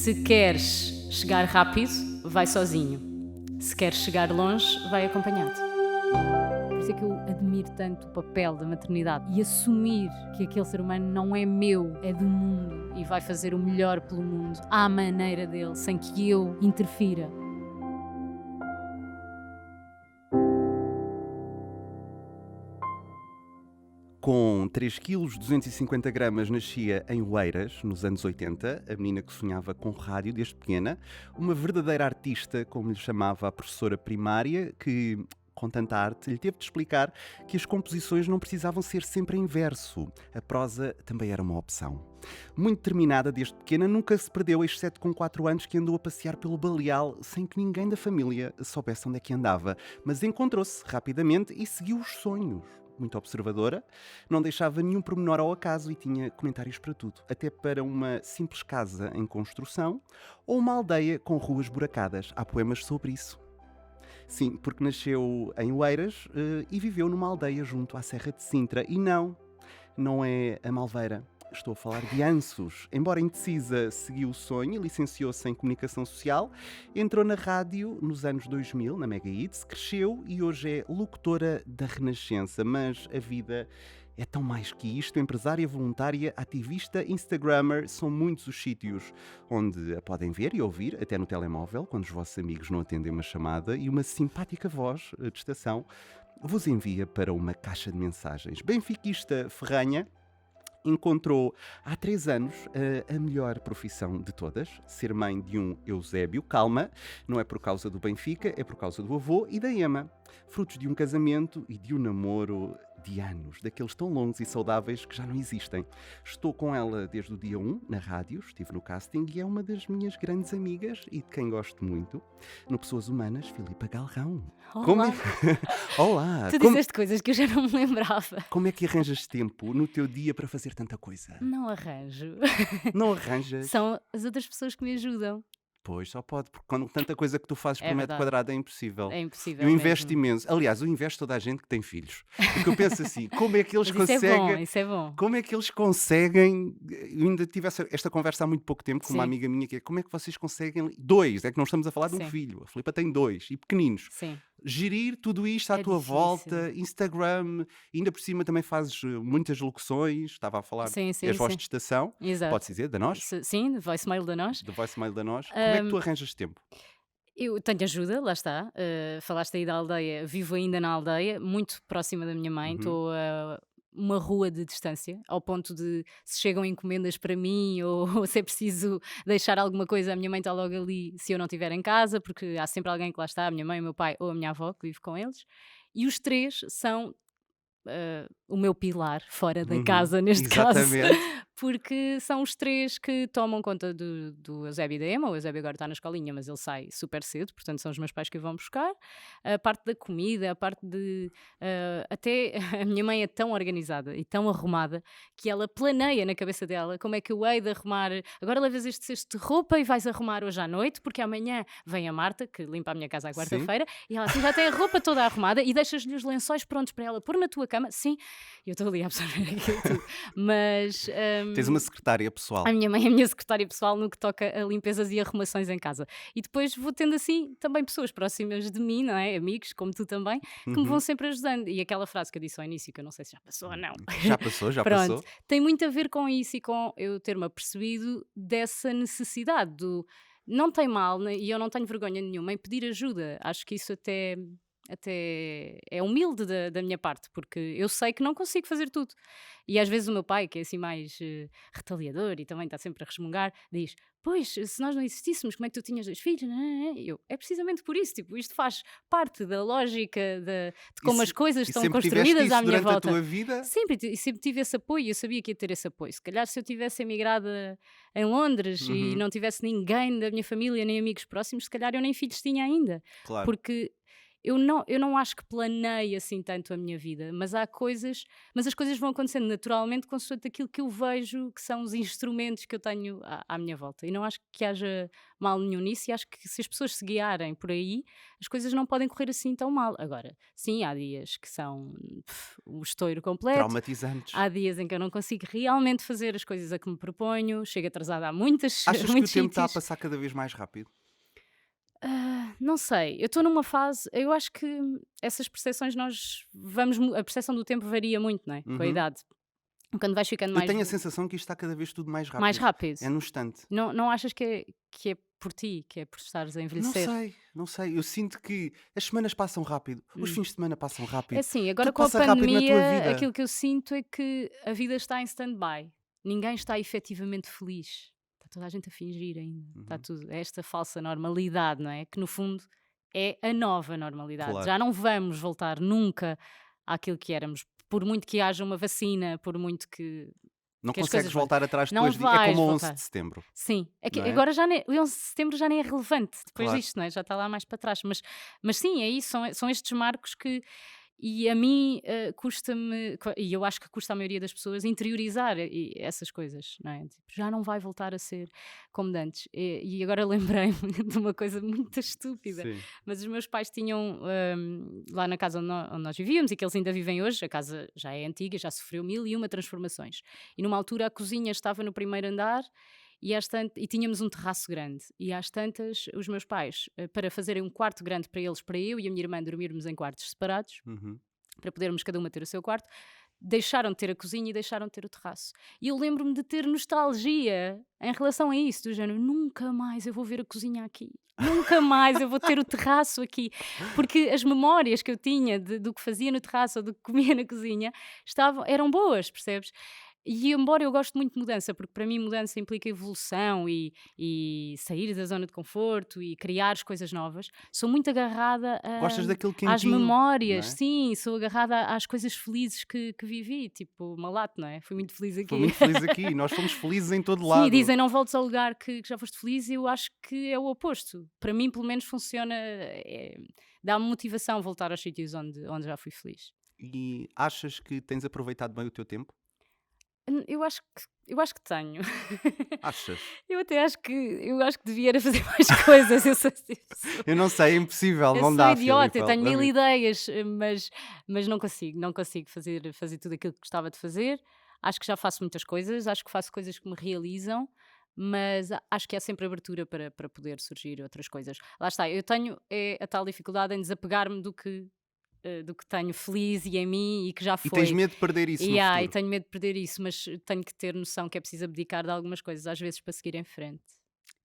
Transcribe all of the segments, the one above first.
Se queres chegar rápido, vai sozinho. Se queres chegar longe, vai acompanhado. Por isso é que eu admiro tanto o papel da maternidade e assumir que aquele ser humano não é meu, é do mundo e vai fazer o melhor pelo mundo à maneira dele, sem que eu interfira. Com 3 kg, 250 gramas, nascia em Oeiras, nos anos 80, a menina que sonhava com rádio desde pequena, uma verdadeira artista, como lhe chamava a professora primária, que, com tanta arte, lhe teve de explicar que as composições não precisavam ser sempre em verso. A prosa também era uma opção. Muito determinada desde pequena, nunca se perdeu, exceto com 4 anos que andou a passear pelo Baleal sem que ninguém da família soubesse onde é que andava. Mas encontrou-se rapidamente e seguiu os sonhos. Muito observadora, não deixava nenhum pormenor ao acaso e tinha comentários para tudo, até para uma simples casa em construção ou uma aldeia com ruas buracadas. Há poemas sobre isso. Sim, porque nasceu em Oeiras e viveu numa aldeia junto à Serra de Sintra. E não é a Malveira. Estou a falar de Anços. Embora indecisa, seguiu o sonho e licenciou-se em Comunicação Social. Entrou na rádio nos anos 2000, na Mega Hits, cresceu e hoje é locutora da Renascença. Mas a vida é tão mais que isto. Empresária, voluntária, ativista, instagrammer, são muitos os sítios onde a podem ver e ouvir, até no telemóvel, quando os vossos amigos não atendem uma chamada, e uma simpática voz de estação vos envia para uma caixa de mensagens. Benfiquista ferranha, encontrou há 3 anos a melhor profissão de todas, ser mãe de um Eusébio. Calma, não é por causa do Benfica, é por causa do avô e da Ema. Frutos de um casamento e de um namoro de anos, daqueles tão longos e saudáveis que já não existem. Estou com ela desde o dia 1, na rádio, estive no casting e é uma das minhas grandes amigas e de quem gosto muito. No Pessoas Humanas, Filipa Galrão. Como Olá! é... Olá! Tu disseste coisas que eu já não me lembrava. Como é que arranjas tempo no teu dia para fazer tanta coisa? Não arranjo. Não arranjas? São as outras pessoas que me ajudam. Pois, só pode, porque quando tanta coisa que tu fazes É por metro verdade. quadrado é impossível. É impossível Eu investo mesmo. imenso. Aliás, eu investo toda a gente que tem filhos. Porque eu penso assim, como é que eles Mas isso é bom, conseguem... isso é bom. Como é que eles conseguem... Eu ainda tive esta conversa há muito pouco tempo com uma Sim. amiga minha, que é como é que vocês conseguem... 2, é que não estamos a falar de um Sim. filho. A Filipa tem 2, e pequeninos. Sim. Gerir tudo isto à É tua difícil. volta, Instagram, ainda por cima também fazes muitas locuções, estava a falar, Sim, sim, és voz sim. de estação, Exato. podes dizer, da nós, Sim, voicemail da nós. do voicemail da nós. Como é que tu Ahm, arranjas tempo? eu tenho ajuda, lá está. Falaste aí da aldeia, vivo ainda na aldeia, muito próxima da minha mãe. Uhum. Estou a uma rua de distância, ao ponto de se chegam encomendas para mim ou se é preciso deixar alguma coisa, a minha mãe está logo ali se eu não estiver em casa, porque há sempre alguém que lá está, a minha mãe, o meu pai ou a minha avó que vive com eles. E os três são o meu pilar fora da Uhum. casa, neste caso, Exatamente. porque são os três que tomam conta do Eusébio e da Ema. O Eusébio agora está na escolinha, mas ele sai super cedo, portanto são os meus pais que o vão buscar. A parte da comida, a parte de. Até a minha mãe é tão organizada e tão arrumada que ela planeia na cabeça dela como é que eu hei de arrumar. Agora levas este cesto de roupa e vais arrumar hoje à noite, porque amanhã vem a Marta, que limpa a minha casa à Sim. quarta-feira, e ela assim já tem a roupa toda arrumada e deixas-lhe os lençóis prontos para ela pôr na tua cama. Sim, eu estou ali a absorver aquilo tudo. Mas Tens uma secretária pessoal. a minha mãe é a minha secretária pessoal no que toca a limpezas e arrumações em casa. E depois vou tendo assim também pessoas próximas de mim, não é? Amigos, como tu também, que me vão Uhum. sempre ajudando. E aquela frase que eu disse ao início, que eu não sei se já passou ou não. Já passou, já Pronto, passou. tem muito a ver com isso e com eu ter-me apercebido dessa necessidade do não tem mal, né, e eu não tenho vergonha nenhuma em pedir ajuda. Acho que isso até é humilde da minha parte, porque eu sei que não consigo fazer tudo. E às vezes o meu pai, que é assim mais retaliador e também está sempre a resmungar, diz: Pois, se nós não existíssemos, como é que tu tinhas 2 filhos? E eu, é precisamente por isso, tipo, isto faz parte da lógica de E, como as coisas e estão sempre tiveste construídas à isso minha durante a volta. tua vida? Sempre tive esse apoio e eu sabia que ia ter esse apoio. Se calhar se eu tivesse emigrada em Londres e Uhum. não tivesse ninguém da minha família nem amigos próximos, se calhar eu nem filhos tinha ainda. Claro. Porque eu não acho que planei assim tanto a minha vida, mas as coisas vão acontecendo naturalmente consoante aquilo que eu vejo que são os instrumentos que eu tenho à minha volta. E não acho que haja mal nenhum nisso, e acho que se as pessoas se guiarem por aí, as coisas não podem correr assim tão mal. Agora, sim, há dias que são o estouro completo. Traumatizantes. Há dias em que eu não consigo realmente fazer as coisas a que me proponho, chego atrasada a muitas, Achas que o muitos tempo está a sítios. passar cada vez mais rápido? Não sei, eu estou numa fase, eu acho que essas percepções a percepção do tempo varia muito, não é? Com a Uhum. idade. Quando vais ficando Eu tenho a sensação que isto está cada vez tudo mais mais rápido. rápido, É no instante. não achas que é por ti, que é por estares a Não envelhecer? sei, não sei. Eu sinto que as semanas passam rápido, os Hum. fins de semana passam É rápido. assim, agora Tudo com a passa rápido na tua pandemia, vida. aquilo que eu sinto é que a vida está em stand-by. Ninguém está efetivamente feliz. Está toda a gente a fingir ainda. Está Uhum. tudo. É esta falsa normalidade, não é? Que no fundo é a nova normalidade. Claro. Já não vamos voltar nunca àquilo que éramos. Por muito que haja uma vacina, por muito Não que as consegues coisas vão. voltar atrás Não depois de. É vais como o 11 voltar. de setembro, Sim, é que não é? agora o 11 de setembro já nem é relevante depois Claro. disto, não é? Já está lá mais para trás. Mas sim, é isso, são estes marcos que. E a mim custa-me, e eu acho que custa à maioria das pessoas interiorizar essas coisas, não é? Tipo, já não vai voltar a ser como de antes. E agora lembrei-me de uma coisa muito estúpida, Sim. mas os meus pais tinham lá na casa onde nós vivíamos, e que eles ainda vivem hoje, a casa já é antiga, já sofreu 1001 transformações. E numa altura a cozinha estava no primeiro andar. E tínhamos um terraço grande, e às tantas os meus pais, para fazerem um quarto grande para eles, para eu e a minha irmã dormirmos em quartos separados, Uhum. para podermos cada uma ter o seu quarto, deixaram de ter a cozinha e deixaram de ter o terraço. E eu lembro-me de ter nostalgia em relação a isso, do género, nunca mais eu vou ver a cozinha aqui. Nunca mais eu vou ter o terraço aqui. Porque as memórias que eu tinha do que fazia no terraço ou do que comia na cozinha eram boas, percebes? E embora eu goste muito de mudança, porque para mim mudança implica evolução e sair da zona de conforto e criar as coisas novas, sou muito agarrada Gostas daquele às quentinho, não memórias, é? sim, sou agarrada às coisas felizes que vivi, tipo Malato, não é? Fui muito feliz Foi aqui. muito feliz aqui, nós fomos felizes em todo Sim, lado. dizem não voltes ao lugar que já foste feliz, e eu acho que é o oposto. Para mim, pelo menos, funciona, dá-me motivação voltar aos sítios onde já fui feliz. E achas que tens aproveitado bem o teu tempo? Eu acho que tenho. Achas? Eu acho que devia era fazer mais coisas. Eu não sei, é impossível, Eu não sou dá, idiota, eu Filipe. tenho mil ideias, mas não consigo fazer tudo aquilo que gostava de fazer. Acho que já faço muitas coisas, acho que faço coisas que me realizam, mas acho que há sempre abertura para poder surgir outras coisas. Lá está, eu tenho a tal dificuldade em desapegar-me do que tenho feliz e em mim e que já E tens foi. medo de perder isso no E futuro. tenho medo de perder isso, mas tenho que ter noção que é preciso abdicar de algumas coisas, às vezes, para seguir em frente.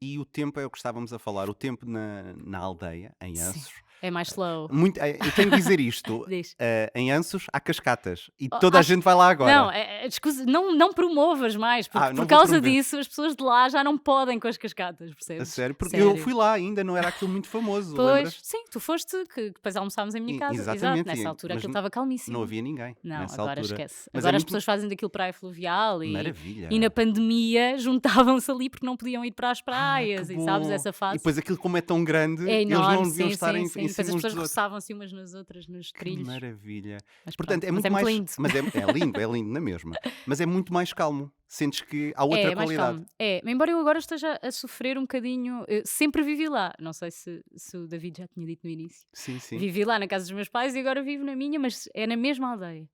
E o tempo é o que estávamos a falar, o tempo na aldeia, em Sim, Anços. é mais slow. Eu tenho que dizer isto, Diz. em Anços há cascatas e Oh, toda a gente vai lá não, agora. escusa, não promovas mais, porque Não por vou causa promover. disso as pessoas de lá já não podem com as cascatas, A percebes? sério, porque eu Sério. fui lá ainda, não era aquilo muito famoso, Pois, lembras? sim, tu foste, que depois almoçámos em minha casa. Exato, Exatamente, nessa altura mas aquilo estava não calmíssimo. havia ninguém Não, nessa agora altura. esquece. Mas é Agora as muito pessoas fazem daquilo praia fluvial e maravilha. na pandemia juntavam-se ali porque não podiam ir para as Que praias, e sabes, bom. essa E fase. depois aquilo, como é tão grande, É eles não enorme, deviam sim, estar sim, em sim. Depois cima as uns pessoas dos outros. roçavam-se umas nas outras, nos Que trilhos. maravilha. Mas Portanto, pronto, é mas muito é muito mais. lindo. Mas é lindo na mesma. Mas é muito mais calmo. Sentes que há outra É, mais qualidade. calmo. É, embora eu agora esteja a sofrer um bocadinho. Eu sempre vivi lá. Não sei se o David já tinha dito no início. Sim, sim. Vivi lá na casa dos meus pais e agora vivo na minha, mas é na mesma aldeia.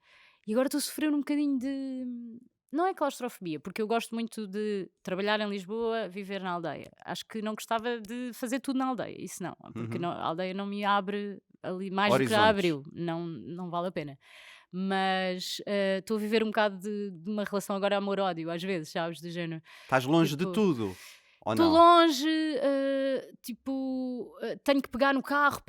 E agora estou a sofrer um bocadinho de. Não é claustrofobia, porque eu gosto muito de trabalhar em Lisboa, viver na aldeia. Acho que não gostava de fazer tudo na aldeia. Isso não, porque Uhum. a aldeia não me abre ali mais do que já Horizontes. abriu. Não vale a pena. Mas estou a viver um bocado de uma relação agora amor-ódio, às vezes, sabes? Do género. Estás longe de Tipo, tudo. Ou estou não? longe, tenho que pegar no carro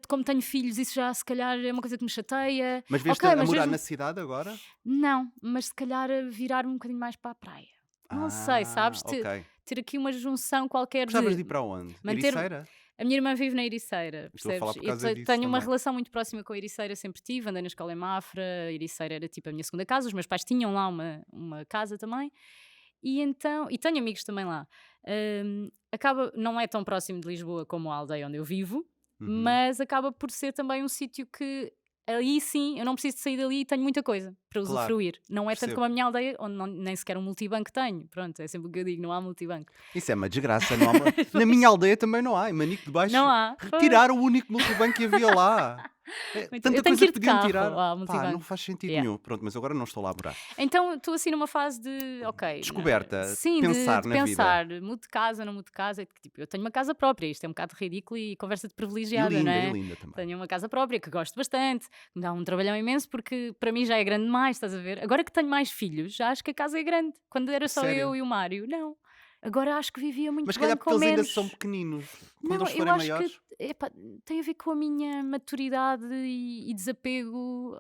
como tenho filhos, isso já se calhar é uma coisa que me chateia. Mas vês-te Ok, a mas morar mesmo. na cidade agora? Não, mas se calhar virar-me um bocadinho mais para a praia. Não sei, sabes? Ok. Ter aqui uma junção qualquer Gostavas de de ir para onde? manter. Ericeira? A minha irmã vive na Ericeira, Estou a falar percebes? por Eu causa disso tenho uma também. relação muito próxima com a Ericeira, sempre tive, andei na escola em Mafra, a Ericeira era tipo a minha segunda casa, os meus pais tinham lá uma casa também, e tenho amigos também lá. Não é tão próximo de Lisboa como a aldeia onde eu vivo, Uhum. mas acaba por ser também um sítio que aí sim eu não preciso de sair dali e tenho muita coisa para Claro, usufruir. Não é tanto percebo. como a minha aldeia, onde nem sequer um multibanco tenho. Pronto, é sempre o que eu digo, não há multibanco. Isso é uma desgraça, não há na minha aldeia também não há, em Manique de Não Baixo há, pois. retiraram o único multibanco que havia lá. Eu Tanta tenho que coisa ir que de podiam carro tirar. ao Pá, não multibanco. faz sentido Yeah. nenhum. Pronto, mas agora não estou lá a morar. Então estou assim numa fase de, ok, Descoberta, sim, pensar de na vida. pensar, mudo de casa, não mudo de casa, tipo, eu tenho uma casa própria, isto é um bocado ridículo e conversa de privilegiada, não E é? linda também. Tenho uma casa própria que gosto bastante, me dá um trabalhão imenso porque para mim já é grande demais, estás a ver? Agora que tenho mais filhos, já acho que a casa é grande. Quando era A só eu sério. e o Mário, não. Agora acho que vivia Mas muito se bem calhar porque com eles ainda são menos. pequeninos. Quando Não, eles eu forem acho que maiores, epá, tem a ver com a minha maturidade e desapego,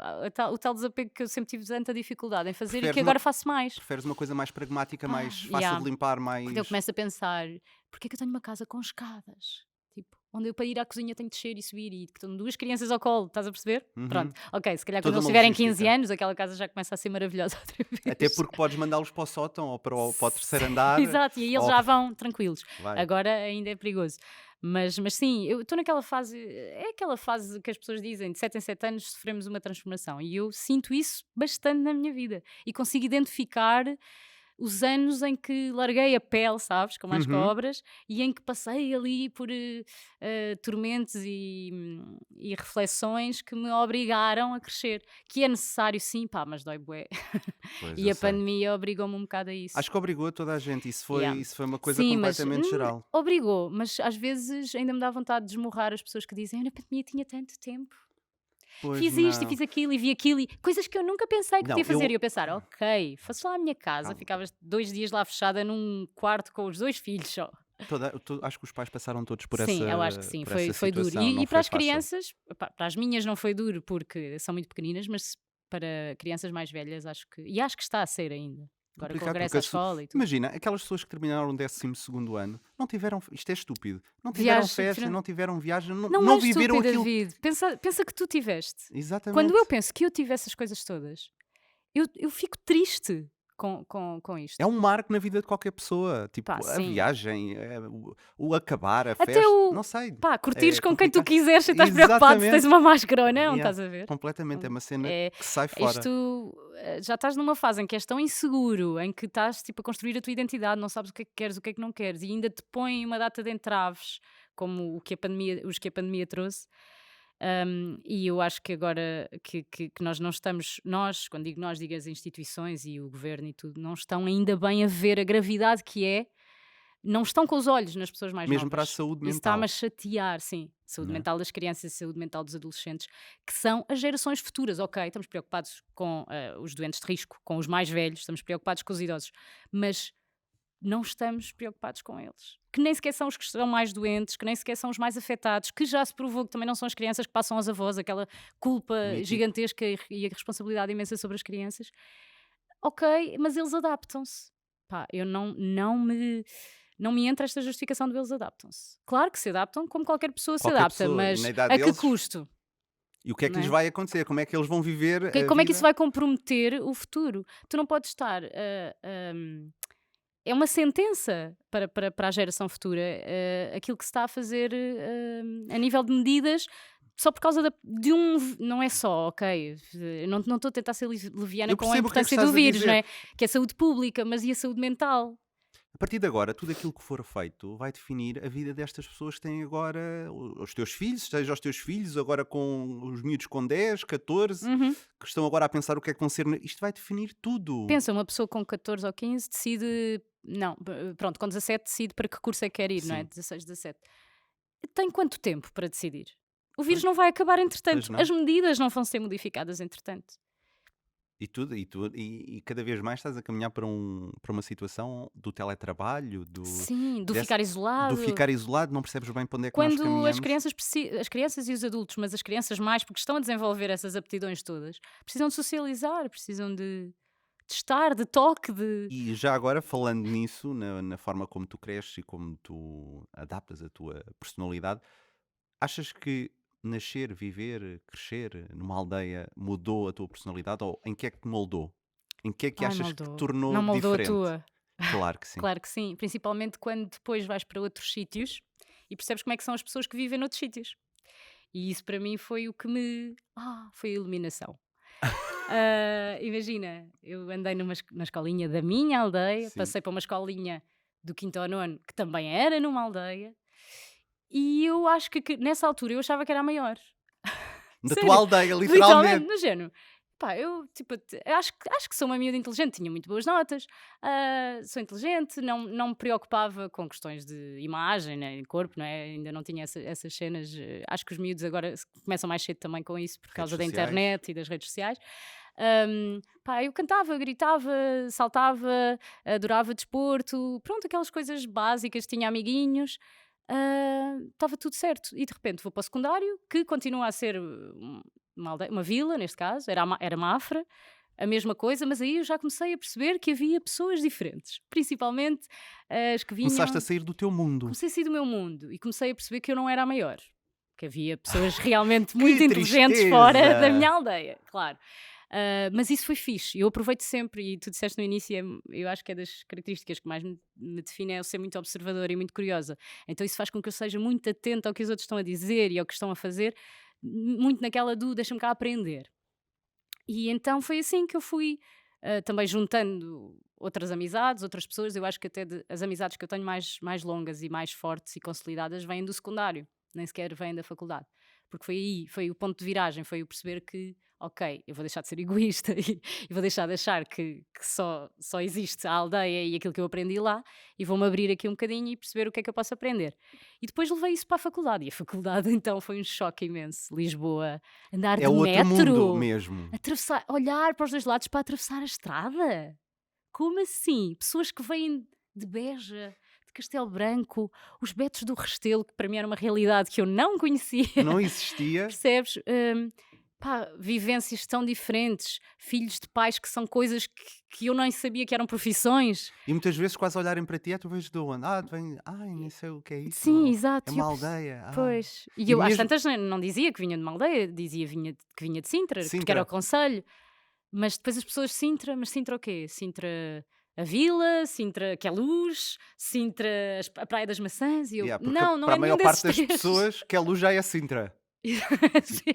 o tal desapego que eu sempre tive tanta dificuldade em fazer e que preferes uma, agora faço mais. preferes uma coisa mais pragmática, Pá, mais fácil yeah. de limpar, Quando eu mais. começo a pensar, porque é que eu tenho uma casa com escadas? Tipo, onde eu para ir à cozinha tenho de descer e subir e que estão duas crianças ao colo, estás a perceber? Pronto, Uhum. ok, se calhar quando Toda eles uma tiverem 15 logística. anos, aquela casa já começa a ser maravilhosa outra Até vez. porque podes mandá-los para o sótão ou para o terceiro andar. Exato, e aí eles Ou... já vão tranquilos. Vai. Agora ainda é perigoso. Mas sim, eu estou naquela fase, é aquela fase que as pessoas dizem, de 7 em 7 anos sofremos uma transformação. E eu sinto isso bastante na minha vida. E consigo identificar os anos em que larguei a pele, sabes, como as Uhum. cobras, e em que passei ali por tormentos e reflexões que me obrigaram a crescer. Que é necessário, sim, pá, mas dói bué. Pois, E eu a sei. pandemia obrigou-me um bocado a isso. Acho que obrigou toda a gente. Yeah. Isso foi uma coisa Sim, mas completamente geral. obrigou, mas às vezes ainda me dá vontade de esmurrar as pessoas que dizem: "Eu na pandemia tinha tanto tempo, Pois fiz isto e não. fiz aquilo e vi aquilo", e coisas que eu nunca pensei que Não, podia fazer. E eu pensar: "Ok, fosse lá à minha casa, calma. ficavas 2 dias lá fechada num quarto com os 2 filhos só". Acho que os pais passaram todos por Sim, eu acho que sim, por foi, essa foi duro. situação, não E para foi as fácil. crianças, epá, para as minhas não foi duro porque são muito pequeninas, mas para crianças mais velhas acho que. E acho que está a ser ainda, agora com o Complicado, regresso porque à escola e tudo. imagina, aquelas pessoas que terminaram o 12º ano, não tiveram, isto é estúpido, não tiveram Viagens. festa, não tiveram viagem, não, Não é não viveram estúpido, aquilo. David. Pensa que tu tiveste. Quando eu Exatamente. penso que eu tive essas coisas todas, eu fico triste com É isto. um marco na vida de qualquer pessoa, Pá, tipo, a sim. viagem, o acabar, a Até festa, o. não sei, Pá, curtires é com quem tu complicado. quiseres e estás preocupado se tens Exatamente. uma máscara ou não, Yeah, estás a ver? completamente, é Hum, uma cena É, que sai fora. isto já estás numa fase em que és tão inseguro, em que estás tipo, a construir a tua identidade, não sabes o que é que queres, o que é que não queres, e ainda te põem uma data de entraves, como os que a pandemia trouxe. E eu acho que agora que nós não estamos, nós, quando digo nós, digo as instituições e o governo e tudo, não estão ainda bem a ver a gravidade que é, não estão com os olhos nas pessoas mais Mesmo para a novas. saúde Isso está-me a mental, chatear, sim. Saúde né? mental das crianças e saúde mental dos adolescentes, que são as gerações futuras. Ok, estamos preocupados com os doentes de risco, com os mais velhos, estamos preocupados com os idosos, mas não estamos preocupados com eles. Que nem sequer são os que estão mais doentes, que nem sequer são os mais afetados, que já se provou que também não são as crianças que passam aos avós, aquela culpa Mítico. gigantesca e a responsabilidade imensa sobre as crianças. Ok, mas eles adaptam-se. Pá, eu não me entra esta justificação de eles adaptam-se. Claro que se adaptam, como qualquer pessoa se Qualquer adapta, pessoa, e mas na idade a que deles, custo? e o que é que Não lhes é? vai acontecer? Como é que eles vão viver a Como é que isso vida? vai comprometer o futuro? Tu não podes estar é uma sentença para a geração futura, aquilo que se está a fazer a nível de medidas, só por causa de não é só, ok, não estou a tentar ser leviana Eu com a percebo o que é que importância do estás a vírus, não dizer. é? Que é a saúde pública, mas e a saúde mental? A partir de agora, tudo aquilo que for feito vai definir a vida destas pessoas que têm agora os teus filhos, seja os teus filhos, agora com os miúdos com 10, 14, Uhum. que estão agora a pensar o que é que vão ser. Isto vai definir tudo. Pensa, uma pessoa com 14 ou 15 decide, não, pronto, com 17 decide para que curso é que quer ir, não é? Sim, 16, 17. Tem quanto tempo para decidir? O vírus pois, não vai acabar pois entretanto, as não. medidas não vão ser modificadas entretanto. E cada vez mais estás a caminhar para uma situação do teletrabalho, Sim, do desse- ficar do isolado. ficar isolado, não percebes bem para onde é que nós Quando caminhamos. as crianças e os adultos, mas as crianças mais, porque estão a desenvolver essas aptidões todas, precisam de socializar, precisam de estar, de toque, de. E já agora, falando nisso, na forma como tu cresces e como tu adaptas a tua personalidade, achas que nascer, viver, crescer numa aldeia mudou a tua personalidade ou em que é que te moldou? Em que é que Ai, achas que te moldou. tornou Não moldou a diferente? tua. Claro que sim. Claro que sim, principalmente quando depois vais para outros sítios e percebes como é que são as pessoas que vivem noutros sítios. E isso para mim foi o que foi a iluminação. Imagina, eu andei na escolinha da minha aldeia, Sim. passei para uma escolinha do quinto ao nono, que também era numa aldeia, e eu acho que nessa altura eu achava que era a maior. Da tua Sério, aldeia, literalmente, literalmente. no género. Pá, eu tipo, acho que sou uma miúda inteligente, tinha muito boas notas, sou inteligente, não me preocupava com questões de imagem, né, corpo, não é? Ainda não tinha essas cenas. Acho que os miúdos agora começam mais cedo também com isso por Redes causa da sociais. internet e das redes sociais. Pá, eu cantava, gritava, saltava, adorava desporto, pronto, aquelas coisas básicas, tinha amiguinhos, estava tudo certo. E de repente vou para o secundário, que continua a ser uma aldeia, uma vila, neste caso, era Mafra, a mesma coisa, mas aí eu já comecei a perceber que havia pessoas diferentes, principalmente as que Começaste a vinham. sair do teu mundo. Comecei a sair do meu mundo e comecei a perceber que eu não era a maior, que havia pessoas realmente muito Que inteligentes fora da tristeza! minha aldeia, claro. Mas isso foi fixe, eu aproveito sempre, e tu disseste no início, eu acho que é das características que mais me define é eu ser muito observadora e muito curiosa. Então isso faz com que eu seja muito atenta ao que os outros estão a dizer e ao que estão a fazer, muito naquela do deixa-me cá aprender. E então foi assim que eu fui também juntando outras amizades, outras pessoas. Eu acho que até as amizades que eu tenho mais longas e mais fortes e consolidadas vêm do secundário, nem sequer vêm da faculdade. Porque foi aí, foi o ponto de viragem, foi o perceber que, ok, eu vou deixar de ser egoísta e vou deixar de achar que só existe a aldeia e aquilo que eu aprendi lá e vou-me abrir aqui um bocadinho e perceber o que é que eu posso aprender. E depois levei isso para a faculdade. E a faculdade então foi um choque imenso. Lisboa, andar É de outro mundo metro, mesmo. atravessar, olhar para os dois lados para atravessar a estrada. Como assim? Pessoas que vêm de Beja, de Castelo Branco, os Betos do Restelo, que para mim era uma realidade que eu não conhecia, Não existia. percebes? Pá, vivências tão diferentes, filhos de pais que são coisas que eu nem sabia que eram profissões. E muitas vezes quase olharem para ti, tu vens de onde? vem, ai, nem sei o que é isso. Sim, É exato. uma aldeia. Pois. E E eu às mesmo tantas não dizia que vinha de uma aldeia, dizia que vinha de Sintra, porque era o Sintra, concelho. Mas depois as pessoas Sintra, mas Sintra o quê? Sintra a vila, Sintra que é luz, Sintra a Praia das Maçãs, e eu, yeah, porque não para é a nenhum maior desses parte das três. pessoas que a luz já é Sintra. Assim, Sim.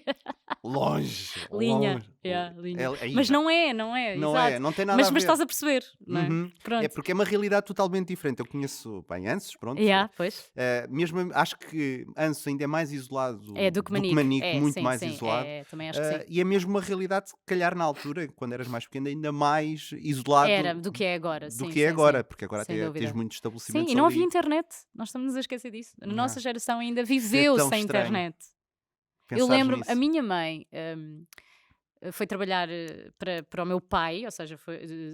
longe, Linha, longe. yeah, linha. Aí, Mas não é, não é, exato. não tem nada a Mas ver. estás a perceber, não é? Uhum. É Pronto. porque é uma realidade totalmente diferente. Eu conheço bem Anços, pronto. Yeah, pois. Mesmo acho que Anços ainda é mais É isolado do que do que Manique. Manique, É, muito sim, mais sim. isolado. Também acho que sim. E é mesmo uma realidade, se calhar na altura, quando eras mais pequena, ainda mais Era isolado do que é agora, do sim, que é sim, sim. agora, porque agora Sem tens dúvida. muitos Sim, estabelecimentos e não havia ali. internet. Nós estamos a esquecer disso. A Yeah. nossa geração ainda Isso é viveu tão sem estranho, internet. Eu pensares lembro-me, a nisso. minha mãe foi trabalhar para o meu pai, ou seja,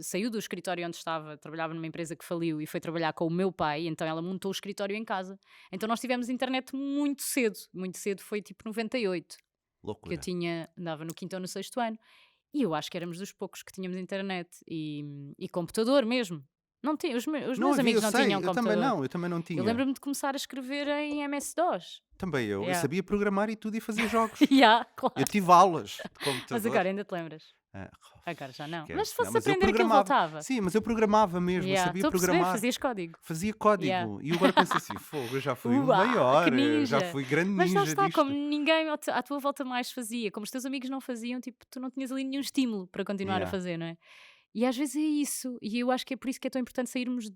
saiu do escritório onde estava, trabalhava numa empresa que faliu e foi trabalhar com o meu pai, então ela montou o escritório em casa. Então nós tivemos internet muito cedo foi tipo 98, que eu Loucura. andava no quinto ou no sexto ano, e eu acho que éramos dos poucos que tínhamos internet e computador mesmo. Não tinha, os Não meus havia, eu amigos não sei, tinham computador. eu também não Eu tinha. lembro-me de começar a escrever em MS-DOS. Também eu Yeah. sabia programar e tudo e fazia jogos. Yeah, Eu claro. tive aulas de Mas computador. agora ainda te lembras? Ah, Agora já não. Mas se esquece. Não, fosse mas eu aprender aquilo programava. voltava. Sim, mas eu programava mesmo, eu Yeah, sabia estou a perceber, programar. fazias código. Fazia Yeah. código. E eu agora penso assim, fogo, eu já fui o Uau, maior, que já ninja! fui grande Mas lá ninja está, como disto. ninguém à tua volta mais fazia, como os teus amigos não faziam, tipo, tu não tinhas ali nenhum estímulo para continuar a Yeah. fazer, não é? E às vezes é isso, e eu acho que é por isso que é tão importante sairmos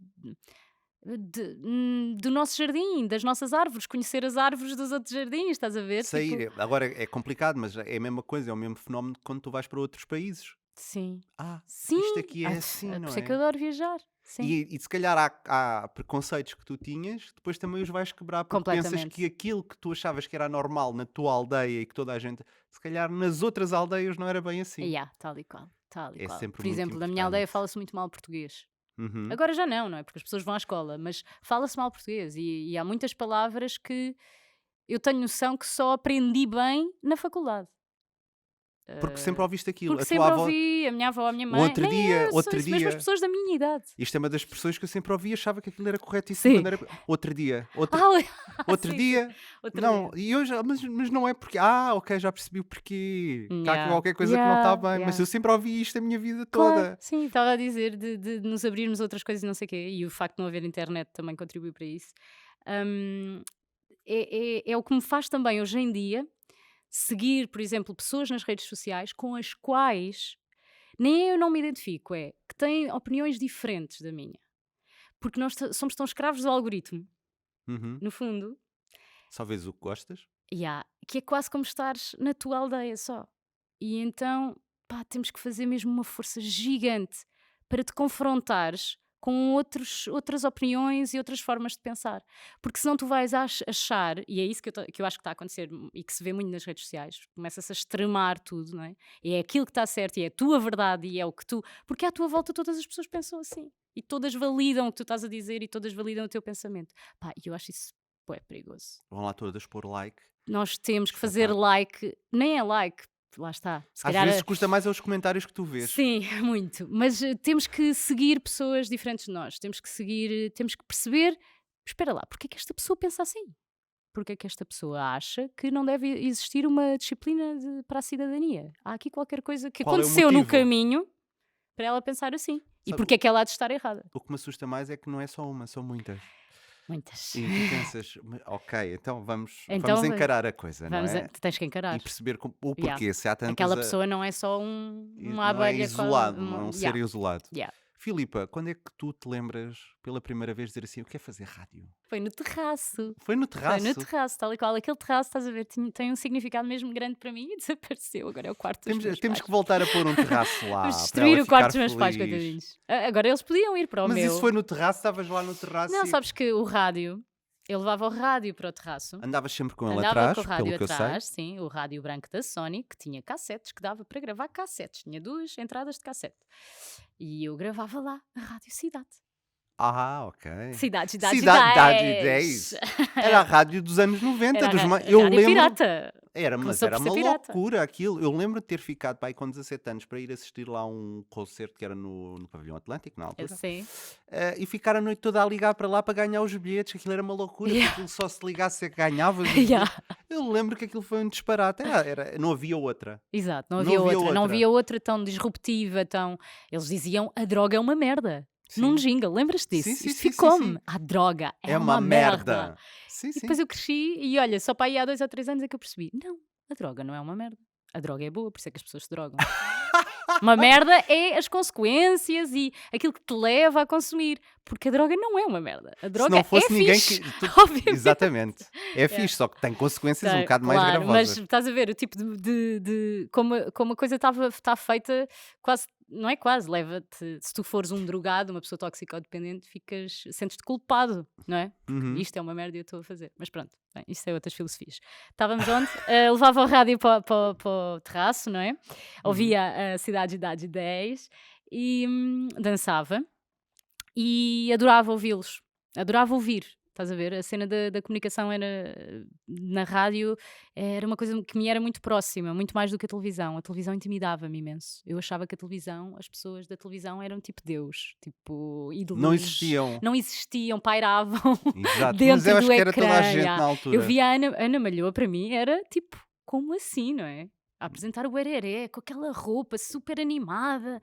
do nosso jardim, das nossas árvores, conhecer as árvores dos outros jardins, estás a ver? Tipo, Sair, agora é complicado, mas é a mesma coisa, é o mesmo fenómeno que quando tu vais para outros países. sim. Isto Sim, aqui é assim, por não isso é que eu é? adoro viajar. Sim, E se calhar há preconceitos que tu tinhas, depois também os vais quebrar, porque pensas completamente. que aquilo que tu achavas que era normal na tua aldeia e que toda a gente, se calhar nas outras aldeias não era bem assim. Yeah, tal e qual, tal e É qual. sempre Por muito exemplo, na minha aldeia importante. fala-se muito mal português. Uhum. Agora já não é? Porque as pessoas vão à escola, mas fala-se mal português e há muitas palavras que eu tenho noção que só aprendi bem na faculdade. Porque sempre Eh, ouviste aquilo. Porque A tua sempre avó, ouvi a minha avó, a minha o mãe, nem eu, são outro isso mesmo as dia, pessoas da minha idade. isto é uma das expressões que eu sempre ouvi e achava que aquilo era corretíssimo Sim. quando era. Outro dia, Ah, outro sim, sim. dia. Outro Não, dia. e hoje, mas não é porque. Ok, já percebi o porquê. Está aqui Yeah, qualquer coisa que não está yeah, bem, mas yeah. eu sempre ouvi isto a minha vida Claro, toda. sim, estava a dizer de nos abrirmos a outras coisas e não sei o quê, e o facto de não haver internet também contribui para isso. Hum, é o que me faz também hoje em dia seguir, por exemplo, pessoas nas redes sociais com as quais nem eu não me identifico, é que têm opiniões diferentes da minha. Porque nós somos tão escravos do algoritmo, Uhum. no fundo, Só vês o que gostas? que é quase como estares na tua aldeia só. E então, pá, temos que fazer mesmo uma força gigante para te confrontares com outras opiniões e outras formas de pensar. Porque senão tu vais achar, e é isso que eu acho que está a acontecer e que se vê muito nas redes sociais, começa-se a extremar tudo, não é? E é aquilo que está certo e é a tua verdade e é o que tu. Porque à tua volta todas as pessoas pensam assim. E todas validam o que tu estás a dizer e todas validam o teu pensamento. Pá, e eu acho isso é perigoso. Vão lá todas pôr like. Nós temos que fazer Espetáculo. like, nem é like, lá está. Se Às calhar, vezes custa mais aos comentários que tu vês. sim, muito. Mas temos que seguir pessoas diferentes de nós. Temos que perceber, espera lá, porque é que esta pessoa pensa assim? Porque é que esta pessoa acha que não deve existir uma disciplina para a cidadania? Há aqui qualquer coisa que Qual é o aconteceu no motivo? caminho para ela pensar assim. E Sabe, porque é que ela há de estar errada? o que me assusta mais é que não é só uma, são muitas. Muitas. E tu pensas, ok, então vamos Então, encarar a coisa, não é? tens que encarar. E perceber o Yeah. porquê, se há tantas. Aquela pessoa não é só uma não é abelha. isolado, não é um ser Yeah, isolado. yeah. Filipa, quando é que tu te lembras pela primeira vez de dizer assim, eu quero fazer rádio? Foi no terraço. Foi no Foi terraço? no terraço, tal e qual. Aquele terraço, estás a ver, tem um significado mesmo grande para mim e desapareceu. Agora é o quarto dos meus Temos pais. que voltar a pôr um terraço lá. Vamos para destruir ela o quarto dos ficar meus pais, feliz. coitadinhos. Agora eles podiam ir para o Mas meu. isso foi no terraço, estavas lá no terraço Não, e sabes que o rádio, eu levava o rádio para o terraço. andavas sempre com ele Andava atrás, com o rádio pelo que eu sei. atrás, sim, o rádio branco da Sony, que tinha cassetes, que dava para gravar cassetes. Tinha 2 entradas de cassete. E eu gravava lá, a Rádio Cidade. Ah, ok. Cidade 10. Era a rádio dos anos 90. Era a eu rádio lembro. pirata. Mas Começou era por ser uma pirata. loucura aquilo. Eu lembro de ter ficado pai com 17 anos para ir assistir lá a um concerto que era no Pavilhão Atlântico, na Eu altura. sei. E ficar a noite toda a ligar para lá para ganhar os bilhetes. Aquilo era uma loucura, Yeah. porque aquilo só se ligasse é que ganhavas. os Yeah. bilhetes. Eu lembro que aquilo foi um disparate. Não havia outra. Exato, não Não havia havia outra. Não outra. havia outra tão disruptiva, tão. Eles diziam a droga é uma merda. Num Sim. jingle, lembras-te disso? Sim, sim, Isto sim, sim, ficou-me. sim. A droga É uma merda. Sim, E sim. depois eu cresci e olha, só para aí há 2 ou 3 anos é que eu percebi: não, a droga não é uma merda. A droga é boa, por isso é que as pessoas se drogam. Uma merda é as consequências e aquilo que te leva a consumir. Porque a droga não é uma merda. A Se droga não fosse é ninguém fixe, que. obviamente. Exatamente. É fixe, só que tem consequências um Tem, bocado mais claro, mas gravosas. estás a ver o tipo de como a coisa está feita, quase, não é quase, leva-te, se tu fores um drogado, uma pessoa toxicodependente, sentes-te culpado, não é? Porque Uhum. isto é uma merda e eu estou a fazer. Mas pronto, bem, isto é outras filosofias. Estávamos onde? Levava o rádio para o terraço, não é? Ouvia a Cidade de 10 e dançava e adorava ouvi-los. Adorava ouvir. Estás a ver? A cena da comunicação na rádio era uma coisa que me era muito próxima, muito mais do que a televisão. A televisão intimidava-me imenso. Eu achava que as pessoas da televisão eram tipo Deus, tipo ídolos. Não existiam. Não existiam, pairavam Exato. dentro Mas eu acho do que era toda a ecrã, gente yeah. na altura. Eu via a Ana Malhoa, para mim, era tipo, como assim, não é? A apresentar o Hereré, com aquela roupa super animada.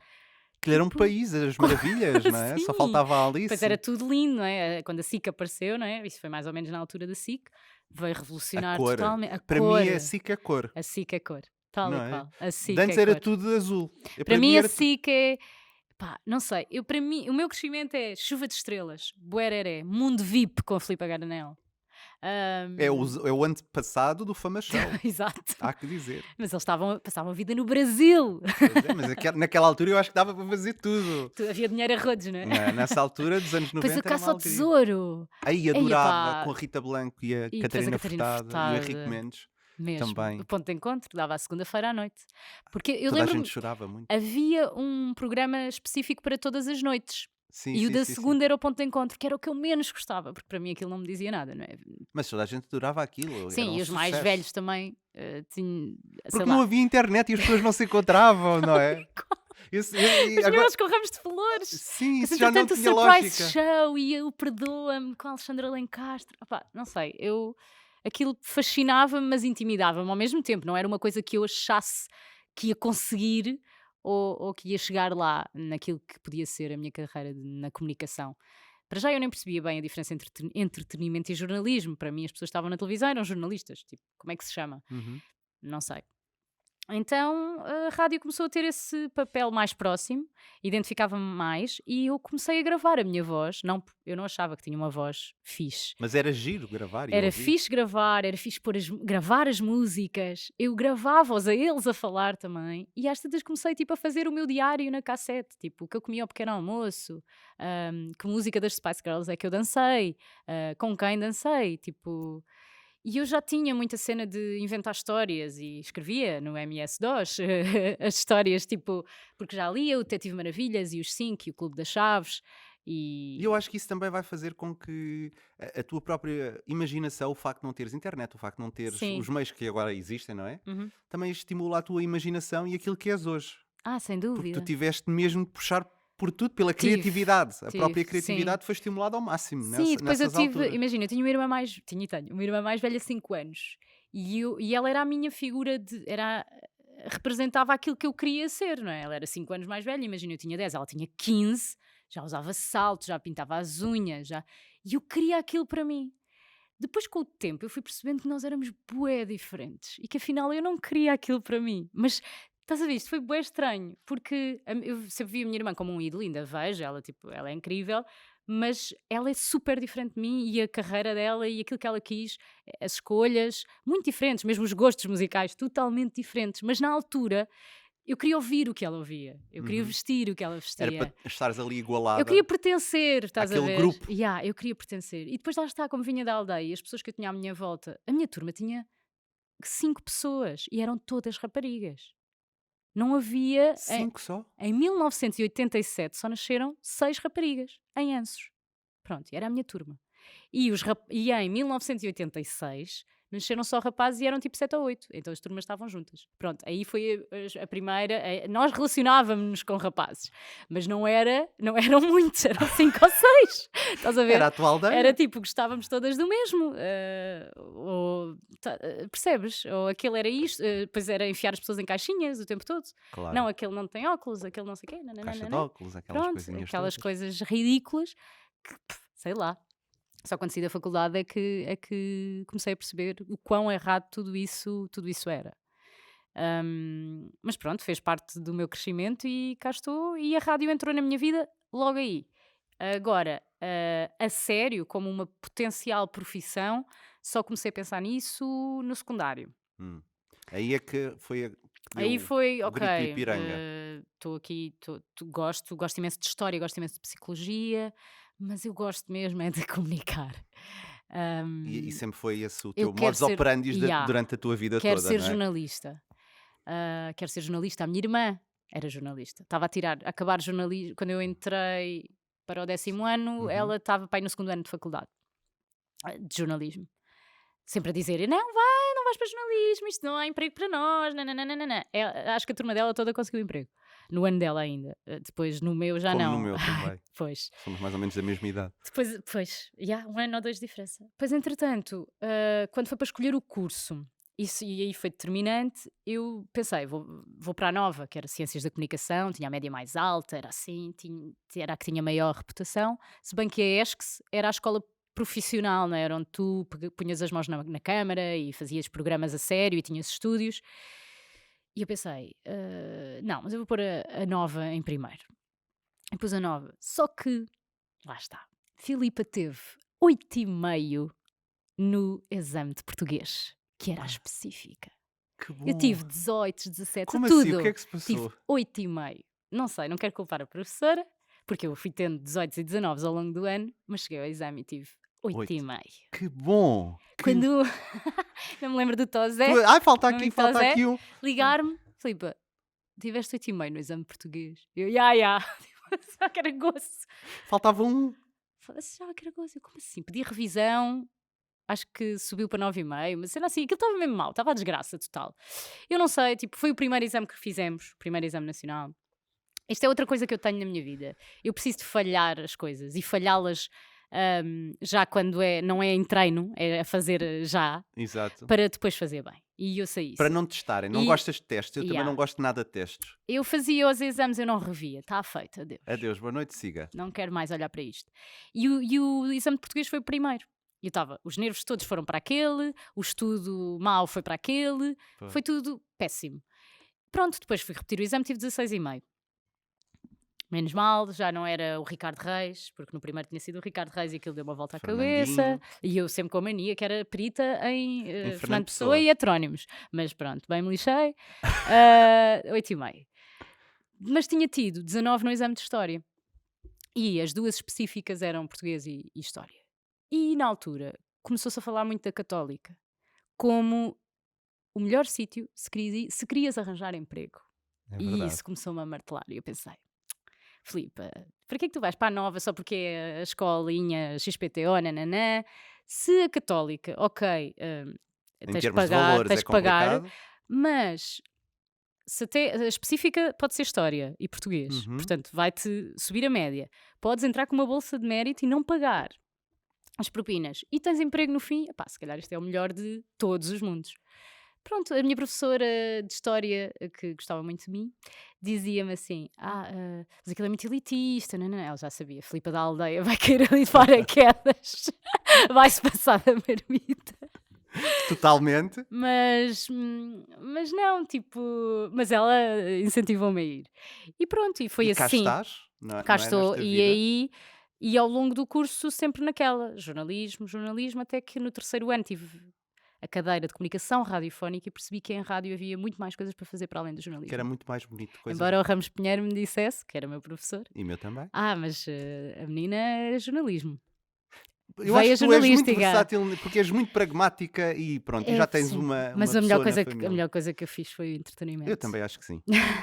Aquilo era um Tipo, país, as maravilhas, não é? Só sim. faltava a Alice. Pois era tudo lindo, não é? Quando a SIC apareceu, não é? Isso foi mais ou menos na altura da SIC, veio A revolucionar cor. totalmente. A Para cor. mim é assim que a cor. A SIC é cor. Tal Não e é? qual. A SIC De antes é era cor. tudo azul. Para mim a era SIC é. Pá, não sei. Para mim, o meu crescimento é Chuva de Estrelas, Buereré, Mundo VIP com a Filipe Garanel. é o antepassado do Fama Show. Exato. Há que dizer. Mas eles passavam a vida no Brasil. Pois é, mas naquela altura eu acho que dava para fazer tudo. Havia dinheiro a rodos, não é? Nessa altura dos anos 90 Depois a era Caça uma ao alegria. Tesouro. Aí Ei, adorava epá. com a Rita Blanco e a E depois a Catarina Catarina Furtado e o Henrique Furtado. Mendes. Mesmo. Também. O ponto de encontro dava à segunda-feira à noite. Porque eu Toda a lembro-me, gente chorava muito. havia um programa específico para todas as noites. Sim, E o sim, da sim, sim. segunda era o ponto de encontro, que era o que eu menos gostava, porque para mim aquilo não me dizia nada, não é? Mas toda a gente adorava aquilo. era Sim, um e os mais sucesso. velhos também tinham, sei Porque lá, não havia internet e as pessoas não se encontravam, não é? os Agora, meus com ramos de flores. sim, Mas isso já não entretanto o tinha Surprise lógica. Show e o Perdoa-me com a Alexandra Lencastre. Opá, não sei, aquilo fascinava-me, mas intimidava-me ao mesmo tempo. Não era uma coisa que eu achasse que ia conseguir ou que ia chegar lá naquilo que podia ser a minha carreira na comunicação. Para já eu nem percebia bem a diferença entre entretenimento e jornalismo. Para mim as pessoas estavam na televisão eram jornalistas. Tipo, como é que se chama? Uhum. Não sei. Então a rádio começou a ter esse papel mais próximo, identificava-me mais e eu comecei a gravar a minha voz. Não, eu não achava que tinha uma voz fixe. Mas era giro gravar e Era ouvir. fixe gravar, era fixe gravar as músicas. Eu gravava-os a eles a falar também. E às tantas comecei tipo, a fazer o meu diário na cassete. Tipo, o que eu comia ao pequeno almoço, que música das Spice Girls é que eu dancei, com quem dancei. Tipo, e eu já tinha muita cena de inventar histórias e escrevia no MS-DOS as histórias, tipo, porque já lia o Detetive Maravilhas e os 5 e o Clube das Chaves. E eu acho que isso também vai fazer com que a tua própria imaginação, o facto de não teres internet, o facto de não teres Sim. os meios que agora existem, não é? Uhum. Também estimula a tua imaginação e aquilo que és hoje. Sem Porque dúvida. tu tiveste mesmo de puxar por tudo, pela Tive, criatividade. A própria tive, criatividade foi estimulada ao máximo Sim, depois eu nessas tive, alturas. imagina, eu tinha uma irmã mais, tinha e tenho, uma irmã mais velha 5 anos e ela era a minha figura representava aquilo que eu queria ser, não é? Ela era 5 anos mais velha, imagina, eu tinha 10, ela tinha 15, já usava saltos, já pintava as unhas, e eu queria aquilo para mim. Depois, com o tempo, eu fui percebendo que nós éramos bué diferentes e que afinal eu não queria aquilo para mim. Mas, estás a ver, isto foi bué estranho, porque eu sempre vi a minha irmã como um ídolo, ainda vejo, ela, tipo, ela é incrível, mas ela é super diferente de mim e a carreira dela e aquilo que ela quis, as escolhas, muito diferentes, mesmo os gostos musicais, totalmente diferentes. Mas na altura, eu queria ouvir o que ela ouvia, eu queria Uhum. vestir o que ela Era vestia. para estares ali igualada. Eu queria pertencer, estás a Àquele ver? grupo. Eu queria pertencer. E depois lá está, como vinha da aldeia, as pessoas que eu tinha à minha volta, a minha turma tinha 5 pessoas e eram todas raparigas. Não havia. 5 só? Em 1987 só nasceram 6 raparigas, em Anços. Pronto, e era a minha turma. E em 1986 nasceram só rapazes e eram tipo 7 ou 8. Então as turmas estavam juntas. Pronto, aí foi a primeira. Nós relacionávamos-nos com rapazes, mas não eram muitos, eram 5 ou 6. Estás a ver? Era a tua aldeia? Era tipo, gostávamos todas do mesmo. Percebes? Ou aquele era isto, depois era enfiar as pessoas em caixinhas o tempo todo. Claro. Não, aquele não tem óculos, aquele não sei o quê. Caixa de óculos, aquelas Pronto, coisinhas aquelas todas. coisas ridículas que, sei lá. Só quando saí da faculdade é que comecei a perceber o quão errado tudo isso era. Mas pronto, fez parte do meu crescimento e cá estou. E a rádio entrou na minha vida logo aí. Agora, a sério, como uma potencial profissão, só comecei a pensar nisso no secundário. Aí é que foi que Aí deu foi, o grito do ok, Ipiranga. estou aqui, gosto imenso de história, gosto imenso de psicologia, mas eu gosto mesmo é de comunicar. E sempre foi esse o eu teu quero modus ser- operandi Yeah. durante a tua vida Quero toda, ser não é? jornalista. Quero ser jornalista. A minha irmã era jornalista. Estava a acabar jornalismo. Quando eu entrei para o 10º ano, Uhum. ela estava para ir no 2º ano de faculdade de jornalismo. Sempre a dizer: não vais para jornalismo, isto não há emprego para nós. Nananana. Acho que a turma dela toda conseguiu emprego. No ano dela ainda. Depois no meu já Como não. no meu também. Pois. Somos mais ou menos da mesma idade. Depois, 1 ano ou 2 de diferença. Depois, entretanto, quando foi para escolher o curso, e aí foi determinante, eu pensei, vou para a Nova, que era Ciências da Comunicação, tinha a média mais alta, era assim, era a que tinha maior reputação, se bem que a ESCS era a escola profissional, não é? Era onde tu punhas as mãos na câmara e fazias programas a sério e tinhas estúdios. E eu pensei, não, mas eu vou pôr a Nova em primeiro. E pus a Nova. Só que, lá está, Filipa teve 8,5 no exame de português, que era a específica. Que bom. Eu tive 18, 17, Como tudo. assim? O que é que se Tive passou? 8,5. Não sei, não quero culpar a professora, porque eu fui tendo 18 e 19 ao longo do ano, mas cheguei ao exame e tive 8,5. Que bom. Quando não me lembro do Tosé, Ai, falta Não aqui, me falta faz, aqui um. ligar-me, Filipa, tiveste 8,5 no exame de português. Eu, só que era gozo. Faltava um. Já que era gozo. Eu, como assim? Pedi revisão, acho que subiu para 9,5, mas era assim, aquilo estava mesmo mal, estava a desgraça total. Eu não sei, tipo, foi o primeiro exame que fizemos, o primeiro exame nacional. Isto é outra coisa que eu tenho na minha vida. Eu preciso de falhar as coisas e falhá-las já quando não é em treino, é a fazer já, Exato. para depois fazer bem. E eu sei isso. Para não testarem. Não gostas de testes? Eu também não gosto de nada de testes. Eu fazia os exames, eu não revia. Está feito, adeus. Adeus, boa noite, siga. Não quero mais olhar para isto. E o exame de português foi o primeiro. E eu estava, os nervos todos foram para aquele, o estudo mau foi para aquele, Pois. foi tudo péssimo. Pronto, depois fui repetir o exame, tive 16,5. Menos mal, já não era o Ricardo Reis, porque no primeiro tinha sido o Ricardo Reis e aquilo deu uma volta à cabeça. Fernandinho. E eu sempre com a mania que era perita em Fernando Fernando Pessoa. Pessoa e heterónimos. Mas pronto, bem me lixei. 8,5. Mas tinha tido 19 no exame de História. E as duas específicas eram Português e História. E na altura começou-se a falar muito da Católica como o melhor sítio se querias arranjar emprego. É E verdade. isso começou-me a martelar. E eu pensei, Filipa, para que é que tu vais para a Nova só porque é a escolinha XPTO, nananã? Se a Católica, ok, Em tens de termos de pagar, valores tens é de pagar, complicado. mas se até a específica pode ser História e Português, Uhum. portanto vai-te subir a média. Podes entrar com uma bolsa de mérito e não pagar as propinas e tens emprego no fim, epá, se calhar isto é o melhor de todos os mundos. Pronto, a minha professora de História, que gostava muito de mim, dizia-me assim, mas aquilo é muito elitista, não, ela já sabia, Filipa da aldeia vai cair ali de paraquedas, vai-se passar da marmita. Totalmente. Mas não, tipo, mas ela incentivou-me a ir. E pronto, e foi E cá assim. estás, não Cá é estou, nesta e vida. aí, e ao longo do curso, sempre naquela, jornalismo, até que no terceiro ano tive a cadeira de comunicação radiofónica e percebi que em rádio havia muito mais coisas para fazer para além do Que era jornalismo. muito mais bonito. Coisas... Embora o Ramos Pinheiro me dissesse, que era meu professor, E meu também. mas a menina é jornalismo. Eu Veio acho a que tu és muito jornalística. versátil porque és muito pragmática e pronto, e já tens Sim. uma Mas pessoa a melhor, na coisa família. a melhor coisa que eu fiz foi o entretenimento. Eu também acho que sim.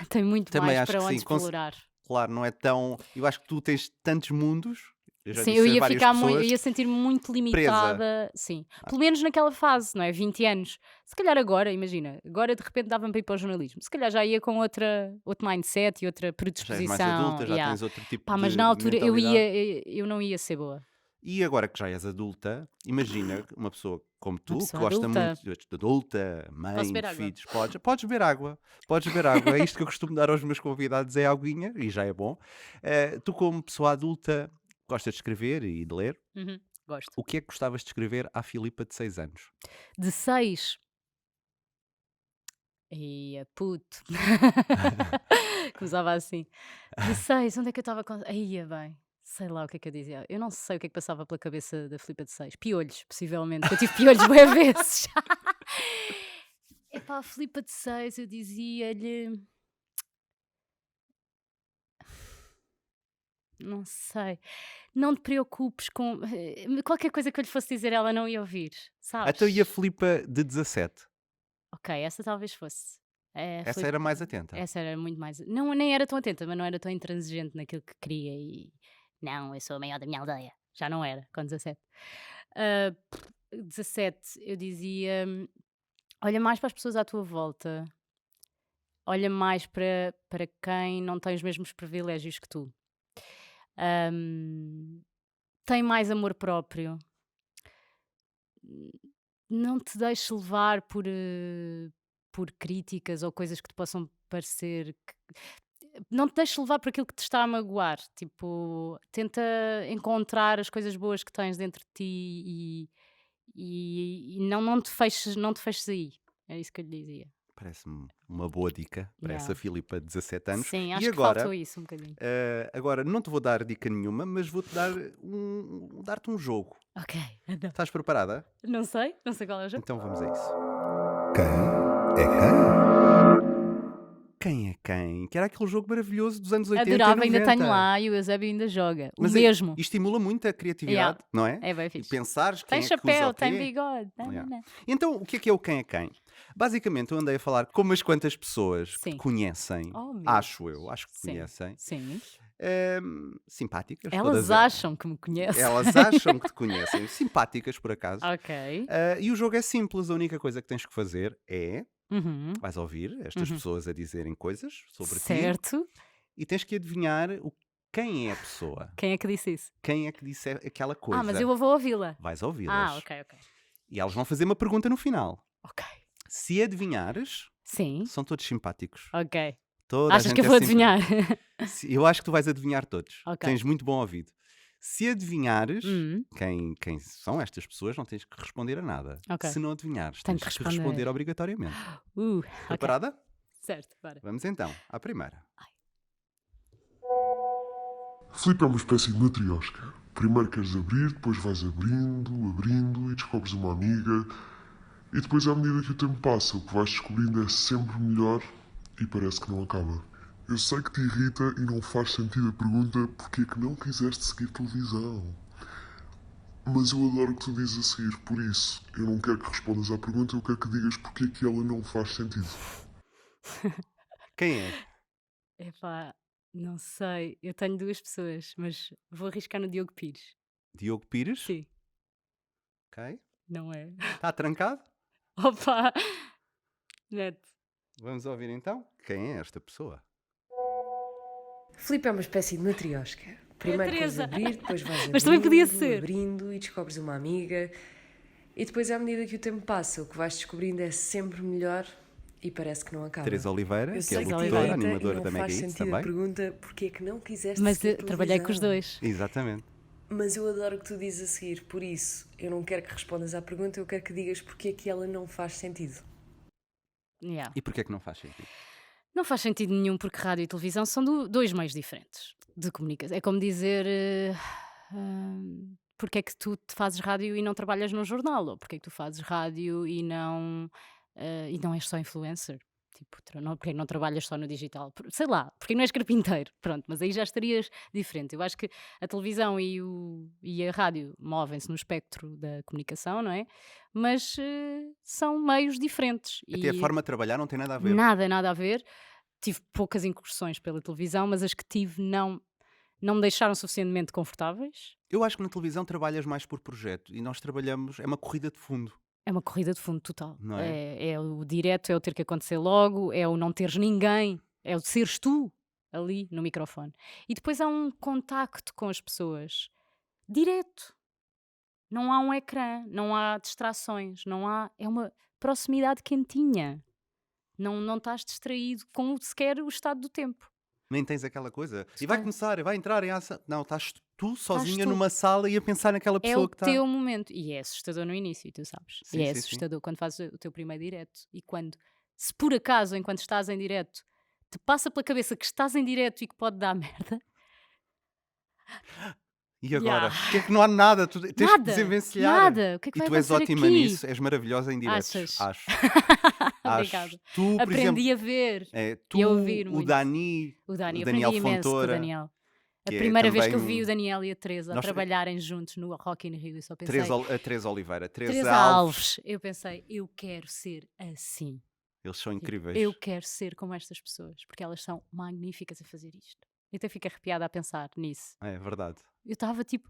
Tem muito Também mais acho para que onde sim. explorar. Claro, não é tão... Eu acho que tu tens tantos mundos. Eu já Sim, disse eu a ia várias ficar muito, eu pessoas. ia sentir-me muito limitada, sim. Pelo menos naquela fase, não é? 20 anos. Se calhar agora, imagina, agora de repente dava-me para ir para o jornalismo. Se calhar já ia com outro mindset e outra Já és predisposição. mais adulta, já yeah. tens outro tipo Pá, mas de na altura mentalidade. eu não ia ser boa. E agora que já és adulta, imagina uma pessoa como tu, que pessoa gosta adulta. muito de adulta, mãe, Posso de beber água? filhos, podes beber água. Podes beber água. É isto que eu costumo dar aos meus convidados, é aguinha, e já é bom. Tu, como pessoa adulta, gostas de escrever e de ler. Uhum, gosto. O que é que gostavas de escrever à Filipa de 6 anos? De 6. Ia, puto. Começava assim. De 6, onde é que eu estava com. Ia bem. Sei lá o que é que eu dizia. Eu não sei o que é que passava pela cabeça da Filipa de 6. Piolhos, possivelmente. Eu tive piolhos bué vezes. Epá, a Filipa de 6, eu dizia-lhe. Não sei. Não te preocupes com. Qualquer coisa que eu lhe fosse dizer, ela não ia ouvir. Sabes? Então e a Filipa de 17? Ok, essa talvez fosse. Essa era mais atenta. Essa era muito mais. Não, nem era tão atenta, mas não era tão intransigente naquilo que queria. E não, eu sou a maior da minha aldeia. Já não era, com 17. 17, eu dizia: olha mais para as pessoas à tua volta, olha mais para quem não tem os mesmos privilégios que tu. Tem mais amor próprio. Não te deixes levar por críticas ou coisas que te possam parecer. Não te deixes levar por aquilo que te está a magoar. Tipo, tenta encontrar as coisas boas que tens dentro de ti e não te feches aí. É isso que eu lhe dizia. Parece-me uma boa dica para Yeah. essa Filipa de 17 anos. Sim, E acho que agora, faltou isso um bocadinho. agora não te vou dar dica nenhuma, mas vou-te dar-te um jogo. Ok, então. Estás preparada? Não sei qual é o jogo. Então vamos a isso. Quem é quem? Quem é quem? Que era aquele jogo maravilhoso dos anos 80 Adorava, e 90. ainda tenho lá e o Eusébio ainda joga. Mas o mesmo. E estimula muito a criatividade, não é? É bem E fixe. pensares quem Tem é que usa chapéu, o tem quê. bigode. Yeah. Então, o que é o quem é quem? Basicamente, eu andei a falar com umas quantas pessoas que Sim. te conhecem. Oh, meu. Acho que te Sim. conhecem. Sim. Simpáticas. Elas todas acham que me conhecem. Elas acham que te conhecem. Simpáticas, por acaso. Ok. E o jogo é simples. A única coisa que tens que fazer é... Uhum. Vais ouvir estas pessoas a dizerem coisas sobre ti. Certo. E tens que adivinhar quem é a pessoa. Quem é que disse isso? Quem é que disse aquela coisa. Mas eu vou ouvi-la. Vais ouvi-las. Ok. E elas vão fazer uma pergunta no final. Ok. Se adivinhares, Sim. são todos simpáticos. Ok. Toda a Achas gente que eu é vou simpática. adivinhar? Eu acho que tu vais adivinhar todos. Ok. Tens muito bom ouvido. Se adivinhares Hum, quem são estas pessoas, não tens que responder a nada. ok. Se não adivinhares, Tenho tens que que responder. responder obrigatoriamente. Ok. Preparada? Certo, bora. Vamos então à primeira. Filipe é uma espécie de matriosca. Primeiro queres abrir, depois vais abrindo e descobres uma amiga. E depois, à medida que o tempo passa, o que vais descobrindo é sempre melhor e parece que não acaba. Eu sei que te irrita e não faz sentido a pergunta porque é que não quiseste seguir televisão. Mas eu adoro o que tu dizes a seguir, por isso eu não quero que respondas à pergunta, eu quero que digas porque é que ela não faz sentido. Quem é? Epá, não sei. Eu tenho duas pessoas, mas vou arriscar no Diogo Pires. Diogo Pires? Sim, Ok. não é? Está trancado? Opa! Neto. Vamos ouvir então. Quem é esta pessoa? Filipe é uma espécie de matriosca. Primeiro queres Teresa. abrir, depois vais Mas também podia ser. abrindo e descobres uma amiga. E depois, à medida que o tempo passa, o que vais descobrindo é sempre melhor e parece que não acaba. Teresa Oliveira, Eu que é sei que te locutora, irrita animadora e não da Mega faz Hits sentido a também. pergunta porque é que não quiseste Mas seguir eu trabalhei com os televisão. dois. Exatamente. Mas eu adoro o que tu dizes a seguir, por isso eu não quero que respondas à pergunta, eu quero que digas porque é que ela não faz sentido. Yeah. E porquê é que não faz sentido? Não faz sentido nenhum porque rádio e televisão são dois meios diferentes de comunicação. É como dizer porque é que tu te fazes rádio e não trabalhas num jornal, ou porque é que tu fazes rádio e não és só influencer. Tipo, porque é que não trabalhas só no digital? Sei lá, porque não és carpinteiro. Pronto, mas aí já estarias diferente. Eu acho que a televisão e a rádio movem-se no espectro da comunicação, não é? Mas são meios diferentes. Até a E forma de trabalhar não tem nada a ver. nada a ver. Tive poucas incursões pela televisão, mas as que tive não me deixaram suficientemente confortáveis. Eu acho que na televisão trabalhas mais por projeto e nós trabalhamos, é uma corrida de fundo. É uma corrida de fundo total. Não é? É o direto, é o ter que acontecer logo, é o não teres ninguém, é o seres tu ali no microfone. E depois há um contacto com as pessoas direto. Não há um ecrã, não há distrações, é uma proximidade quentinha. Não estás distraído com sequer o estado do tempo. Nem tens aquela coisa. E Sim. vai começar, vai entrar em ação. Não, estás tu sozinha tu. numa sala e a pensar naquela É pessoa o que está. teu momento. E é assustador no início, tu sabes. Sim, E é sim, sim. assustador quando fazes o teu primeiro direto. E quando, se por acaso, enquanto estás em direto, te passa pela cabeça que estás em direto e que pode dar merda. E agora? Yeah. Porque é que não há nada? Tu tens que Nada, desenvencilhar. nada. O que é que E vai tu és acontecer ótima aqui? nisso, és maravilhosa em diretos. Achas? Acho. Obrigada. Tu, por Aprendi exemplo, a ver tu, e a ouvir o muito. Dani, O Dani, o aprendi Daniel imenso com o Fontoura, Daniel. A que é primeira vez que eu também vi o Daniel e a Teresa a Nós- trabalharem juntos no Rock in Rio, eu só pensei, a Teresa Oliveira, Teresa Teresa Alves. Alves, eu pensei, eu quero ser assim. Eles são Tipo, incríveis. eu quero ser como estas pessoas, porque elas são magníficas a fazer isto. Eu até fico arrepiada a pensar nisso. É verdade. Eu estava tipo,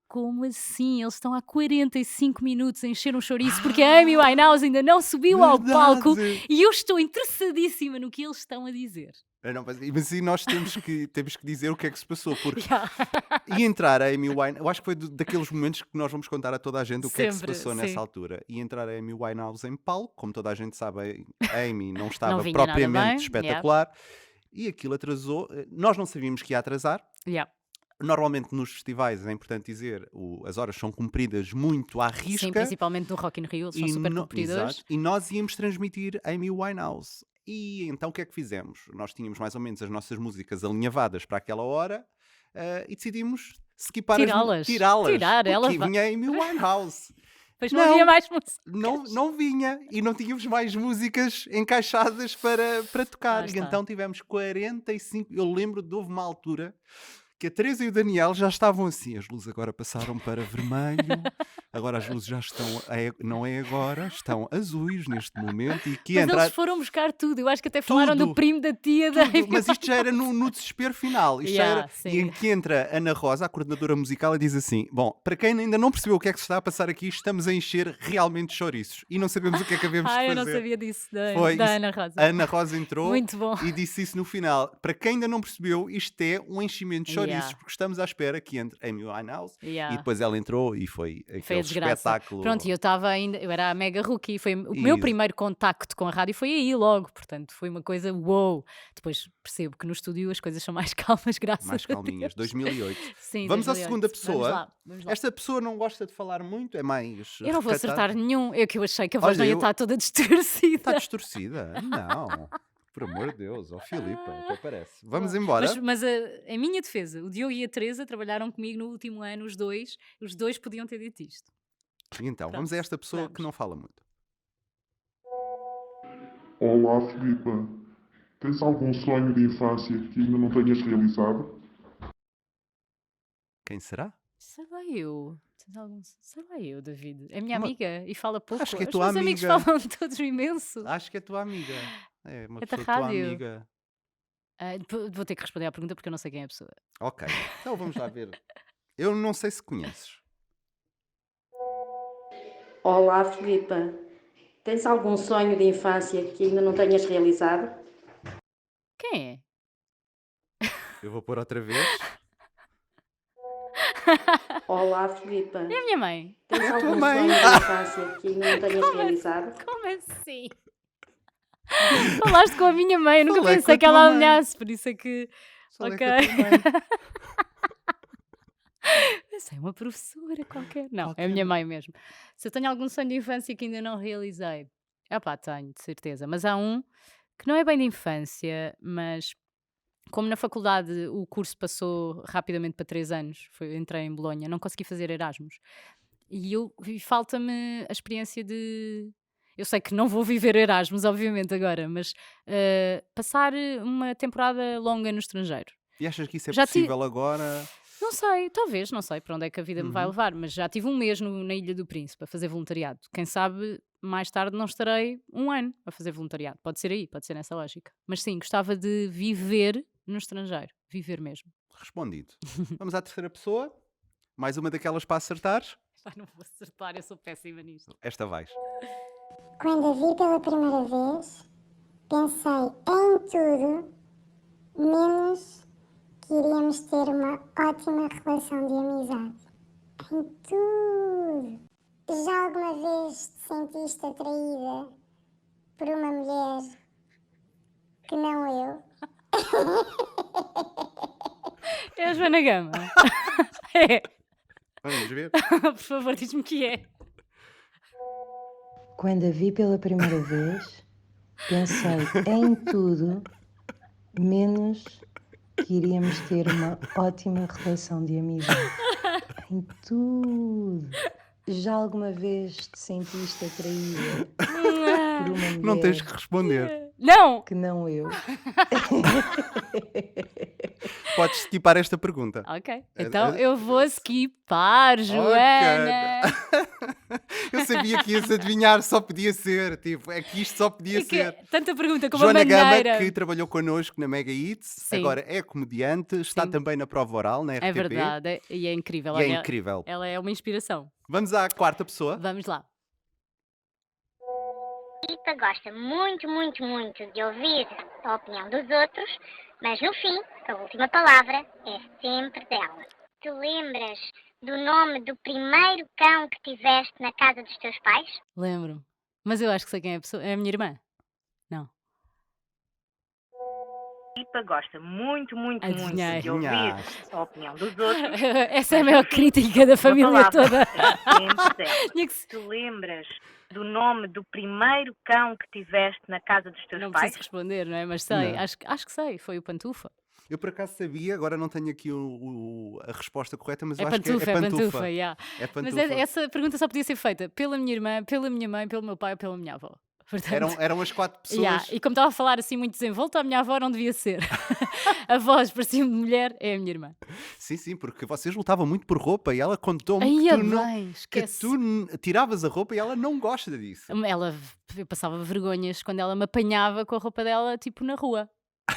como assim? Eles estão há 45 minutos a encher um chouriço porque a Amy Winehouse ainda não subiu ao palco Verdade. e eu estou interessadíssima no que eles estão a dizer. Mas e nós temos que dizer o que é que se passou, porque Yeah. e entrar a Amy Winehouse, eu acho que foi daqueles momentos que nós vamos contar a toda a gente o que é que se Sempre, passou sim. nessa altura. E entrar a Amy Winehouse em palco, como toda a gente sabe, a Amy não estava vinha nada propriamente bem, espetacular. E aquilo atrasou. Nós não sabíamos que ia atrasar. Yeah. Normalmente nos festivais, é importante dizer, as horas são cumpridas muito à risca. Sim, principalmente no Rock in Rio, eles são super cumpridores. Exato, e nós íamos transmitir Amy Winehouse. E então o que é que fizemos? Nós tínhamos mais ou menos as nossas músicas alinhavadas para aquela hora e decidimos skipar Tirá-las. tirá-las. Tirar, ela porque vai- vinha Amy Winehouse. Depois não Não. havia mais música. Não vinha e não tínhamos mais músicas encaixadas para tocar. Lá E está. então tivemos 45. Eu lembro de houve uma altura que a Teresa e o Daniel já estavam assim. As luzes agora passaram para vermelho, agora as luzes já estão. Não é agora, estão azuis neste momento. E que Mas entrar. eles foram buscar tudo. Eu acho que até falaram Tudo. do primo da tia da Tudo, mas isto já era no desespero final. Isto já Yeah, era, sim. e em que entra Ana Rosa, a coordenadora musical, e diz assim: bom, para quem ainda não percebeu o que é que se está a passar aqui, estamos a encher realmente chouriços e não sabemos o que é que havemos de fazer. eu não sabia disso da Foi isso. Ana Rosa. A Ana Rosa entrou Muito bom. e disse isso no final. Para quem ainda não percebeu, isto é um enchimento de chouriços, Yeah. porque estamos à espera que entre Amy Winehouse. Yeah. E depois ela entrou e foi aquele desgraça. espetáculo. Pronto, e eu estava ainda, eu era a mega rookie, foi o meu Isso. primeiro contacto com a rádio foi aí logo, portanto foi uma coisa wow. Depois percebo que no estúdio as coisas são mais calmas, graças Mais a calminhas, Deus. 2008. Sim, Vamos à 2008. segunda Vamos pessoa. lá, vamos lá. Esta pessoa não gosta de falar muito, é mais Eu não vou recatada. acertar nenhum, é que eu achei que a voz Olha, não ia eu- estar toda distorcida. Está distorcida? Não. Por amor de Deus, ó Filipa, até parece. Vamos embora. Mas em minha defesa, o Diogo e a Teresa trabalharam comigo no último ano, os dois podiam ter dito isto. Então, vamos a esta pessoa que vamos. não fala muito. Olá, Filipa. Tens algum sonho de infância que ainda não tenhas realizado? Quem será? Sei lá eu. Sei lá eu, David. É minha Uma- amiga e fala pouco. Acho que é Os tua meus amigos amiga. falam todos imenso. Acho que é tua amiga. É uma É da pessoa tua rádio. amiga. Vou ter que responder à pergunta porque eu não sei quem é a pessoa. Ok, então vamos lá ver. Eu não sei se conheces. Olá, Filipa. Tens algum sonho de infância que ainda não tenhas realizado? Quem é? Eu vou pôr outra vez. Olá, Filipa. É a minha mãe. Tens É a tua algum mãe. sonho de infância que ainda não tenhas Como realizado? Como assim? Falaste com a minha mãe, eu nunca Falei com pensei a que tua ela mãe. alinhasse, por isso é que. Falei Ok. com a tua mãe. Essa é uma professora qualquer. Não, é Qualquer a minha uma. mãe mesmo. Se eu tenho algum sonho de infância que ainda não realizei, pá, tenho, de certeza. Mas há um que não é bem de infância, mas como na faculdade o curso passou rapidamente para 3 anos, entrei em Bolonha, não consegui fazer Erasmus. E falta-me a experiência de. Eu sei que não vou viver Erasmus, obviamente, agora, mas passar uma temporada longa no estrangeiro. E achas que isso é Já ti- possível agora? Não sei, talvez, não sei para onde é que a vida me vai Uhum. levar, mas já tive um mês na Ilha do Príncipe a fazer voluntariado. Quem sabe mais tarde não estarei um ano a fazer voluntariado. Pode ser aí, pode ser nessa lógica. Mas sim, gostava de viver no estrangeiro. Viver mesmo. Respondido. Vamos à terceira pessoa. Mais uma daquelas para acertares. Não vou acertar, eu sou péssima nisto. Esta vais. Quando a vi pela primeira vez, pensei em tudo, menos que iríamos ter uma ótima relação de amizade. Em tudo. Já alguma vez te sentiste atraída por uma mulher que não eu? É a Joana Gama. É. Vamos ver. Por favor, diz-me que é. Quando a vi pela primeira vez, pensei em tudo, menos que iríamos ter uma ótima relação de amizade. Em tudo. Já alguma vez te sentiste atraída por uma mulher Não tens que responder. Não! que não eu? Podes skipar esta pergunta. Ok, então eu vou skipar, Joana. Eu sabia que ias adivinhar, só podia ser. Tipo, é que isto só podia É que ser. tanta pergunta como Joana a maneira. Gama, que trabalhou connosco na Mega Hits, Sim. agora é comediante, está Sim. também na prova oral, na RTP. É verdade, e é incrível. E é olha, incrível. Ela é uma inspiração. Vamos à quarta pessoa. Vamos lá. Rita gosta muito, muito, muito de ouvir a opinião dos outros, mas no fim, a última palavra é sempre dela. Te lembras do nome do primeiro cão que tiveste na casa dos teus pais? Lembro. Mas eu acho que sei quem é a pessoa. É a minha irmã. Não. Rita gosta muito, muito, Adivinhei. muito de ouvir Adivinhaste. a opinião dos outros. Essa é a maior crítica da família Uma palavra toda. é sempre dela. Tinha que se- Te lembras do nome do primeiro cão que tiveste na casa dos teus Não pais? preciso responder, não é? Mas sei. Não. Acho que sei. Foi o Pantufa. Eu por acaso sabia, agora não tenho aqui a resposta correta, mas É eu acho que Pantufa, é é pantufa. Pantufa, yeah. É Mas pantufa. essa pergunta só podia ser feita pela minha irmã, pela minha mãe, pelo meu pai ou pela minha avó. Portanto, Eram as 4 pessoas. yeah. E como estava a falar assim muito desenvolta, a minha avó não devia ser. A voz parecia de mulher, é a minha irmã. Sim, sim, porque vocês lutavam muito por roupa e ela contou-me Aí que é tu, não, bem, que esquece. tu tiravas a roupa e ela não gosta disso. Eu passava vergonhas quando ela me apanhava com a roupa dela, tipo na rua.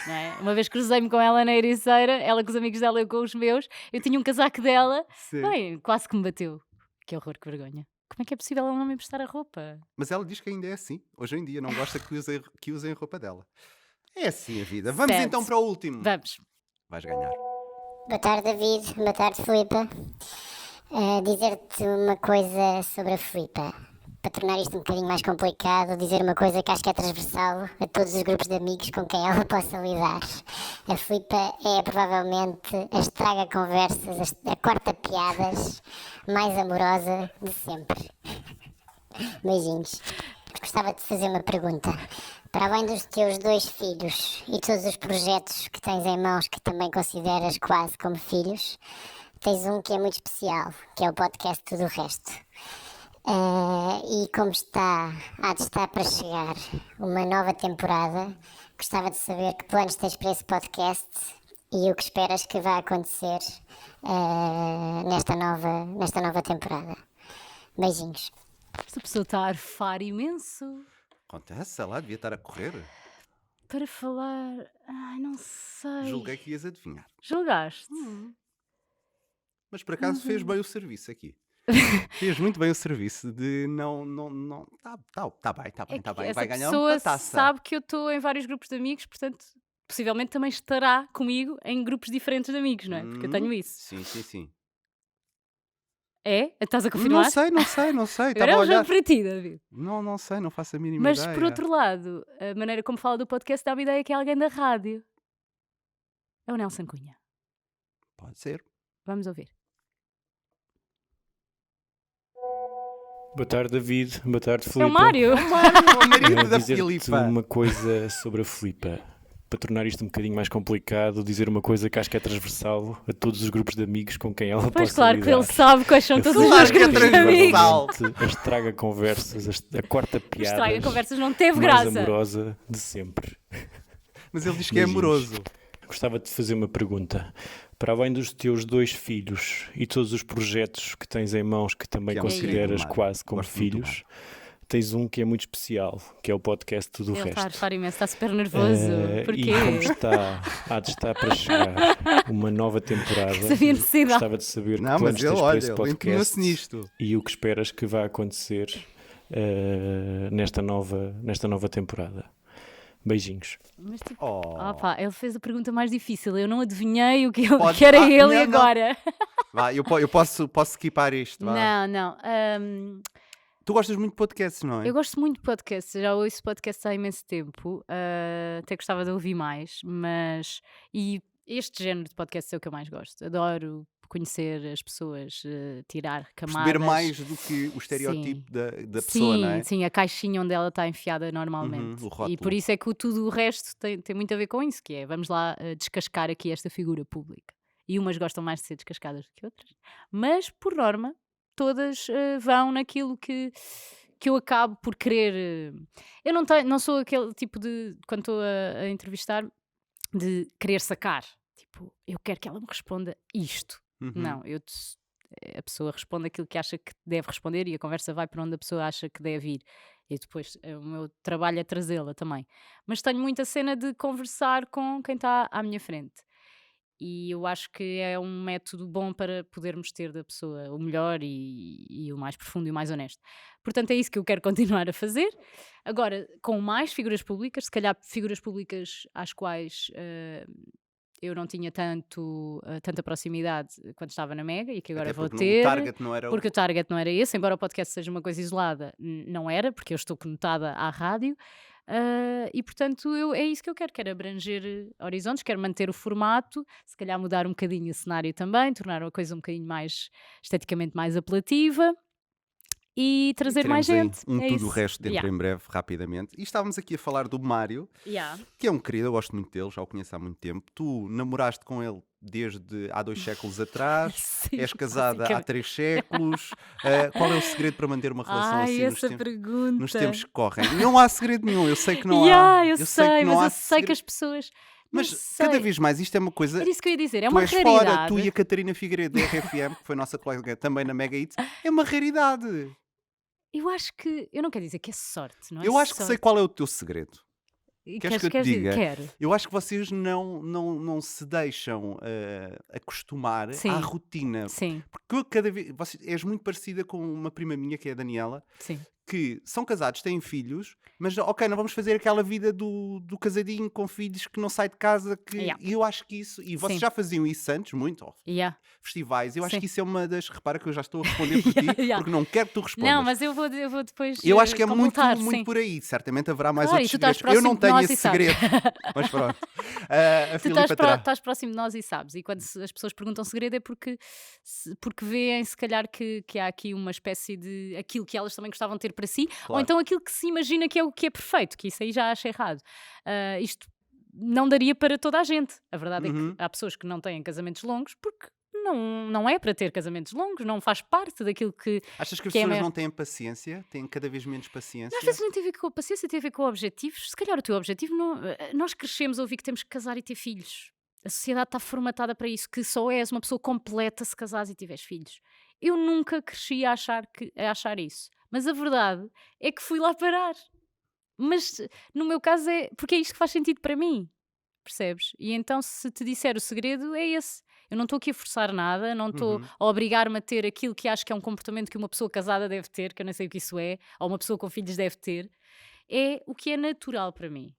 Não é? Uma vez cruzei-me com ela na Ericeira, ela com os amigos dela, eu com os meus. Eu tinha um casaco dela, Sim. bem, quase que me bateu. Que horror, que vergonha. Como é que é possível ela não me emprestar a roupa? Mas ela diz que ainda é assim. Hoje em dia não gosta que usem a roupa dela. É assim a vida. Vamos Certo. então para o último. Vamos. Vais ganhar. Boa tarde, David. Boa tarde, Filipa. dizer-te uma coisa sobre a Filipa. Para tornar isto um bocadinho mais complicado, dizer uma coisa que acho que é transversal a todos os grupos de amigos com quem ela possa lidar. A Filipa é provavelmente a estraga-conversas, a corta-piadas mais amorosa de sempre. Beijinhos. Gostava de fazer uma pergunta. Para além dos teus 2 filhos e todos os projetos que tens em mãos que também consideras quase como filhos, tens um que é muito especial, que é o podcast Tudo o Resto. E como há de estar para chegar uma nova temporada, gostava de saber que planos tens para esse podcast e o que esperas que vá acontecer nesta nova temporada. Beijinhos. Esta pessoa está a arfar imenso Acontece, sei lá, devia estar a correr. para falar. Ai, não sei. Julguei que ias adivinhar. Julgaste? Mas por acaso fez bem o serviço aqui. Fez muito bem o serviço de não. Tá bem, É que vai essa ganhar pessoa uma taça. sabe que eu estou em vários grupos de amigos, portanto, possivelmente também estará comigo em grupos diferentes de amigos, não é? Porque eu tenho isso. Sim. É? Estás a confirmar? Não sei. Agora Estava é a um olhar. jogo para ti, David. Não sei, não faço a mínima Mas ideia. por outro lado, a maneira como fala do podcast dá-me a ideia que é alguém da rádio. É o Nelson Cunha. Pode ser. Vamos ouvir. Boa tarde, David. Boa tarde, Filipa. É o Mário. O marido da Dizer-te Filipa. uma coisa sobre a Filipa. Para tornar isto um bocadinho mais complicado, dizer uma coisa que acho que é transversal a todos os grupos de amigos com quem ela Pois possa claro que lidar. ele sabe quais são todos os Claro meus que é grupos de amigos. transversal. A estraga-conversas, a corta-piadas Estraga conversas, não teve mais graça. amorosa de sempre. Mas ele diz que é Beijinhos. amoroso. Gostava de te fazer uma pergunta. Para além dos teus 2 filhos e todos os projetos que tens em mãos que também Que é muito consideras Mário. quase como Gosto muito do filhos, tens um que é muito especial, que é o podcast Tudo o Ele está a Resto. arfar imenso, está super nervoso. Porquê? E como há de estar para chegar uma nova temporada, Sabia necessidade. gostava de saber Não, que mas planos ele, tens para esse olha, ele empenhou-se podcast nisto. e o que esperas que vá acontecer nesta nova temporada. Beijinhos. Mas tipo, Oh. pá, ele fez a pergunta mais difícil. Eu não adivinhei o que, Pode- que era Ah, ele não, e não. agora. Vá, eu posso skipar isto. Vá. Não. Tu gostas muito de podcasts, não é? Eu gosto muito de podcasts, já ouço podcasts há imenso tempo, até gostava de ouvir mais, mas. E este género de podcast é o que eu mais gosto. Adoro conhecer as pessoas, tirar camadas. Perceber mais do que o estereótipo da pessoa, não é? Sim, a caixinha onde ela está enfiada normalmente. o rótulo. E por isso é que tudo o resto tem muito a ver com isso, que é vamos lá descascar aqui esta figura pública. E umas gostam mais de ser descascadas do que outras, mas por norma todas vão naquilo que eu acabo por querer. Eu não sou aquele tipo de, quando estou a entrevistar, de querer sacar. Tipo, eu quero que ela me responda isto. Não, a pessoa responde aquilo que acha que deve responder e a conversa vai para onde a pessoa acha que deve ir. E depois o meu trabalho é trazê-la também. Mas tenho muita cena de conversar com quem está à minha frente. E eu acho que é um método bom para podermos ter da pessoa o melhor e o mais profundo e o mais honesto. Portanto, é isso que eu quero continuar a fazer. Agora, com mais figuras públicas, se calhar figuras públicas às quais eu não tinha tanta proximidade quando estava na Mega e que agora Até vou porque ter. o target não era Porque o target não era esse, embora o podcast seja uma coisa isolada, não era, porque eu estou conectada à rádio. E portanto é isso que eu quero abranger horizontes, quero manter o formato, se calhar mudar um bocadinho o cenário também, tornar a coisa um bocadinho mais esteticamente mais apelativa e trazer mais teremos gente. aí É tudo isso. o resto dentro Yeah. em breve, rapidamente. E estávamos aqui a falar do Mário, Yeah. que é um querido, eu gosto muito dele, já o conheço há muito tempo. Tu namoraste com ele desde há 2 séculos atrás, Sim, és casada há basicamente. 3 séculos. Qual é o segredo para manter uma relação Ai, assim essa nos pergunta. nos tempos que correm? Não há segredo nenhum, eu sei que não Yeah, há. eu que sei, não mas há eu sei que segredo. as pessoas. Mas não sei. cada vez mais isto é uma coisa. Era isso que eu ia dizer, é Tu uma és raridade. fora, tu e a Catarina Figueiredo da RFM, que foi nossa colega também na Mega Hits, é uma raridade. Eu acho que. Eu não quero dizer que é sorte, não é? Eu acho que sei sorte. qual é o teu segredo. E Queres que eu te queres diga? Quero. Eu acho que vocês não se deixam acostumar Sim. à rotina. Sim, Porque eu cada vez. És muito parecida com uma prima minha, que é a Daniela, sim. que são casados, têm filhos, mas ok, não vamos fazer aquela vida do casadinho com filhos que não sai de casa. Yeah. E eu acho que isso, e vocês Sim. já faziam isso antes, muito, Yeah. festivais, eu acho Sim. que isso é uma das. Repara que eu já estou a responder por ti, Yeah. porque não quero que tu respondas. Não, mas eu vou depois Eu acho que é muito, completar, muito sim. por aí. Certamente haverá mais Claro, e outros tu estás segredos. Eu não próximo de tenho nós esse e sabes. segredo. Mas pronto. A Tu Filipa terá. estás próximo de nós e sabes. E quando as pessoas perguntam segredo é porque veem se calhar que há aqui uma espécie de aquilo que elas também gostavam de ter para si, ou Claro. então aquilo que se imagina que é o que é perfeito, que isso aí já acho errado. Isto não daria para toda a gente. A verdade é Uhum. que há pessoas que não têm casamentos longos porque não é para ter casamentos longos, não faz parte daquilo que. Achas que as Que é pessoas maior- não têm paciência? Têm cada vez menos paciência? Às vezes nem tem a ver com a paciência, tem a ver com objetivos. Se calhar o teu objetivo não. Nós crescemos a ouvir que temos que casar e ter filhos. A sociedade está formatada para isso, que só és uma pessoa completa se casares e tiveres filhos. Eu nunca cresci a achar isso. Mas a verdade é que fui lá parar. Mas no meu caso é porque é isto que faz sentido para mim. Percebes? E então, se te disser o segredo, é esse. Eu não estou aqui a forçar nada, não estou Uhum. a obrigar-me a ter aquilo que acho que é um comportamento que uma pessoa casada deve ter, que eu não sei o que isso é, ou uma pessoa com filhos deve ter. É o que é natural para mim.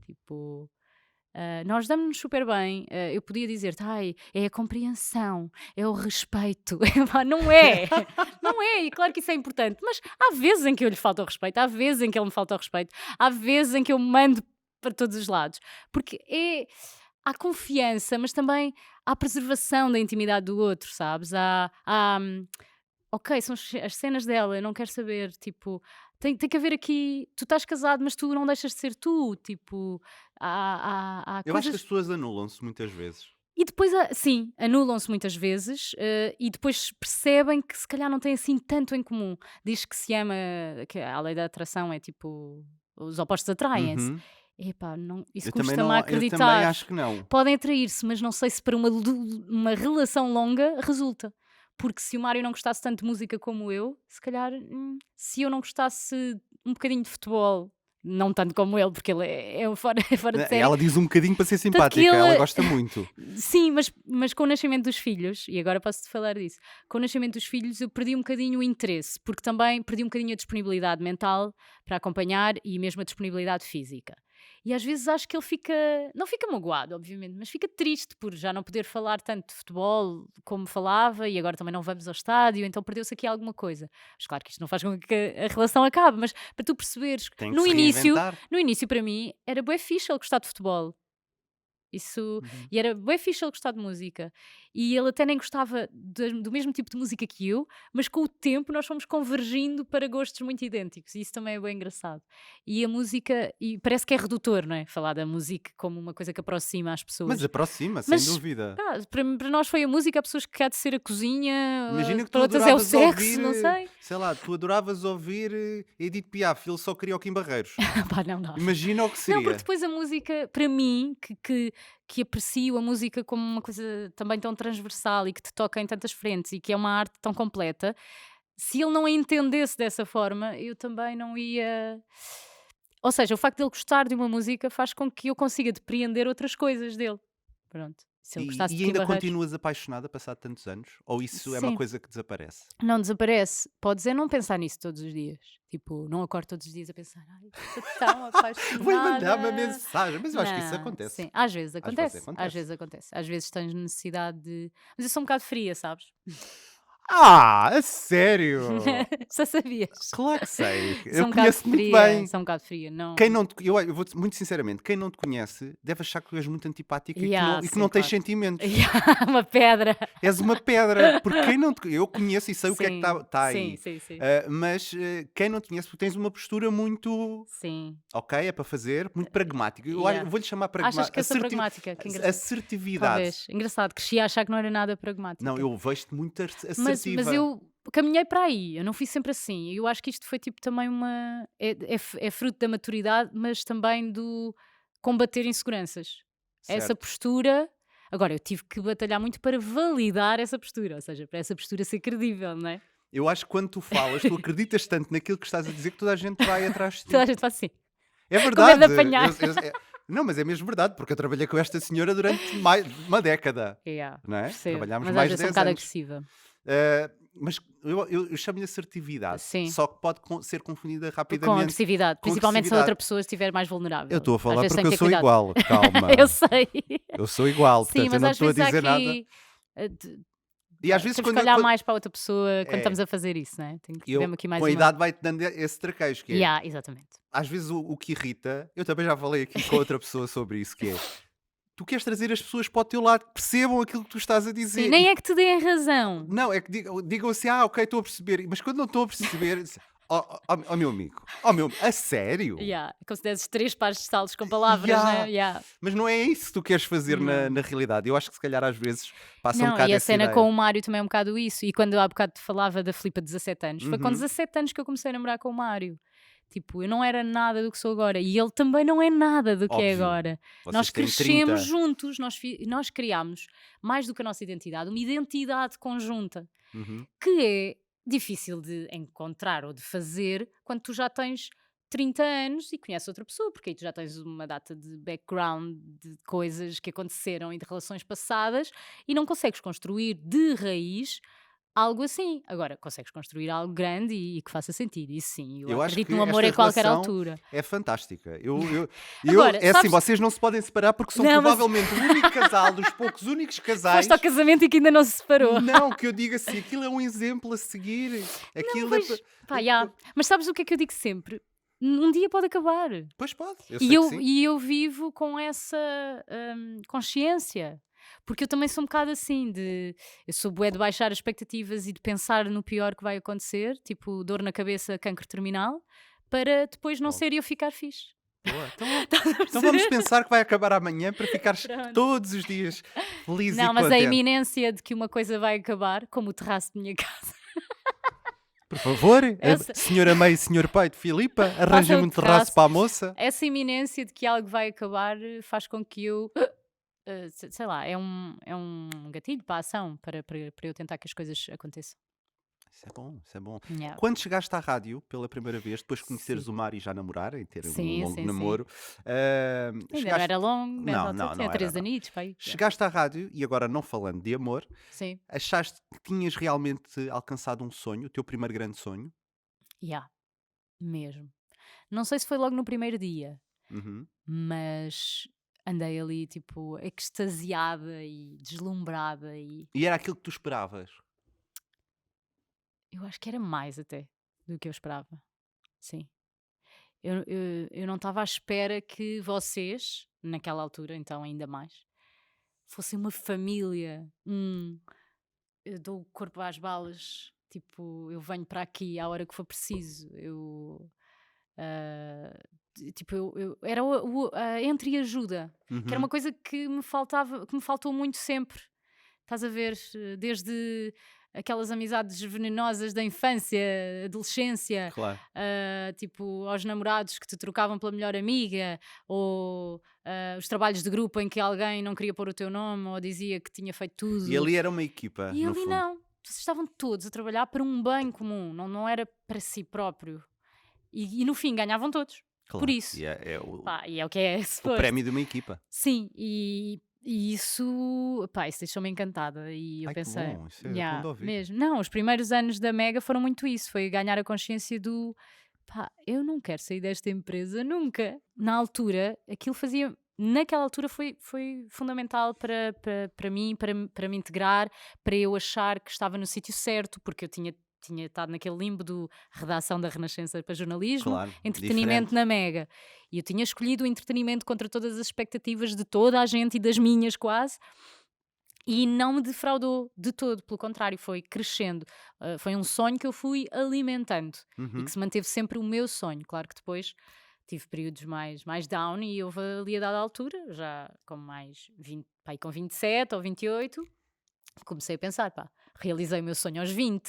Tipo, nós damos-nos super bem. Eu podia dizer-te, ai, é a compreensão, é o respeito. Epá, não é, não é. E claro que isso é importante, mas há vezes em que eu lhe falta o respeito, há vezes em que ele me falta o respeito, há vezes em que eu me mando para todos os lados, porque há confiança, mas também há preservação da intimidade do outro, sabes? Ok, são as cenas dela, eu não quero saber, tipo, tem que haver aqui, tu estás casado, mas tu não deixas de ser tu, tipo, há Eu acho que coisas. as pessoas anulam-se muitas vezes. E depois, sim, anulam-se muitas vezes e depois percebem que se calhar não têm assim tanto em comum. Diz que se ama, que a lei da atração é tipo, os opostos atraem-se. Uhum. Epá, não, isso Eu também custa-me não, a eu também acreditar. acho que não. Podem atrair-se, mas não sei se para uma relação longa resulta. Porque se o Mário não gostasse tanto de música como eu, se calhar, se eu não gostasse um bocadinho de futebol, não tanto como ele, porque ele é fora de série. Ela diz um bocadinho para ser Tanto que simpática, ela ele- gosta muito. Sim, mas com o nascimento dos filhos, e agora posso-te falar disso, com o nascimento dos filhos eu perdi um bocadinho o interesse, porque também perdi um bocadinho a disponibilidade mental para acompanhar e mesmo a disponibilidade física. E às vezes acho que ele não fica magoado, obviamente, mas fica triste por já não poder falar tanto de futebol como falava e agora também não vamos ao estádio, então perdeu-se aqui alguma coisa. Mas claro que isto não faz com que a relação acabe, mas para tu perceberes, Tem que no se início, reinventar. para mim era bué fixe ele gostar de futebol. Isso, Uhum. e era bem fixe ele gostar de música. E ele até nem gostava do mesmo tipo de música que eu, mas com o tempo nós fomos convergindo para gostos muito idênticos. E isso também é bem engraçado. E a música, e parece que é redutor, não é? Falar da música como uma coisa que aproxima as pessoas. Mas aproxima, sem Mas, dúvida. pá, para nós foi a música, há pessoas que há de ser a cozinha, Imagina que tu para outras é o adoravas sexo, ouvir, não sei. sei lá, tu adoravas ouvir Edith Piaf, ele só queria o Kim Barreiros. Pá, não. Imagina o que Não, seria. porque depois a música, para mim, que aprecio a música como uma coisa também tão transversal e que te toca em tantas frentes e que é uma arte tão completa, se ele não a entendesse dessa forma, eu também não ia. Ou seja, o facto de ele gostar de uma música faz com que eu consiga depreender outras coisas dele. Pronto. Se ele gostasse E de Kim ainda Barreiros, continuas apaixonada passado tantos anos? Ou isso é uma Sim. coisa que desaparece? não desaparece. Podes é não pensar nisso todos os dias. Tipo, não acordo todos os dias a pensar, ai, estou tão apaixonada. Vou-lhe mandar uma mensagem, mas eu acho que isso Não, acontece. Sim, às vezes Às acontece. vezes acontece. Às vezes acontece. Às vezes tens necessidade de. Mas eu sou um bocado fria, sabes? Ah, a sério? Já sabias. Claro que sei. Sou Eu um bocado conheço muito fria, bem. Sou um bocado fria. Não... Quem não te, eu vou muito sinceramente, quem não te conhece deve achar que tu és muito antipática Yeah, e que sim, não tens claro. sentimentos. Uma pedra. És uma pedra. Porque quem não te, eu conheço e sei o que é que Sim, está aí. Sim. Mas quem não te conhece, tu tens uma postura muito. Sim. Ok, é para fazer, muito pragmática. Yeah. Eu vou-lhe chamar Achas pragmática. que eu sou pragmática? Que engraçado. Assertividade. Talvez. Engraçado. Cresci a achar que não era nada pragmática. Não, eu vejo-te muito assertiva. Mas eu caminhei para aí, eu não fui sempre assim. Eu acho que isto foi tipo também uma. É fruto da maturidade, mas também do combater inseguranças. Essa Certo. postura. Agora, eu tive que batalhar muito para validar essa postura, ou seja, para essa postura ser credível, não é? Eu acho que quando tu falas, tu acreditas tanto naquilo que estás a dizer que toda a gente vai atrás de ti. Toda a gente faz assim. É Com medo verdade. de apanhar. Não, mas é mesmo verdade, porque eu trabalhei com esta senhora durante mais uma década. Yeah, Não é? percebo. Trabalhámos Mas às mais de vezes sou um 10 bocado anos. agressiva. Mas eu chamo-lhe assertividade. Sim. Só que pode ser confundida Com rapidamente agressividade, com principalmente se a agressividade. outra pessoa estiver mais vulnerável. Eu estou a Às falar vezes porque tem eu que ter sou cuidado. igual. Calma. Eu sei. Eu sou igual, Sim, portanto eu mas não às estou a vezes há dizer nada. aqui. E às vezes Temos que quando olhar mais para a outra pessoa quando É. estamos a fazer isso, não é? Tivemos aqui mais com a uma. idade vai-te dando esse traquejo, que é, Yeah, exatamente. às vezes o que irrita, eu também já falei aqui com outra pessoa sobre isso, que é, tu queres trazer as pessoas para o teu lado que percebam aquilo que tu estás a dizer. Sim, nem é que te deem razão. Não, é que digam assim, ok, estou a perceber, mas quando não estou a perceber, meu amigo, a sério? Yeah. Consideras 3 pares de saltos com palavras, Yeah. né? Yeah. Mas não é isso que tu queres fazer na realidade. Eu acho que se calhar às vezes passa um Não, bocado e a essa cena ideia. com o Mário também é um bocado isso. E quando eu há bocado te falava da Filipa de 17 anos, foi com Uhum. 17 anos que eu comecei a namorar com o Mário. Tipo, eu não era nada do que sou agora. E ele também não é nada do que é Óbvio. agora. Vocês Nós têm crescemos 30. juntos, nós criámos, mais do que a nossa identidade, uma identidade conjunta, Uhum. que é difícil de encontrar ou de fazer quando tu já tens 30 anos e conheces outra pessoa, porque aí tu já tens uma data de background de coisas que aconteceram e de relações passadas e não consegues construir de raiz algo assim. Agora, consegues construir algo grande e que faça sentido. Isso sim, eu Eu acho acredito que no amor esta a qualquer relação altura. é fantástica. Agora, É assim, sabes- vocês não se podem separar porque são Não, mas- provavelmente o único casal, dos poucos únicos casais. Foste ao casamento e que ainda não se separou. Não, que eu digo assim, aquilo é um exemplo a seguir. Aquilo Pois, é. pá, já. Mas sabes o que é que eu digo sempre? Um dia pode acabar. Pois pode, eu E sei que eu, sim. e eu vivo com essa consciência. Porque eu também sou um bocado assim, eu sou bué de baixar as expectativas e de pensar no pior que vai acontecer, tipo dor na cabeça, cancro terminal, para depois não Bom. ser e eu ficar fixe. Boa. Estás a Então vamos perceber? pensar que vai acabar amanhã para ficares Pronto. todos os dias feliz Não, e mas a contente. iminência de que uma coisa vai acabar, como o terraço de minha casa. Por favor, Essa- senhora mãe e senhor pai de Filipa, arranjem-me um terraço terraço. para a moça. Essa iminência de que algo vai acabar faz com que eu, sei lá, é um gatilho para a ação, para eu tentar que as coisas aconteçam. Isso é bom, isso é bom. Yeah. Quando chegaste à rádio pela primeira vez, depois de conheceres Sim. o Mário e já namorar, em ter um Sim, longo sim, sim. namoro, Ainda não era longo, nessa Não, altura, não, tinha não 3 era, não. anitos, pai. Chegaste à rádio e agora não falando de amor, Sim, achaste que tinhas realmente alcançado um sonho, o teu primeiro grande sonho? yeah, mesmo. Não sei se foi logo no primeiro dia, Uhum. mas andei ali, tipo, extasiada e deslumbrada e E era aquilo que tu esperavas? eu acho que era mais até do que eu esperava. Sim. Eu não estava à espera que vocês, naquela altura, então ainda mais, fossem uma família. Eu dou o corpo às balas, tipo, eu venho para aqui à hora que for preciso. Era a entreajuda, que era Uhum. uma coisa que me faltou muito sempre. Estás a ver, desde aquelas amizades venenosas da infância, adolescência, Claro. tipo aos namorados que te trocavam pela melhor amiga, ou os trabalhos de grupo em que alguém não queria pôr o teu nome ou dizia que tinha feito tudo. E ali era uma equipa, E no ali fundo. não. Vocês estavam todos a trabalhar para um bem comum, não era para si próprio. E no fim ganhavam todos. Por Claro. isso. E é o Pá, e é o que é suposto. prémio de uma equipa. Sim, e isso, pá, isso deixou-me encantada. E eu Ai, que pensei, bom, isso é "Ya, bom de ouvir." mesmo. Não, os primeiros anos da Mega foram muito isso. Foi ganhar a consciência do pá, eu não quero sair desta empresa nunca. Na altura, naquela altura foi fundamental para mim, para me integrar, para eu achar que estava no sítio certo, porque eu tinha estado naquele limbo do redação da Renascença para jornalismo, Claro, entretenimento diferente. na Mega. E eu tinha escolhido o entretenimento contra todas as expectativas de toda a gente e das minhas quase. E não me defraudou de todo, pelo contrário, foi crescendo. Foi um sonho que eu fui alimentando e Uhum. que se manteve sempre o meu sonho. Claro que depois tive períodos mais down e houve ali a dada altura, já com mais 20, pá, aí com 27 ou 28, comecei a pensar, pá, realizei o meu sonho aos 20.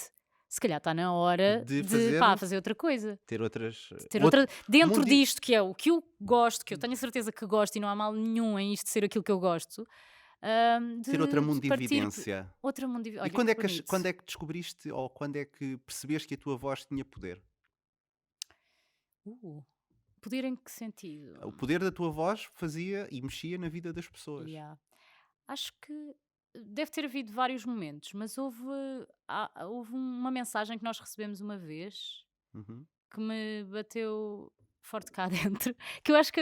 Se calhar está na hora De de fazer outra coisa. ter outras. Ter outra, dentro mundi- disto, que é o que eu gosto, que eu tenho a certeza que gosto e não há mal nenhum em isto ser aquilo que eu gosto. Ter outra de partir- mundividência. Outra mundividência. E quando é que descobriste ou quando é que percebeste que a tua voz tinha poder? Poder em que sentido? O poder da tua voz fazia e mexia na vida das pessoas. Yeah. Acho que deve ter havido vários momentos, mas houve uma mensagem que nós recebemos uma vez Uhum. que me bateu forte cá dentro, que eu acho que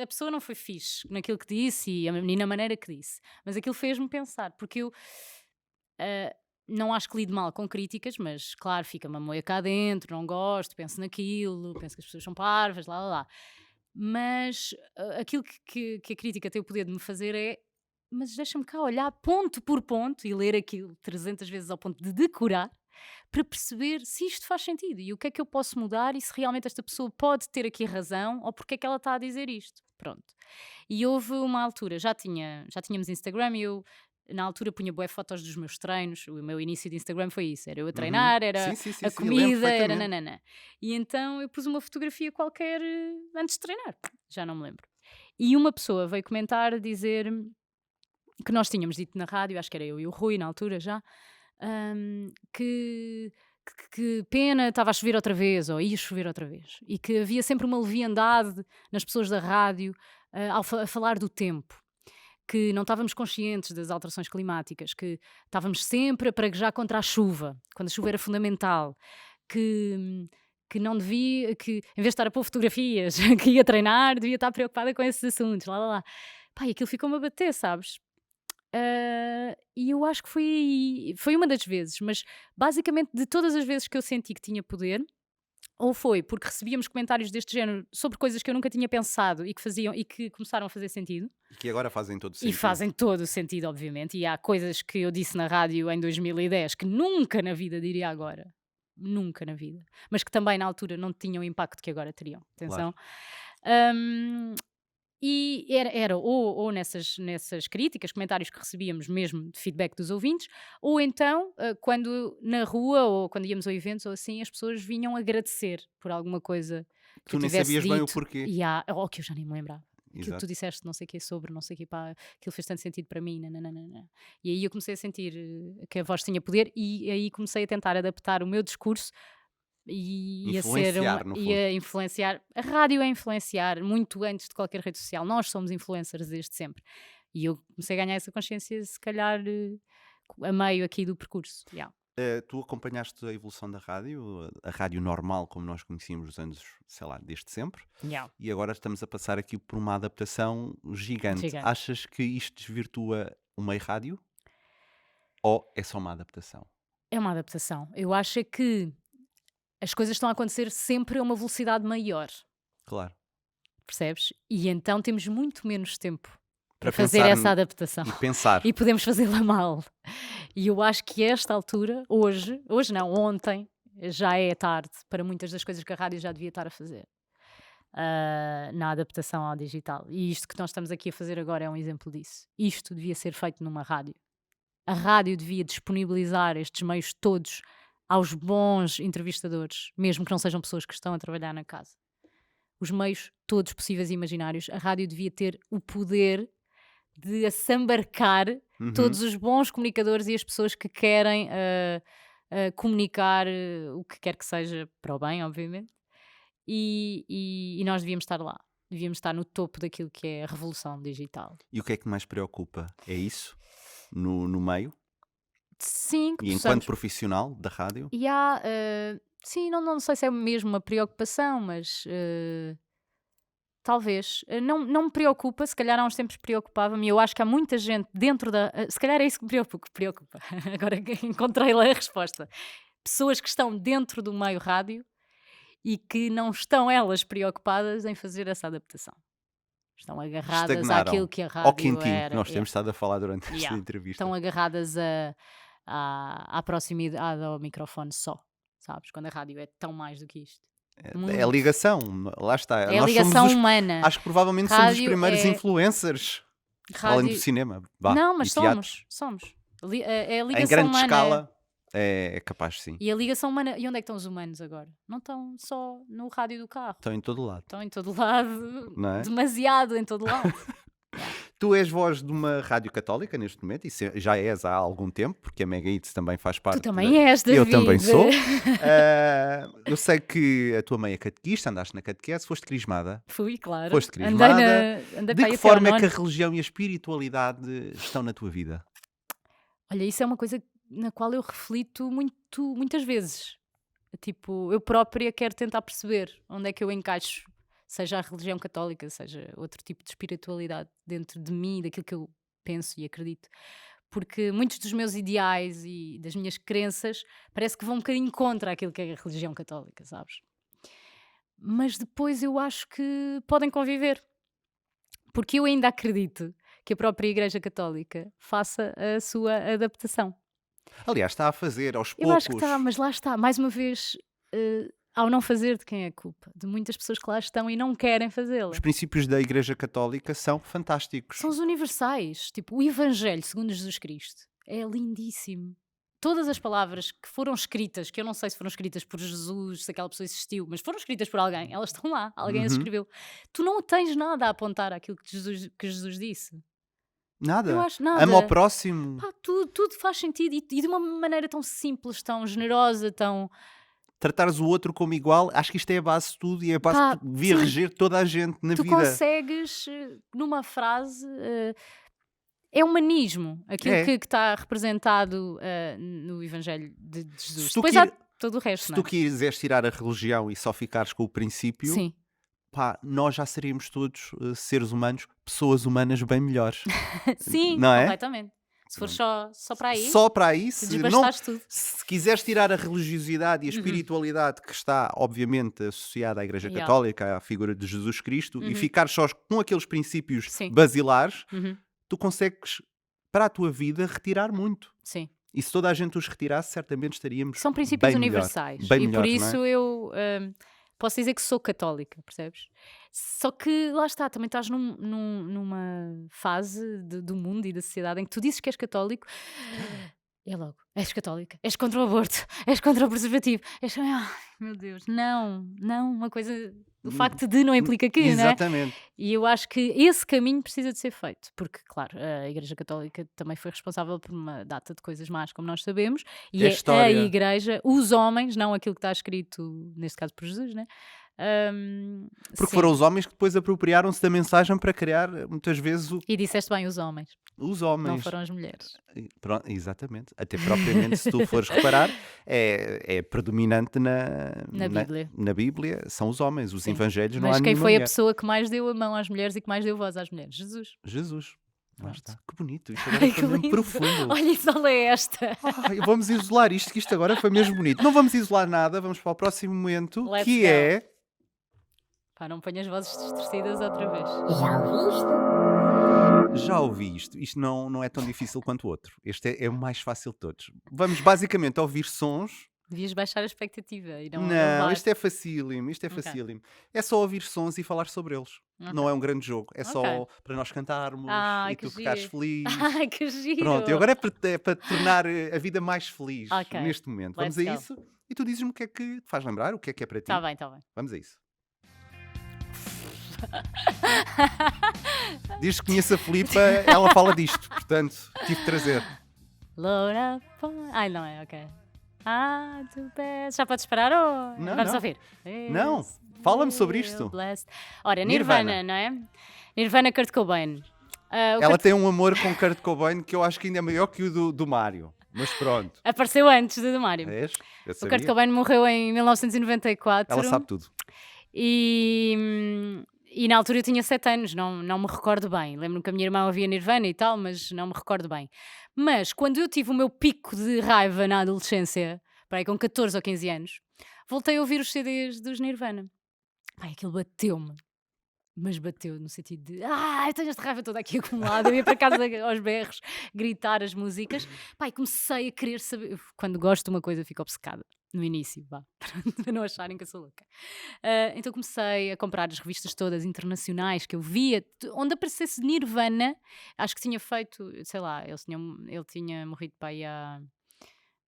a pessoa não foi fixe naquilo que disse e a menina maneira que disse, mas aquilo fez-me pensar, porque eu não acho que lido mal com críticas, mas claro, fica-me a moia cá dentro, não gosto, penso naquilo, penso que as pessoas são parvas, lá, lá, lá. Mas aquilo que a crítica tem o poder de me fazer é, mas deixa-me cá olhar ponto por ponto e ler aquilo 300 vezes ao ponto de decorar, para perceber se isto faz sentido e o que é que eu posso mudar e se realmente esta pessoa pode ter aqui razão ou porque é que ela está a dizer isto. Pronto. E houve uma altura, já tínhamos Instagram e eu na altura punha bué fotos dos meus treinos. O meu início de Instagram foi isso, era eu a Uhum. treinar, era Sim, a lembro comida, era perfeitamente. nanana. E então eu pus uma fotografia qualquer antes de treinar, já não me lembro. E uma pessoa veio comentar, dizer que nós tínhamos dito na rádio, acho que era eu e o Rui na altura já, que pena, estava a chover outra vez, ou ia chover outra vez, e que havia sempre uma leviandade nas pessoas da rádio a falar do tempo, que não estávamos conscientes das alterações climáticas, que estávamos sempre a praguejar contra a chuva, quando a chuva era fundamental, que não devia, que em vez de estar a pôr fotografias que ia treinar, devia estar preocupada com esses assuntos, lá, lá, lá. Pá, e aquilo ficou-me a bater, sabes? E eu acho que foi uma das vezes, mas basicamente de todas as vezes que eu senti que tinha poder, ou foi porque recebíamos comentários deste género sobre coisas que eu nunca tinha pensado e que faziam e que começaram a fazer sentido. E que agora fazem todo E sentido. fazem todo o sentido, obviamente. E há coisas que eu disse na rádio em 2010 que nunca na vida diria agora. Nunca na vida. Mas que também na altura não tinham o impacto que agora teriam. Atenção. E era ou nessas críticas, comentários que recebíamos mesmo de feedback dos ouvintes, ou então quando na rua ou quando íamos a eventos ou assim, as pessoas vinham agradecer por alguma coisa que Tu eu nem tivesse sabias bem o dito. porquê. Ou que eu já nem me lembrava. Aquilo que tu Exato. disseste, não sei o que sobre, não sei o que, pá, aquilo fez tanto sentido para mim, nananana. E aí eu comecei a sentir que a voz tinha poder e aí comecei a tentar adaptar o meu discurso e a ser Influenciar, no fundo. a influenciar. A rádio é influenciar muito antes de qualquer rede social. Nós somos influencers desde sempre. E eu comecei a ganhar essa consciência, se calhar, a meio aqui do percurso. Yeah. Tu acompanhaste a evolução da rádio, a rádio normal, como nós conhecíamos nos anos, sei lá, desde sempre, Yeah. e agora estamos a passar aqui por uma adaptação gigante. Gigante. Achas que isto desvirtua o meio rádio? Ou é só uma adaptação? É uma adaptação. Eu acho é que as coisas estão a acontecer sempre a uma velocidade maior, Claro. percebes? E então temos muito menos tempo Para para fazer pensar essa adaptação. E pensar. E podemos fazê-la mal. E eu acho que a esta altura, hoje não, ontem, já é tarde para muitas das coisas que a rádio já devia estar a fazer na adaptação ao digital. E isto que nós estamos aqui a fazer agora é um exemplo disso. Isto devia ser feito numa rádio. A rádio devia disponibilizar estes meios todos aos bons entrevistadores, mesmo que não sejam pessoas que estão a trabalhar na casa. Os meios todos possíveis e imaginários. A rádio devia ter o poder de assambarcar todos os bons comunicadores e as pessoas que querem comunicar o que quer que seja para o bem, obviamente. E nós devíamos estar lá. Devíamos estar no topo daquilo que é a revolução digital. E o que é que mais preocupa? É isso? No meio? Sim, que E possamos... enquanto profissional da rádio? E há, sim, não sei se é mesmo uma preocupação, mas talvez. Não me preocupa, se calhar há uns tempos preocupava-me. Eu acho que há muita gente dentro da... se calhar é isso que me preocupa. Agora que encontrei lá a resposta. Pessoas que estão dentro do meio rádio e que não estão elas preocupadas em fazer essa adaptação. Estão agarradas Estagnaram. àquilo que a rádio Ao quintinho era. que nós temos estado a falar durante esta Yeah. entrevista. Estão agarradas à proximidade ao microfone só, sabes? Quando a rádio é tão mais do que isto. É a ligação, lá está. É a Nós ligação somos humana. Acho que provavelmente somos os Rádio primeiros é- influencers. Além do cinema. Vá, Não, mas e teatro. somos. É a ligação Em grande humana. escala é capaz, sim. E a ligação humana. E onde é que estão os humanos agora? Não estão só no rádio do carro. Estão em todo lado. Estão em todo lado. Não é? Demasiado em todo lado. Tu és voz de uma rádio católica neste momento e já és há algum tempo, porque a Mega Hits também faz parte. Tu também és, David. Eu também sou. Eu sei que a tua mãe é catequista, andaste na catequese, foste crismada. Fui, claro. Foste crismada. Andei De para aí que até ao forma é que a nono. religião e a espiritualidade estão na tua vida? Olha, isso é uma coisa na qual eu reflito muitas vezes. Tipo, eu própria quero tentar perceber onde é que eu encaixo, seja a religião católica, seja outro tipo de espiritualidade dentro de mim, daquilo que eu penso e acredito. Porque muitos dos meus ideais e das minhas crenças parece que vão um bocadinho contra aquilo que é a religião católica, sabes? Mas depois eu acho que podem conviver. Porque eu ainda acredito que a própria Igreja Católica faça a sua adaptação. Aliás, está a fazer aos Eu acho que poucos. está, mas lá está, mais uma vez, ao não fazer, de quem é a culpa? De muitas pessoas que lá estão e não querem fazê-la. Os princípios da Igreja Católica são fantásticos. São os universais. Tipo, o Evangelho segundo Jesus Cristo é lindíssimo. Todas as palavras que foram escritas, que eu não sei se foram escritas por Jesus, se aquela pessoa existiu, mas foram escritas por alguém, elas estão lá, alguém as Uhum. escreveu. Tu não tens nada a apontar àquilo que Jesus disse. Eu Nada. acho Ama ao nada. próximo. Pá, tudo faz sentido e de uma maneira tão simples, tão generosa, tão. Tratares o outro como igual, acho que isto é a base de tudo e é a base Pá, que devia sim. reger toda a gente na Tu vida. consegues, numa frase, é humanismo, aquilo É. que está representado no Evangelho de Jesus. Se tu, Depois qui- há todo o resto, se não tu é? quiseres tirar a religião e só ficares com o princípio, Sim, pá, nós já seríamos todos seres humanos, pessoas humanas bem melhores. sim, Não é? completamente. Se for só para aí, Só para aí, se se, não, desbastares tudo. se quiseres tirar a religiosidade e a Uhum. espiritualidade que está, obviamente, associada à Igreja Yeah. Católica, à figura de Jesus Cristo, e Uhum. ficares só com aqueles princípios Sim. basilares, Uhum. tu consegues, para a tua vida, retirar muito. Sim. E se toda a gente os retirasse, certamente estaríamos São princípios bem melhor. universais. Bem E melhor, por não é? isso eu posso dizer que sou católica, percebes? Só que lá está, também estás numa fase do mundo e da sociedade em que tu dizes que és católico, é logo, és católica, és contra o aborto, és contra o preservativo, és. Ai, meu Deus, não, uma coisa. O facto de não implica que, não é? Exatamente. E eu acho que esse caminho precisa de ser feito, porque, claro, a Igreja Católica também foi responsável por uma data de coisas más, como nós sabemos, e É é a história. Igreja, os homens, não aquilo que está escrito, neste caso por Jesus, né? Porque Sim. foram os homens que depois apropriaram-se da mensagem para criar, muitas vezes, E disseste bem, os homens, os não homens. foram as mulheres. Pronto, exatamente. Até propriamente, se tu fores reparar, é predominante Na Bíblia. na Bíblia, são os homens. Os Sim. evangelhos não há Mas quem nenhuma foi a mulher. pessoa que mais deu a mão às mulheres e que mais deu voz às mulheres? Jesus. Jesus. Lá Pronto. está. Que bonito. Isto agora Ai, foi que mesmo lindo. profundo. Olha, isola esta. Ai, vamos isolar isto, que isto agora foi mesmo bonito. Não vamos isolar nada, vamos para o próximo momento, Let's que go. é... Pá, não ponhas vozes distorcidas outra vez. Já ouvi isto. Isto não é tão difícil quanto o outro. Este é o mais fácil de todos. Vamos basicamente ouvir sons. Devias baixar a expectativa e não Não, elevar. isto é facílimo, isto é Ok. facílimo. É só ouvir sons e falar sobre eles. Ok. Não é um grande jogo. É só Ok. para nós cantarmos Ai, e que tu ficares giro. feliz. Ai, que giro. Pronto, e agora é para tornar a vida mais feliz Ok. neste momento. Vamos Let's a go. isso e tu dizes-me o que é que te faz lembrar, o que é para ti. Tá bem, tá bem. Vamos a isso. Diz que conheço a Filipa, ela fala disto, portanto, tive de trazer. Load up on... Ai, não é, ok. To best. Já podes parar ou Não, vamos não. ouvir? Não, Is fala-me sobre real isto. blessed. Ora, Nirvana. Nirvana, não é? Nirvana, Kurt Cobain. O Ela Kurt tem um amor com Kurt Cobain que eu acho que ainda é maior que o do Mário. Mas pronto. apareceu antes do Mário. Vês? Eu O Kurt sabia. Cobain morreu em 1994. Ela sabe tudo. E na altura eu tinha 7 anos, não me recordo bem. Lembro-me que a minha irmã ouvia Nirvana e tal, mas não me recordo bem. Mas quando eu tive o meu pico de raiva na adolescência, para aí com 14 ou 15 anos, voltei a ouvir os CDs dos Nirvana. Pai, aquilo bateu-me. Mas bateu no sentido de eu tenho esta raiva toda aqui acumulada. Eu ia para casa aos berros gritar as músicas. Pai, comecei a querer saber. Quando gosto de uma coisa, fico obcecada. No início, vá, para não acharem que eu sou louca. Então comecei a comprar as revistas todas internacionais que eu via, onde aparecesse Nirvana. Acho que tinha feito, sei lá, ele tinha morrido para aí há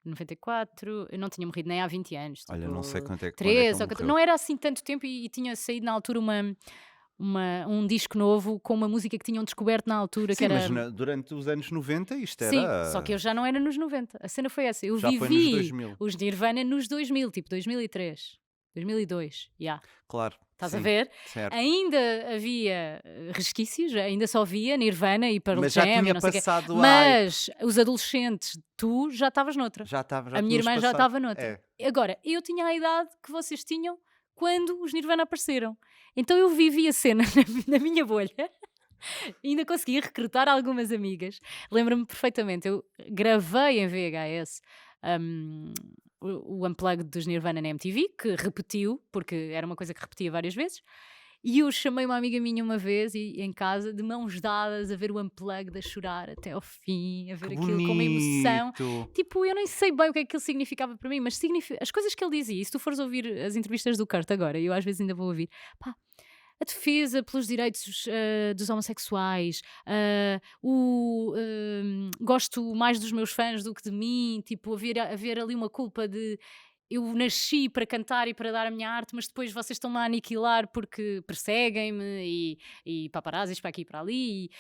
94, eu não tinha morrido nem há 20 anos. Olha, tipo, não sei quanto é que 13 ou ele 14, morreu. não era assim tanto tempo e tinha saído na altura um disco novo com uma música que tinham descoberto na altura. Sim, que era... mas durante os anos 90 isto Sim, era... só que eu já não era nos 90. A cena foi essa. Eu Já foi nos vivi 2000. os Nirvana nos 2000, tipo 2003. 2002, já. Claro. Estás a sim, ver? Certo. Ainda havia resquícios, ainda só via Nirvana e Pearl Mas já Jam e tinha não sei o quê. passado Mas os adolescentes, tu já estavas noutra. Já estava, já A minha tínhamos irmã já passado. estava noutra. É. Agora, eu tinha a idade que vocês tinham quando os Nirvana apareceram. Então eu vivi a cena na minha bolha. E ainda consegui recrutar algumas amigas. Lembro-me perfeitamente, eu gravei em VHS o Unplugged dos Nirvana na MTV, que repetiu, porque era uma coisa que repetia várias vezes. E eu chamei uma amiga minha uma vez em casa, de mãos dadas, a ver o Unplugged, a chorar até ao fim, a ver Que aquilo com uma emoção. bonito. Tipo, eu nem sei bem o que é que aquilo significava para mim, mas as coisas que ele dizia, e se tu fores ouvir as entrevistas do Kurt agora, eu às vezes ainda vou ouvir, pá, a defesa pelos direitos dos homossexuais, gosto mais dos meus fãs do que de mim, tipo, haver ali uma culpa de eu nasci para cantar e para dar a minha arte, mas depois vocês estão-me a aniquilar porque perseguem-me e paparazzis para aqui e para ali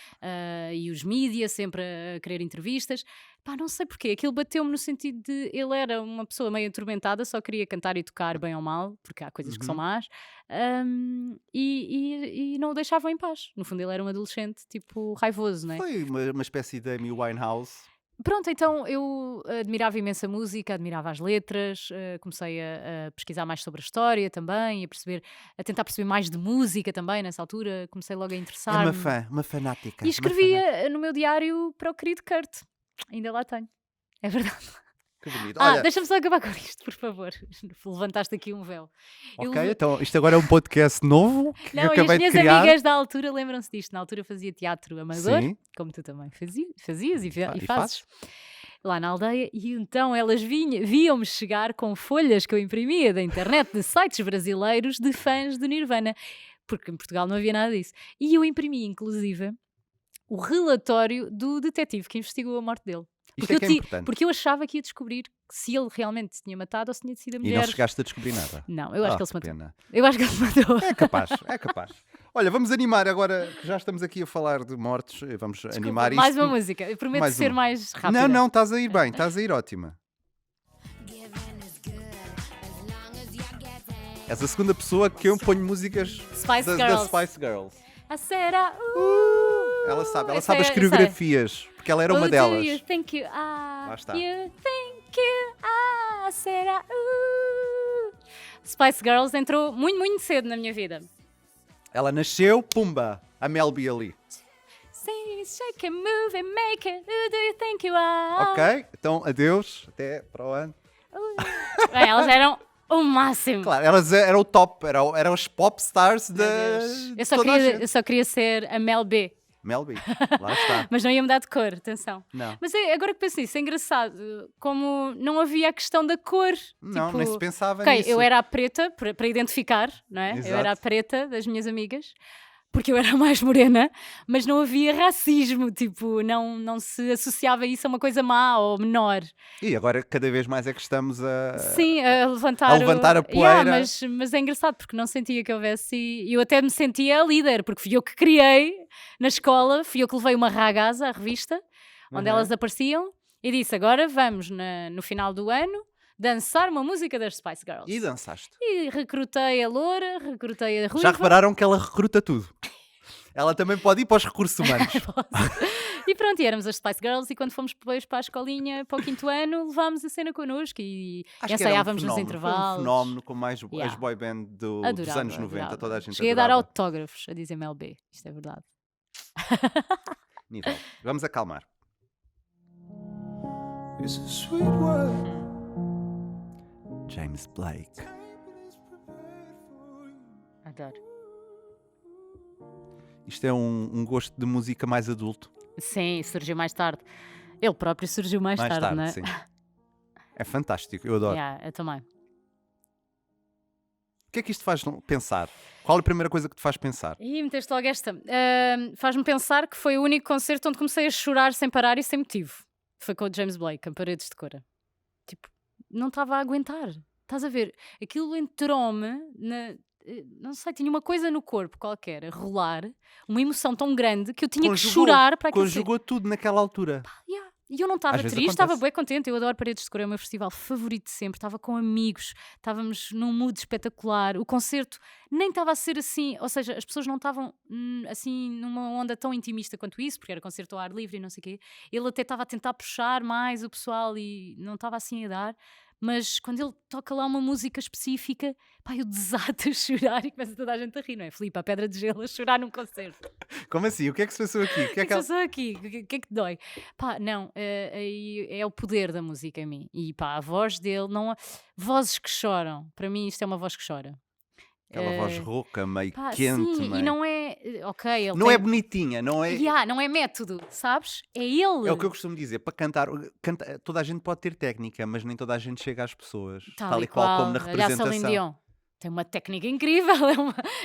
e os mídias sempre a querer entrevistas. Pá, não sei porquê, aquilo bateu-me no sentido de ele era uma pessoa meio atormentada, só queria cantar e tocar bem ou mal, porque há coisas que são más, e não o deixavam em paz. No fundo ele era um adolescente tipo raivoso, não é? Foi uma espécie de Amy Winehouse. Pronto, então eu admirava imensa música, admirava as letras, comecei a pesquisar mais sobre a história também, a tentar perceber mais de música também nessa altura, comecei logo a É interessar-me. uma fanática. E escrevia no meu diário para o querido Kurt, ainda lá tenho, é verdade. Que bonito. Olha, Deixa-me só acabar com isto, por favor, levantaste aqui um véu. Eu ok, então isto agora é um podcast novo que Não, e as acabei de minhas criar. amigas da altura lembram-se disto. Na altura fazia teatro amador, Sim. como tu também fazias e E fazes, lá na aldeia. E então elas viam-me chegar com folhas que eu imprimia da internet de sites brasileiros de fãs do Nirvana, porque em Portugal não havia nada disso. E eu imprimi, inclusive, o relatório do detetive que investigou a morte dele. Isto Porque, é que é importante. porque eu achava que ia descobrir se ele realmente se tinha matado ou se tinha sido a E mulher. não chegaste a descobrir nada. Não, eu acho que ele se que matou. pena. Eu acho que ele se matou. É capaz, é capaz. Olha, vamos animar agora, que já estamos aqui a falar de mortes, vamos Desculpa, animar isto. mais uma música. Eu prometo Mais ser uma. mais rápida. Não, estás a ir bem, estás a ir ótima. És a segunda pessoa que eu ponho músicas Spice da Girls. Spice Girls. A Sarah, Ela sabe Essa as é- coreografias, porque ela era uma do delas. you think you Lá are? está. You think you are? Sarah, Spice Girls entrou muito, muito cedo na minha vida. Ela nasceu, pumba, a Mel B ali. Sing, shake and move and make it. Who do you think you are? Ok, então adeus, até para o ano. Bem, elas eram o máximo. Claro, elas eram o top, eram os pop stars Meu de Deus. de Eu só, toda a queria, gente. eu só queria ser a Mel B. Mel B, lá está. Mas não ia mudar de cor, atenção. Não. Mas agora que penso nisso, é engraçado, como não havia a questão da cor. Não, tipo, nem se pensava ok, nisso. eu era a preta, para identificar, não é? Eu Exato. era a preta das minhas amigas, porque eu era mais morena, mas não havia racismo, tipo, não se associava isso a uma coisa má ou menor. E agora cada vez mais é que estamos a... Sim, a levantar, a levantar a poeira. mas é engraçado, porque não sentia que houvesse... E eu até me sentia a líder, porque fui eu que criei na escola, fui eu que levei uma ragazza, a revista, onde Uhum. elas apareciam, e disse, agora vamos, no final do ano, dançar uma música das Spice Girls. E dançaste. E recrutei a loura, recrutei a ruiva. Já repararam que ela recruta tudo. Ela também pode ir para os recursos humanos. E pronto, e éramos as Spice Girls, e quando fomos depois para a escolinha, para o 5º ano, levámos a cena connosco e Acho que era ensaiávamos nos fenómeno, intervalos. Foi um fenómeno como as Yeah. boy band dos Adorava, anos 90, adorava. toda a gente Cheguei a dar adorava. autógrafos a dizer Mel B. Isto é verdade. Nível. Vamos acalmar. James Blake. Adoro. Isto é um gosto de música mais adulto. Sim, surgiu mais tarde. Ele próprio surgiu mais tarde, não é? sim. É fantástico, eu adoro. Yeah, eu também. O que é que isto faz pensar? Qual é a primeira coisa que te faz pensar? E meteste logo esta. Faz-me pensar que foi o único concerto onde comecei a chorar sem parar e sem motivo. Foi com o James Blake, em Paredes de Cora. Tipo, não estava a aguentar. Estás a ver? Aquilo entrou-me não sei, tinha uma coisa no corpo qualquer a rolar, uma emoção tão grande que eu tinha que chorar para aquilo. Conjugou tudo naquela altura. Yeah. E eu não estava Às vezes triste, estava acontece. bem contente. Eu adoro Paredes de Cor, é o meu festival favorito de sempre. Estava com amigos, estávamos num mood espetacular. O concerto nem estava a ser assim, ou seja, as pessoas não estavam assim numa onda tão intimista quanto isso, porque era concerto ao ar livre e não sei o quê. Ele até estava a tentar puxar mais o pessoal e não estava assim a dar. Mas quando ele toca lá uma música específica, pá, eu desato a chorar e começa toda a gente a rir, não é? Filipe, a pedra de gelo a chorar num concerto. Como assim? O que é que se passou aqui? O que é que ela... Só aqui, o que é que te dói? Pá, não, aí é o poder da música em mim. E pá, a voz dele, não há... Vozes que choram, para mim isto é uma voz que chora. Aquela voz rouca, meio Pá, quente, sim, e meio... não é, ok, ele Não tem... é bonitinha, não é... Yeah, não é método, sabes? É ele. É o que eu costumo dizer, para cantar, toda a gente pode ter técnica, mas nem toda a gente chega às pessoas. Tal e qual como na olha a Celine representação. Dion. Tem uma técnica incrível,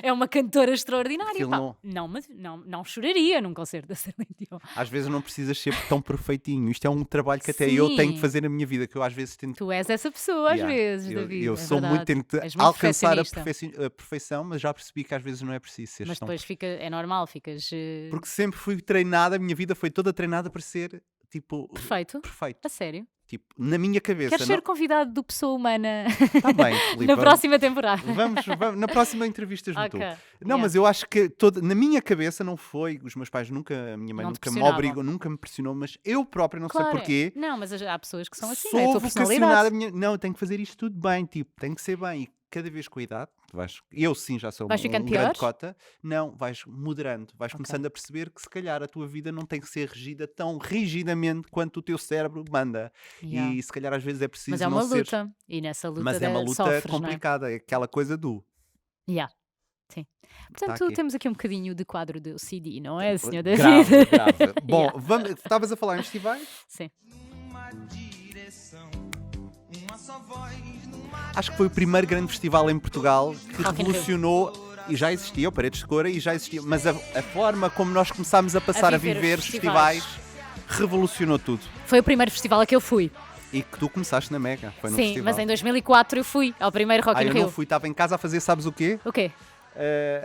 é uma cantora extraordinária. Aquilo Pá, não- não choraria num concerto da Celine Dion. Às vezes não precisas ser tão perfeitinho. Isto é um trabalho que até eu tenho que Sim. fazer na minha vida, que eu às vezes tento. Tu és essa pessoa às Yeah. vezes, eu, David. eu é sou muito, verdade. tento És muito alcançar a perfeccionista. perfeição, mas já percebi que às vezes não é preciso ser Mas tão depois é normal, ficas Porque sempre fui treinada, a minha vida foi toda treinada para ser tipo perfeito. perfeito. A sério. Tipo, na minha cabeça. Queres ser convidado do Pessoa Humana Tá bem, Filipe, na próxima temporada? Vamos, na próxima entrevistas-me tu. Ok, Não, yeah. mas eu acho que na minha cabeça não foi. Os meus pais nunca, a minha mãe Não te nunca me pressionavam. obrigou, nunca me pressionou, mas eu próprio não sei Claro, porquê. Não, mas há pessoas que são assim, Sou não é a tua vocacionada. personalidade. Não, eu tenho que fazer isto tudo bem, tipo, tem que ser bem. E cada vez com a idade, eu sim já sou Vais um ficando grande pior? cota, não, vais moderando, vais começando a perceber que se calhar a tua vida não tem que ser regida tão rigidamente quanto o teu cérebro manda. Yeah. E se calhar às vezes é preciso Mas é não uma ser. luta. E nessa luta Mas é uma luta sofres, complicada, é aquela coisa do. não é? Yeah. Sim. Portanto, aqui. temos aqui um bocadinho de quadro do CD, não é, senhor David? Grave, grave. Bom, Yeah. estavas a falar em festivais? Sim. Acho que foi o primeiro grande festival em Portugal que Rock in Rio. revolucionou, e já existia, o Paredes de Cora, e já existia, mas a forma como nós começámos a passar a viver viver os os festivais revolucionou tudo. Foi o primeiro festival a que eu fui. E que tu começaste na Mega, foi no Sim, festival. mas em 2004 eu fui ao primeiro Rock in eu Rio. não fui, estava em casa a fazer, sabes o quê? O quê?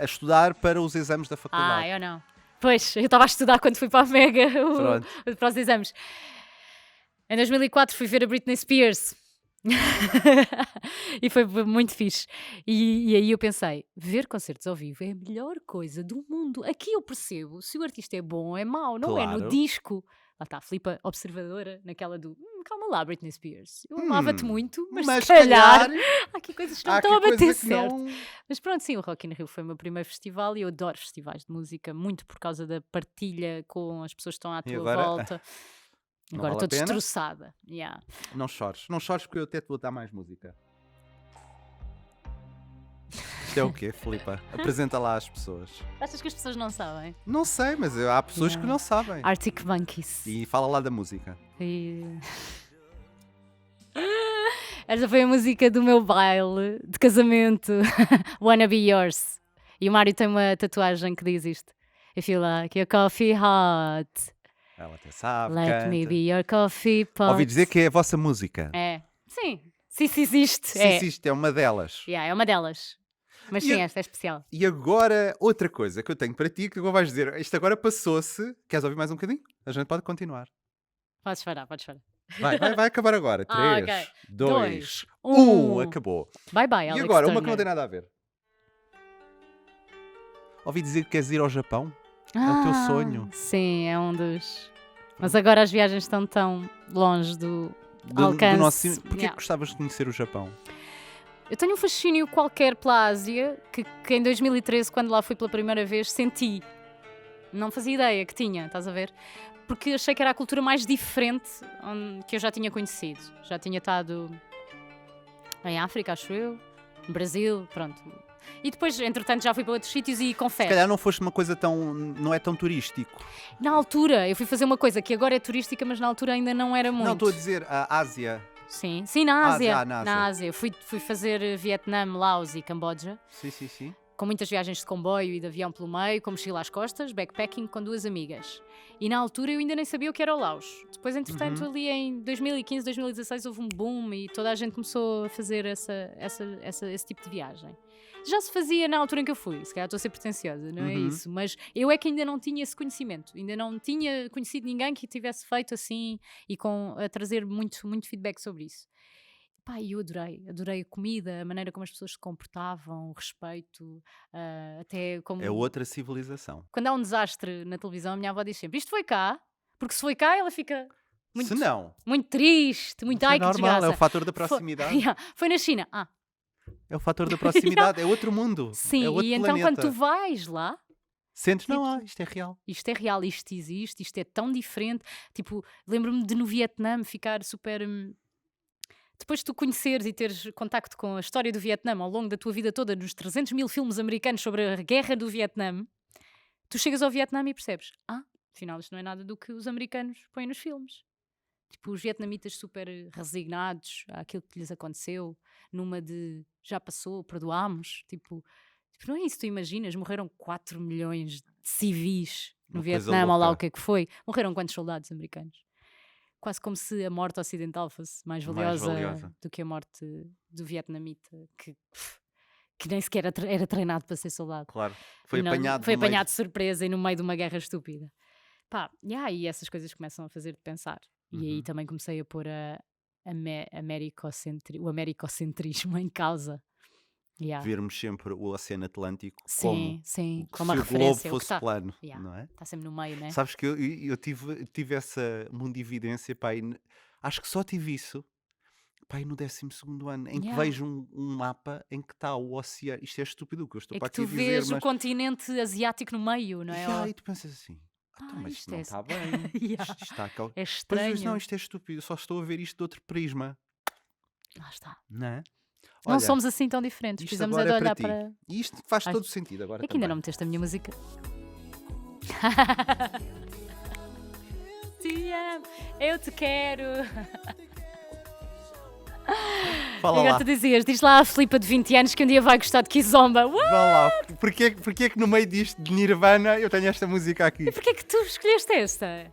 A estudar para os exames da faculdade. Eu não. Pois, eu estava a estudar quando fui para a Mega Pronto. para os exames. Em 2004 fui ver a Britney Spears. E foi muito fixe. E aí eu pensei, ver concertos ao vivo é a melhor coisa do mundo. Aqui eu percebo se o artista é bom ou é mau, não é no Claro. disco. Lá está a Filipa observadora, naquela do calma lá, Britney Spears. Eu amava-te muito, mas se calhar há aqui coisas que não há estão a aqui bater coisa que certo. não- Mas pronto, sim, o Rock in Rio foi o meu primeiro festival e eu adoro festivais de música, muito por causa da partilha com as pessoas que estão à E tua agora? volta. Não Agora vale a estou pena? destroçada. Yeah. Não chores, não chores porque eu até te vou dar mais música. Isto é o quê, Filipa? Apresenta lá às pessoas. Achas que as pessoas não sabem? Não sei, mas há pessoas que não sabem. Arctic Monkeys. E fala lá da música. E... Esta foi a música do meu baile de casamento. Wanna Be Yours. E o Mário tem uma tatuagem que diz isto. If you like your coffee hot, Ela até sabe, let canta. me be your coffee pot. Ouvi dizer que é a vossa música. É. Sim. Sim, se existe. Sim, é. isto é uma delas. Yeah, é uma delas. Mas E sim, a- esta é especial. E agora, outra coisa que eu tenho para ti, que agora vais dizer, isto agora passou-se. Queres ouvir mais um bocadinho? A gente pode continuar. Podes parar, podes parar. Vai acabar agora. Ah, 3, ok. 2, 2, 1. 1. Acabou. Bye bye, E Alex agora, uma Turner. que não tem nada a ver. Ouvi dizer que queres ir ao Japão? É o teu sonho. Sim, é um dos. Mas agora as viagens estão tão longe do alcance. Porquê Yeah. que gostavas de conhecer o Japão? Eu tenho um fascínio qualquer pela Ásia que em 2013, quando lá fui pela primeira vez, senti. Não fazia ideia que tinha, estás a ver? Porque achei que era a cultura mais diferente que eu já tinha conhecido. Já tinha estado em África, acho eu, no Brasil, pronto. E depois, entretanto, já fui para outros sítios e Se confesso. calhar não foste uma coisa tão. Não é tão turístico. Na altura, eu fui fazer uma coisa que agora é turística, mas na altura ainda não era muito. Não, estou a dizer a Ásia. Sim, na Ásia. Na Ásia. Na Ásia. Eu fui fazer Vietnã, Laos e Camboja. Sim. com muitas viagens de comboio e de avião pelo meio, com mochila às costas, backpacking com 2 amigas. E na altura eu ainda nem sabia o que era o Laos. Depois, entretanto, ali em 2015, 2016 houve um boom e toda a gente começou a fazer esse tipo de viagem. Já se fazia na altura em que eu fui, se calhar estou a ser pretenciosa, não é isso? Mas eu é que ainda não tinha esse conhecimento, ainda não tinha conhecido ninguém que tivesse feito assim e a trazer muito, muito feedback sobre isso. Pá, e eu adorei a comida, a maneira como as pessoas se comportavam, o respeito, até como... É outra civilização. Quando há um desastre na televisão, a minha avó diz sempre, isto foi cá, porque se foi cá ela fica muito, Se não, muito triste, muito isso é ai que normal, desgraça. é o fator da Foi, proximidade. yeah, foi na China, É o fator da proximidade, é outro mundo. sim, é outro e então planeta. quando tu vais lá, Sentes, tipo, não, isto é real. isto é real, isto existe, isto é tão diferente. Tipo, lembro-me de no Vietnã ficar super... Depois de tu conheceres e teres contacto com a história do Vietnã ao longo da tua vida toda, nos 300 mil filmes americanos sobre a guerra do Vietnã, tu chegas ao Vietnã e percebes, afinal isto não é nada do que os americanos põem nos filmes. Tipo, os vietnamitas super resignados àquilo que lhes aconteceu, numa de já passou, perdoámos. Tipo, não é isso, tu imaginas, morreram 4 milhões de civis no Uma coisa Vietnã, ou lá o louca. que é que foi. Morreram quantos soldados americanos? Quase como se a morte ocidental fosse mais valiosa do que a morte do vietnamita, que nem sequer era treinado para ser soldado. Claro. Foi Não, apanhado foi no meio apanhado de surpresa e no meio de uma guerra estúpida. Pá, e essas coisas começam a fazer-te pensar. E aí também comecei a pôr o americocentrismo em causa. Yeah. vermos sempre o Oceano Atlântico Sim, como se uma o globo referência. fosse plano, Yeah, não é? está sempre no meio, né? Sabes que eu tive essa mundividência, pá, acho que só tive isso, pá, aí no 12º ano, em que Yeah. vejo um mapa em que está o oceano. Isto é estúpido o que eu estou É para que aqui tu a dizer, vês o mas... continente asiático no meio, não é? E aí tu pensas assim, então, mas isto isto não é- está bem, Yeah. isto está... É Depois dizes, estranho. não, isto é estúpido, eu só estou a ver isto de outro prisma, Lá está. não é? Não Olha, somos assim tão diferentes. isto Precisamos agora é de é olhar para ti. para. E isto faz Ai, todo sentido agora É que ainda também. não meteste a minha música. Te amo, eu te quero. Fala Agora lá. tu diz lá à Filipa de 20 anos que um dia vai gostar de Kizomba. Vá lá, porquê é que no meio disto de Nirvana eu tenho esta música aqui? E porquê é que tu escolheste esta?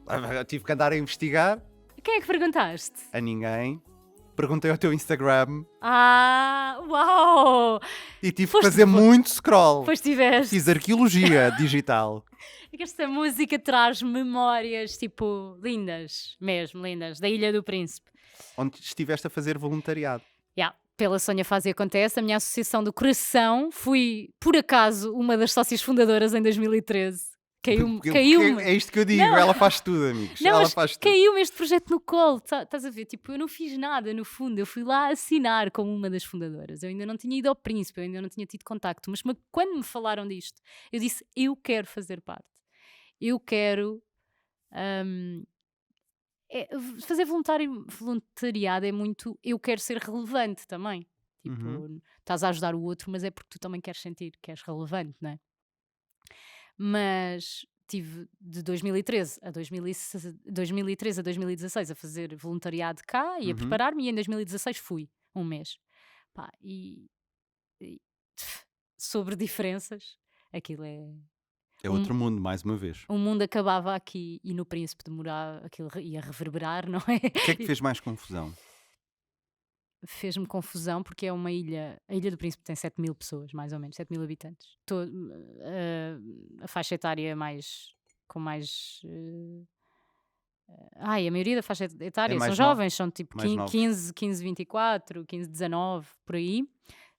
Eu tive que andar a investigar, Quem é que perguntaste? a ninguém, perguntei ao teu Instagram Uau! e tive que Foste- fazer muito scroll. Pois tiveste. Fiz arqueologia digital. É que esta música traz memórias, tipo, lindas, mesmo lindas, da Ilha do Príncipe. Onde estiveste a fazer voluntariado. Pela Sonha Faz e Acontece, a minha associação do coração, fui, por acaso, uma das sócias fundadoras em 2013. Caiu-me. É isto que eu digo, Não. ela faz tudo, amigos. Não, Ela mas faz tudo. caiu-me este projeto no colo, estás a ver? Tipo, eu não fiz nada, no fundo, eu fui lá assinar como uma das fundadoras. Eu ainda não tinha ido ao Príncipe, eu ainda não tinha tido contacto, mas quando me falaram disto, eu disse, eu quero fazer parte. Eu quero... fazer voluntariado é muito, eu quero ser relevante também. Tipo, estás a ajudar o outro, mas é porque tu também queres sentir que és relevante, não é? Mas tive de 2013 a 2016 a fazer voluntariado cá e a preparar-me, e em 2016 fui um mês. Pá, e sobre diferenças, aquilo é... É outro mundo, mais uma vez. O mundo acabava aqui e no Príncipe demorava, aquilo ia reverberar, não é? O que é que fez mais confusão? Fez-me confusão porque é uma ilha. A Ilha do Príncipe tem 7.000 pessoas, mais ou menos, 7.000 habitantes. A faixa etária com mais. A maioria da faixa etária É são mais jovens, são tipo mais novos. 15, 24, 15, 19, por aí.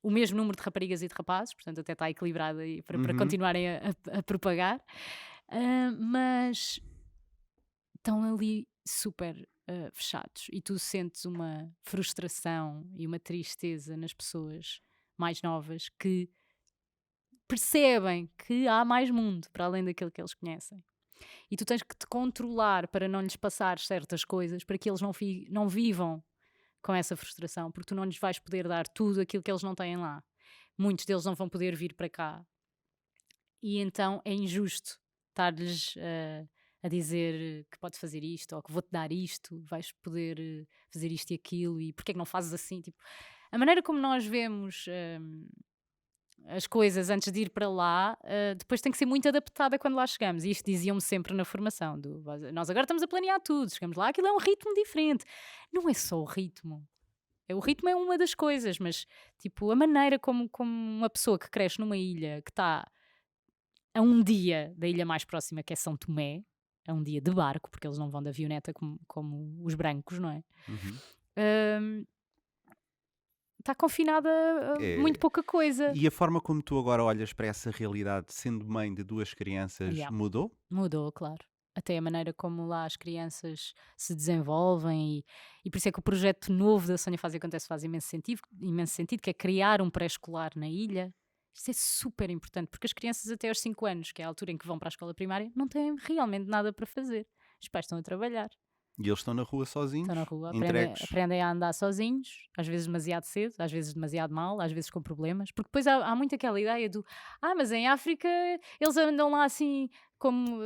O mesmo número de raparigas e de rapazes, portanto até está equilibrado aí para continuarem a propagar. Mas estão ali super fechados e tu sentes uma frustração e uma tristeza nas pessoas mais novas que percebem que há mais mundo para além daquilo que eles conhecem. E tu tens que te controlar para não lhes passar certas coisas, para que eles não vivam com essa frustração, porque tu não lhes vais poder dar tudo aquilo que eles não têm lá. Muitos deles não vão poder vir para cá. E então é injusto estar-lhes a dizer que podes fazer isto, ou que vou-te dar isto, vais poder fazer isto e aquilo, e porque é que não fazes assim? Tipo, a maneira como nós vemos as coisas antes de ir para lá, depois tem que ser muito adaptada quando lá chegamos. E isto diziam-me sempre na formação: nós agora estamos a planear tudo, chegamos lá, aquilo é um ritmo diferente. Não é só o ritmo. O ritmo é uma das coisas, mas tipo, a maneira como uma pessoa que cresce numa ilha que está a um dia da ilha mais próxima, que é São Tomé, a um dia de barco, porque eles não vão de avioneta como os brancos, não é? Uhum. Está confinada a muito pouca coisa. E a forma como tu agora olhas para essa realidade, sendo mãe de 2 crianças, Yeah. mudou? Mudou, claro. Até a maneira como lá as crianças se desenvolvem e por isso é que o projeto novo da Sonha Faz e Acontece faz imenso sentido, que é criar um pré-escolar na ilha. Isso é super importante, porque as crianças até aos 5 anos, que é a altura em que vão para a escola primária, não têm realmente nada para fazer. Os pais estão a trabalhar, E eles estão na rua sozinhos, estão na rua, entregues. aprendem a andar sozinhos, às vezes demasiado cedo, às vezes demasiado mal, às vezes com problemas, porque depois há muito aquela ideia do mas em África eles andam lá assim como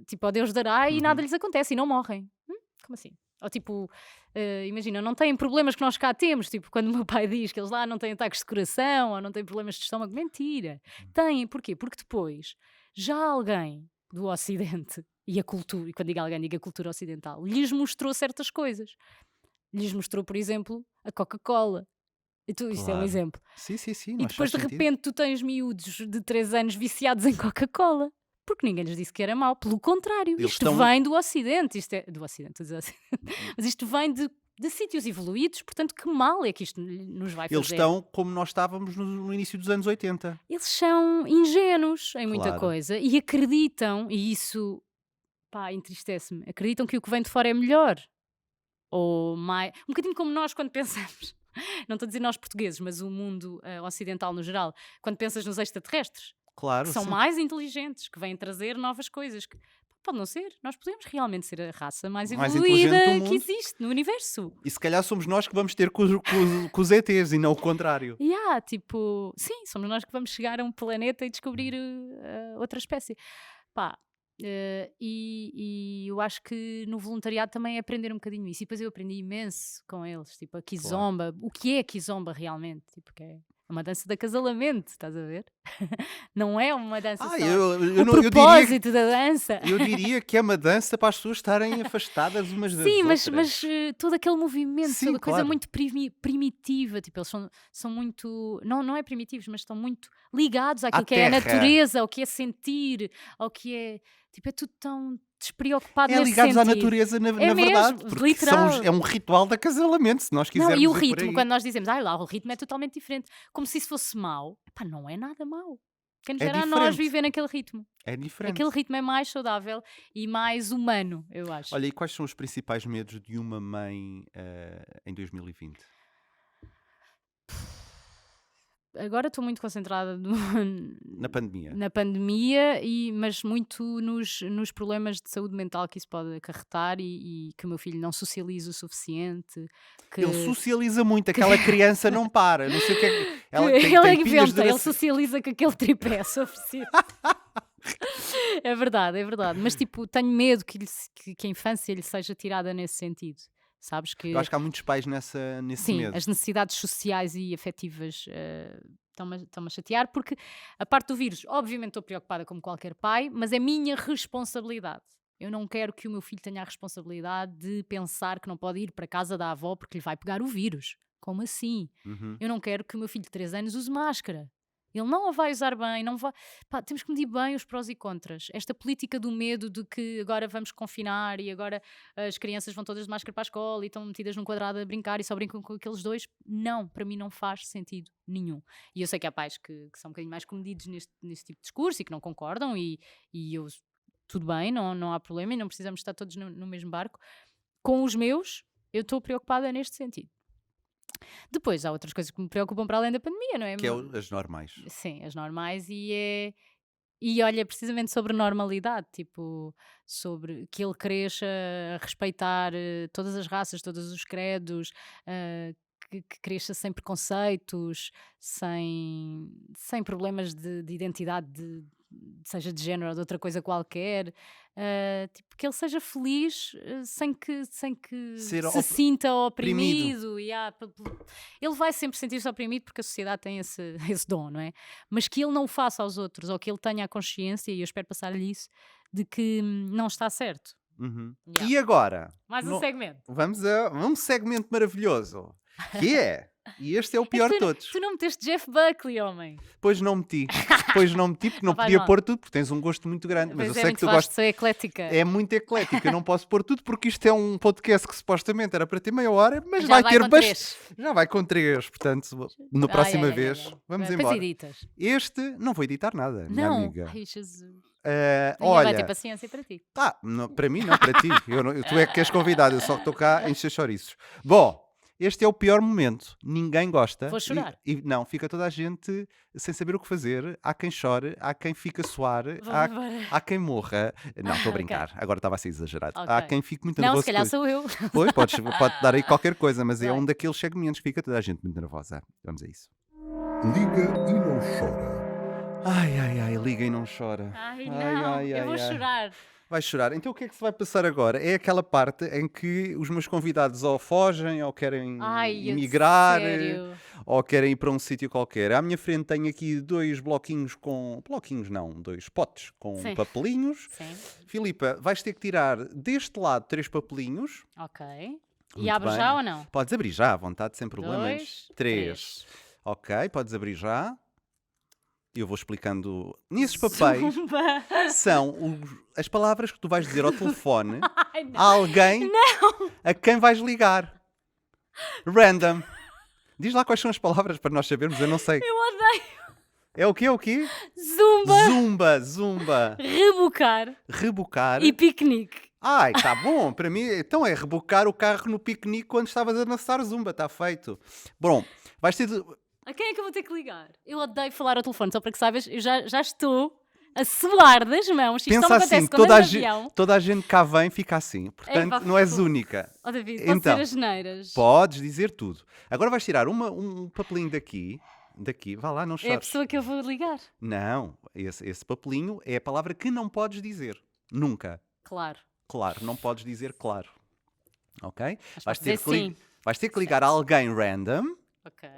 tipo ao Deus dará e nada Uhum. lhes acontece e não morrem. Como assim? Ou tipo, imagina, não têm problemas que nós cá temos, tipo quando o meu pai diz que eles lá não têm ataques de coração ou não têm problemas de estômago, mentira. Têm, porquê? Porque depois já alguém do Ocidente e a cultura, e quando digo alguém, digo a cultura ocidental, lhes mostrou certas coisas. Lhes mostrou, por exemplo, a Coca-Cola. Isto é um Claro. exemplo. Sim, E não depois de faz sentido. repente tu tens miúdos de 3 anos viciados em Coca-Cola. Porque ninguém lhes disse que era mau. Pelo contrário, Eles isto estão- vem do Ocidente. Isto é do Ocidente, estou a dizer Ocidente. Mas isto vem de sítios evoluídos. Portanto, que mal é que isto nos vai fazer? Eles estão como nós estávamos no início dos anos 80. Eles são ingênuos em muita Claro. coisa e acreditam, e isso entristece-me, acreditam que o que vem de fora é melhor. Ou mais. Um bocadinho como nós quando pensamos. Não estou a dizer nós portugueses, mas o mundo ocidental no geral. Quando pensas nos extraterrestres, Claro, que são sim. mais inteligentes, que vêm trazer novas coisas. Pode não ser. Nós podemos realmente ser a raça mais Mais evoluída inteligente do que mundo. existe no universo. E se calhar somos nós que vamos ter com os ETs e não o contrário. Tipo, sim, somos nós que vamos chegar a um planeta e descobrir outra espécie. E eu acho que no voluntariado também é aprender um bocadinho isso. E depois eu aprendi imenso com eles, tipo a Kizomba. O que é a Kizomba realmente? Tipo, que é uma dança de acasalamento, estás a ver? Não é uma dança só. eu O não- eu propósito da dança. Eu diria que é uma dança para as pessoas estarem afastadas umas das Sim, outras. mas todo aquele movimento, Sim, toda coisa claro. muito primitiva, tipo, eles são muito, não é primitivos, mas estão muito ligados àquilo À que é a terra. natureza, ao que é sentir, ao que é, tipo, é tudo tão despreocupado É nesse ligados à sentido. natureza, na É verdade. mesmo, Porque literal. é um ritual de acasalamento, se nós Não, quisermos e o ir por ritmo, aí. quando nós dizemos, lá, o ritmo é totalmente diferente, como se isso fosse mau, epá, não é nada mau. Quem nos É dera a nós diferente. viver naquele ritmo. É diferente. Aquele ritmo é mais saudável e mais humano, eu acho. Olha, e quais são os principais medos de uma mãe em 2020? Agora estou muito concentrada Na pandemia. na pandemia, mas muito nos problemas de saúde mental que isso pode acarretar e que o meu filho não socializa o suficiente. Que, Ele socializa muito, aquela criança não para. Não sei o que é que. Ela que tem, ele tem pilhas inventa, de ele socializa com aquele tripé, se oferecido. É verdade, é verdade. Mas tipo, tenho medo que a infância lhe seja tirada nesse sentido. Sabes que. Eu acho que há muitos pais nesse Sim, medo. as necessidades sociais e afetivas estão-me a chatear, porque a parte do vírus, obviamente estou preocupada como qualquer pai, mas é minha responsabilidade. Eu não quero que o meu filho tenha a responsabilidade de pensar que não pode ir para a casa da avó porque lhe vai pegar o vírus. Como assim? Uhum. Eu não quero que o meu filho de 3 anos use máscara. Ele não a vai usar bem, não vai. Pá, temos que medir bem os prós e contras. Esta política do medo de que agora vamos confinar e agora as crianças vão todas de máscara para a escola e estão metidas num quadrado a brincar e só brincam com aqueles dois, não, para mim não faz sentido nenhum. E eu sei que há pais que são um bocadinho mais comedidos neste tipo de discurso e que não concordam e eu, tudo bem, não há problema e não precisamos estar todos no mesmo barco. Com os meus, eu estou preocupada neste sentido. Depois, há outras coisas que me preocupam para além da pandemia, não é? Que é as normais. Sim, as normais e olha, precisamente sobre normalidade, tipo, sobre que ele cresça a respeitar todas as raças, todos os credos, que cresça sem preconceitos, sem problemas de identidade seja de género ou de outra coisa qualquer, tipo, que ele seja feliz sem que Ser se sinta oprimido. oprimido. Ele vai sempre sentir-se oprimido porque a sociedade tem esse dom, não é? Mas que ele não o faça aos outros, ou que ele tenha a consciência, e eu espero passar-lhe isso, de que não está certo. Uhum. Yeah. E agora? Mais um segmento. Vamos a um segmento maravilhoso. Que é... E este é o É pior que de todos. tu não meteste Jeff Buckley, homem. Pois não meti. Porque não Não faz podia mal. pôr tudo, porque tens um gosto muito grande. Mas Pois eu é, sei muito que tu vasto, gostas. sou eclética. É muito eclético. Eu não posso pôr tudo porque isto é um podcast que supostamente era para ter meia hora, mas Já vai vai ter com bastante. 3. Já vai com 3. Portanto, na próxima vez, vamos Depois embora. editas. Este não vou editar nada, minha Não. amiga. Ai, Jesus. Ah, Ninguém vai ter olha, paciência para ti. para mim não, para ti. Tu é que és convidado, eu só estou cá a encher chouriços. Bom, este é o pior momento. Ninguém gosta. Vou chorar. Não, fica toda a gente sem saber o que fazer. Há quem chore, há quem fique a suar, Vou embora. há quem morra. Não, estou a Ok. brincar. Agora estava a ser exagerado. Ok. Há quem fique muito Não, nervoso. se calhar com sou eu. isso. Pois, pode dar aí qualquer coisa, mas é Vai. um daqueles segmentos que fica toda a gente muito nervosa. Vamos a isso. Liga e não chora. Ai, liga e não chora. Ai, não. Eu vou chorar. Vai chorar. Então o que é que se vai passar agora? É aquela parte em que os meus convidados ou fogem, ou querem Ai, emigrar, sério. ou querem ir para um sítio qualquer. À minha frente tenho aqui dois bloquinhos com... Bloquinhos não, dois potes com Sim. papelinhos. Sim. Filipa, vais ter que tirar deste lado 3 papelinhos. Ok. E Muito abro bem. já ou não? Podes abrir já, à vontade, sem problemas. 2, 3. Ok, podes abrir já. Eu vou explicando. Nesses papéis Zumba. são as palavras que tu vais dizer ao telefone Ai, não. a alguém a quem vais ligar. Random. Diz lá quais são as palavras para nós sabermos, eu não sei. Eu odeio. É o quê? O quê? Zumba. Zumba. Rebocar. Rebocar. E piquenique. Ai, tá bom. Para mim, então é rebocar o carro no piquenique quando estavas a dançar zumba. Está feito. Bom, vais ter de... A quem é que eu vou ter que ligar? Eu odeio falar ao telefone, só para que saibas, eu já estou a suar das mãos. Isto só Pensa me acontece assim, quando ando de avião. toda a gente cá vem fica assim. Portanto, Epá, não és fogo. única. Oh, David, pode Então, ser as geneiras. Podes dizer tudo. Agora vais tirar um papelinho daqui. Vá lá, não É a chores. pessoa que eu vou ligar. Não, esse papelinho é a palavra que não podes dizer. Nunca. Claro. Claro, não podes dizer claro. Ok? Mas Vais posso ter, dizer que li- vais ter que ligar a alguém random, Ok.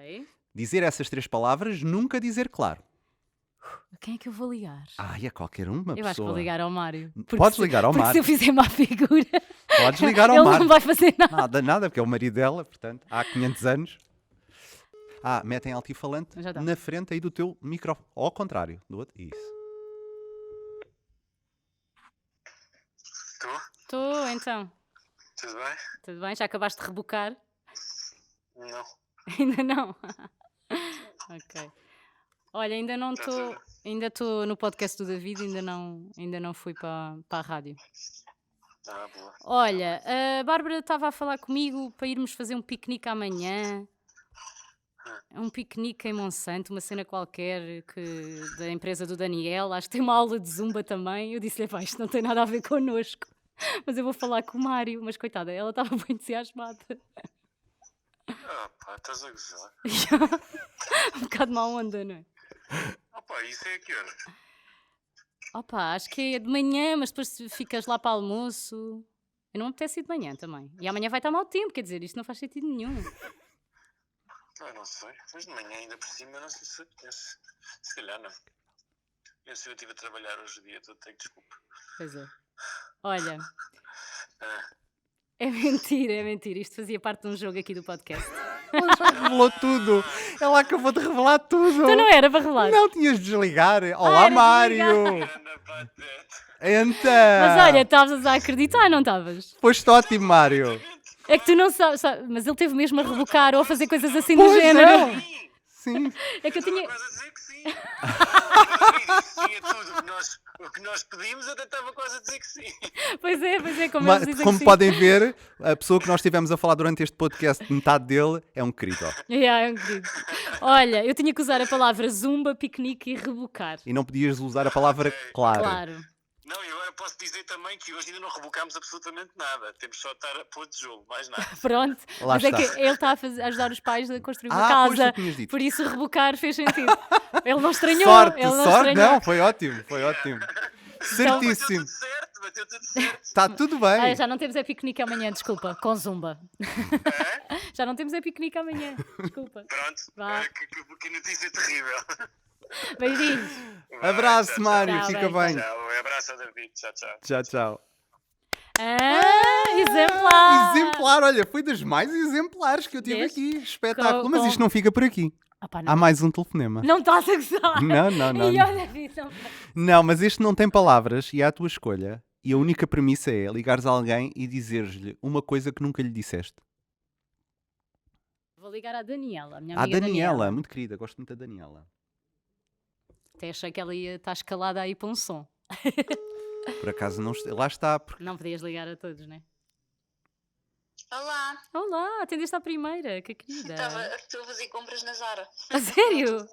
dizer essas 3 palavras, nunca dizer claro. A quem é que eu vou ligar? Ai, é qualquer uma Eu pessoa. acho que vou ligar ao Mário. Podes ligar ao Porque Mário. se eu fizer má figura, Podes ligar ao ele Mário. não vai fazer nada. Nada, porque é o marido dela, portanto, há 500 anos. Metem altifalante Já dá. na frente aí do teu microfone. Ao contrário, do outro. Isso. Estou, então. Tudo bem? Tudo bem? Já acabaste de rebocar? Não. Ainda não? Ok. Olha, ainda não estou. Ainda estou no podcast do David, ainda não fui para a rádio. Ah, boa. Olha, a Bárbara estava a falar comigo para irmos fazer um piquenique amanhã. Um piquenique em Monsanto, uma cena qualquer da empresa do Daniel. Acho que tem uma aula de zumba também. Eu disse-lhe, pá, isto não tem nada a ver connosco. Mas eu vou falar com o Mário. Mas coitada, ela estava bem entusiasmada. Ah, pá, estás a gozar. Um bocado má onda, não é? Ah, pá, isso é a que hora? Opa, acho que é de manhã, mas depois ficas lá para almoço. Eu não me apetece ir de manhã também. E amanhã vai estar mau tempo, quer dizer, isto não faz sentido nenhum. Ah, não sei. Mas de manhã ainda por cima, não sei se apetece. Se calhar não. Eu sei, eu estive a trabalhar hoje o dia todo, tenho desculpa. Pois é. Olha, Ah, é mentira. Isto fazia parte de um jogo aqui do podcast. Ela já revelou tudo. Ela acabou de revelar tudo. Então não era para revelar. Não tinhas de desligar. Olá, era de Mário. anda, patete. Então. Mas olha, estavas a acreditar, não estavas? Foste ótimo, Mário. É que tu não sabes, mas ele teve mesmo a rebocar ou a fazer coisas assim do Pois género. é. Sim. É que eu tinha. Quase a dizer que sim. Eu disse, tinha tudo o que nós pedimos, eu até estava quase a dizer que sim. Pois é, como eles dizem Como que sim. podem ver, a pessoa que nós estivemos a falar durante este podcast, metade dele é um querido. É um querido. Olha, eu tinha que usar a palavra zumba, piquenique e rebocar. E não podias usar a palavra claro. Claro. Não, e agora posso dizer também que hoje ainda não rebocámos absolutamente nada. Temos só de estar a pôr tijolo, mais nada. Pronto, Lá mas está. é que ele está a ajudar os pais a construir uma Pois casa, tu tinhas dito. por isso rebocar fez sentido. Ele não estranhou, Sorte, ele não sorte. estranhou. Não, foi ótimo, foi ótimo. Certíssimo. Bateu tudo certo. Está tudo bem. Ah, já não temos piquenique amanhã, desculpa, com Zumba. Já não temos piquenique amanhã, desculpa. Pronto, Vá. que notícia terrível. Beijinhos. Abraço, Mário, Tchau, fica beijo. bem. Tchau, abraço ao David. Tchau, tchau. Tchau, tchau. Exemplar! Exemplar, olha, foi das mais exemplares que eu tive Vês? aqui. Espetáculo. Mas Com- isto não fica por aqui. Opá, Há mais um telefonema. Não estás a gozar. Não, não, não, E não. olha, Vitor. Não, mas este não tem palavras e é a tua escolha. E a única premissa é ligares a alguém e dizeres-lhe uma coisa que nunca lhe disseste. Vou ligar à Daniela, a minha À amiga Daniela, muito querida, gosto muito da Daniela. Até achei que ela ia estar escalada aí para um som. Por acaso não lá está. Não podias ligar a todos, né? Olá, Olá, atendeste à primeira, que querida. estou a fazer compras na Zara. A sério?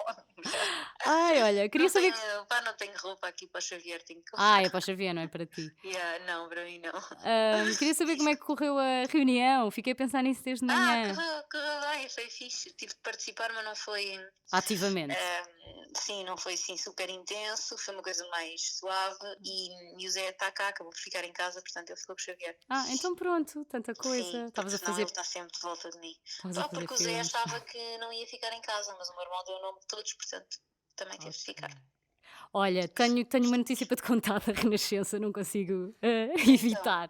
Ai, olha, queria saber. Não tenho roupa aqui para o Xavier, tenho que... Ah, é para o Xavier, não é para ti. Não, para mim não. Queria saber como é que correu a reunião. Fiquei a pensar nisso desde manhã. Correu bem, foi fixe. Tive de participar, mas não foi... Ativamente. Sim, não foi assim super intenso, foi uma coisa mais suave e o Zé está cá, acabou por ficar em casa, portanto ele ficou com o Xavier. Ah, então pronto, tanta coisa. Sim, Estavas a senão fazer. ele está sempre de volta de mim. Estavas a Só fazer porque o Zé filmes. achava que não ia ficar em casa, mas o meu irmão deu o nome de todos, portanto também teve de ficar. Olha, tenho uma notícia para te contar da Renascença, não consigo evitar.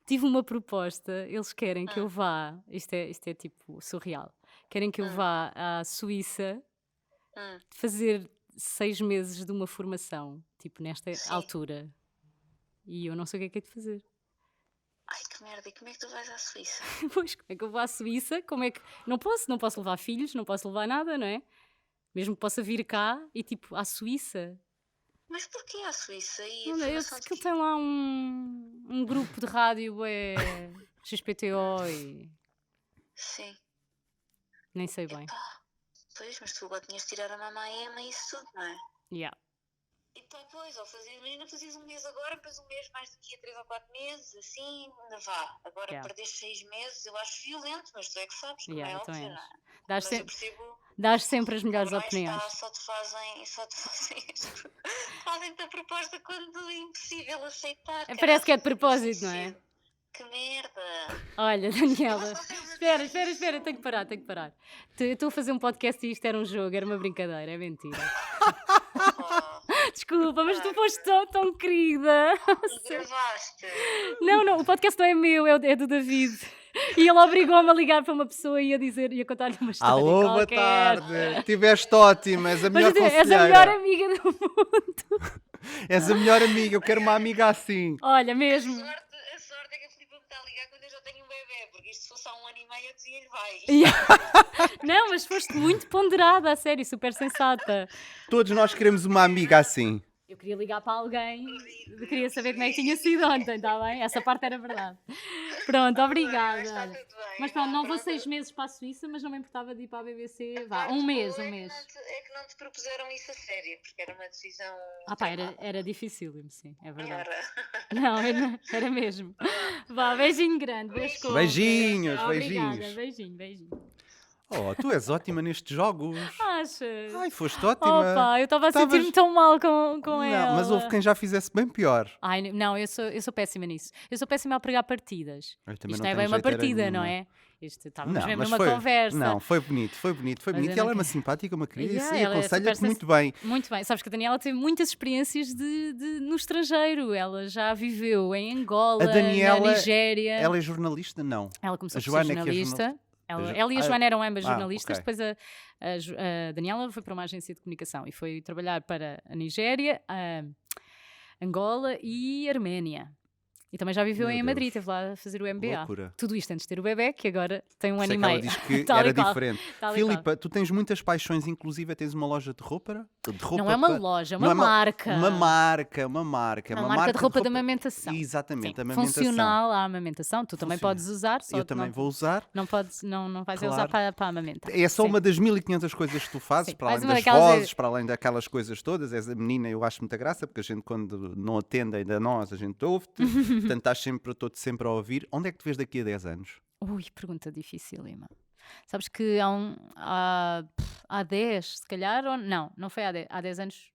Tive uma proposta, eles querem que eu vá, isto é tipo surreal, querem que eu vá à Suíça fazer 6 meses de uma formação, tipo nesta altura. E eu não sei o que é que é de fazer. Ai, que merda, e como é que tu vais à Suíça? Pois, como é que eu vou à Suíça? Como é que... Não posso levar filhos, não posso levar nada, não é? Mesmo que possa vir cá e tipo, à Suíça. Mas porquê à Suíça? E Não, eu formação sei de que ele quê? tem lá um grupo de rádio XPTO e Sim. nem sei bem. Pois, mas tu agora tinhas de tirar a mamãe e Emma e isso tudo, não é? Yeah. E pá, pois, imagina fazias um mês agora, depois um mês mais daqui a 3 ou 4 meses, assim, vá. Agora Yeah. perdeste 6 meses, eu acho violento, mas tu é que sabes, como Yeah, é eu também óbvio, não acho. é? Dás, Mas sem- eu percebo, dás sempre as melhores mais opiniões. só te fazem fazem-te a proposta quando é impossível aceitar. Parece que é de propósito, não é? Que merda! Olha, Daniela, espera, tenho que parar. Estou a fazer um podcast e isto era um jogo, era uma brincadeira, é mentira. Desculpa, mas tu foste tão querida. Gravaste! Não, o podcast não é meu, é do David. E ele obrigou-me a ligar para uma pessoa e a contar-lhe uma história Alô, boa qualquer. tarde. Estiveste ótima, és a melhor Mas és a conselheira. melhor amiga do mundo. És a melhor amiga, eu quero uma amiga assim. Olha, mesmo. A sorte é que a Filipe me está a ligar quando eu já tenho um bebê, porque isto se fosse há 1 ano e meio eu dizia-lhe vai. Não, mas foste muito ponderada, a sério, super sensata. Todos nós queremos uma amiga assim. Eu queria ligar para alguém, queria saber como é que tinha sido ontem, está bem? Essa parte era verdade. Pronto, obrigada. Mas pronto, não vou 6 meses para a Suíça, mas não me importava de ir para a BBC. Vá, um mês. É que não te propuseram isso a sério, porque era uma decisão... Ah pá, era dificílimo, sim, é verdade. Era. Não, era mesmo. Vá, beijinho grande, boas compras. Beijinhos, Obrigada, beijinhos. beijinho. Oh, tu és ótima nestes jogos. Achas? Ai, foste ótima. Opa, eu estava a sentir-me tão mal com ela. Não, mas houve quem já fizesse bem pior. Ai, não, eu sou péssima nisso. Eu sou péssima a pregar partidas. Eu também Isto não não é tenho bem uma jeito, era partida, não nenhuma. é? Estávamos mesmo mas numa conversa. Não, foi bonito. Mas E eu ela não é uma quero. simpática, uma querida Yeah, e ela é aconselha-te super muito bem. Muito bem. Sabes que a Daniela teve muitas experiências no estrangeiro. Ela já viveu em Angola, A Daniela, na Nigéria. ela é jornalista? Não. Ela começou A a ser Joana é que é jornalista. jornalista. Ela e a Joana eram ambas jornalistas. ok. Depois a Daniela foi para uma agência de comunicação e foi trabalhar para a Nigéria, a Angola e a Arménia. E também já viveu Meu em Madrid, Deus. esteve lá a fazer o MBA. Loucura. Tudo isto antes de ter o bebê, que agora tem um Por isso ano é e que ela meio. diz que Tal e era qual. diferente. Tal e qual. Filipa, tu tens muitas paixões, inclusive tens uma loja de roupa? Não é uma loja, é uma marca. Uma marca. Uma marca de roupa de amamentação. Exatamente, Sim, amamentação. funcional à amamentação. Tu também Funciona. podes usar. Só Eu também vou usar. Não vais Claro. usar para amamentar. É só Sim. uma das 1500 coisas que tu fazes, Sim, para mais além uma das daquelas- vozes, para além daquelas coisas todas. És a menina, eu acho muita graça, porque a gente quando não atende ainda a nós, a gente ouve-te. Portanto, estou-te sempre a ouvir. Onde é que te vês daqui a 10 anos? Ui, pergunta dificílima. Sabes que há 10, se calhar, ou não foi há 10 anos.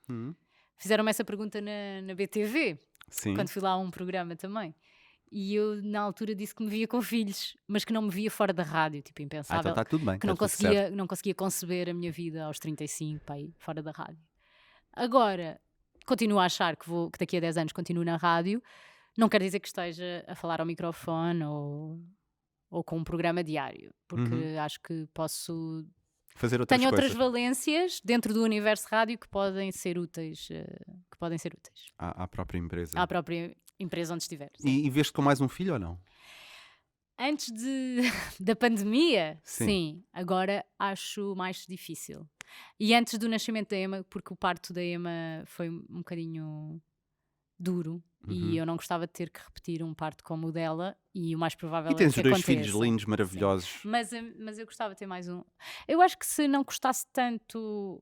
Hum, Fizeram-me essa pergunta na BTV, Sim. quando fui lá a um programa também. E eu, na altura, disse que me via com filhos, mas que não me via fora da rádio, tipo, impensável. Então está tudo bem. que não está tudo certo. não conseguia conceber a minha vida aos 35, pá, aí, fora da rádio. Agora, continuo a achar que daqui a 10 anos continuo na rádio. Não quer dizer que esteja a falar ao microfone ou com um programa diário, porque acho que posso. Fazer outras Tenho coisas. outras valências dentro do universo rádio que podem ser úteis, À própria empresa. à própria empresa onde estiver. E vês-te com mais um filho ou não? Antes da pandemia, Sim. sim. Agora acho mais difícil. E antes do nascimento da Emma, porque o parto da Emma foi um bocadinho duro e eu não gostava de ter que repetir um parto como o dela, e o mais provável E é tens que os dois aconteça. filhos lindos, maravilhosos. Mas eu gostava de ter mais um. Eu acho que se não custasse tanto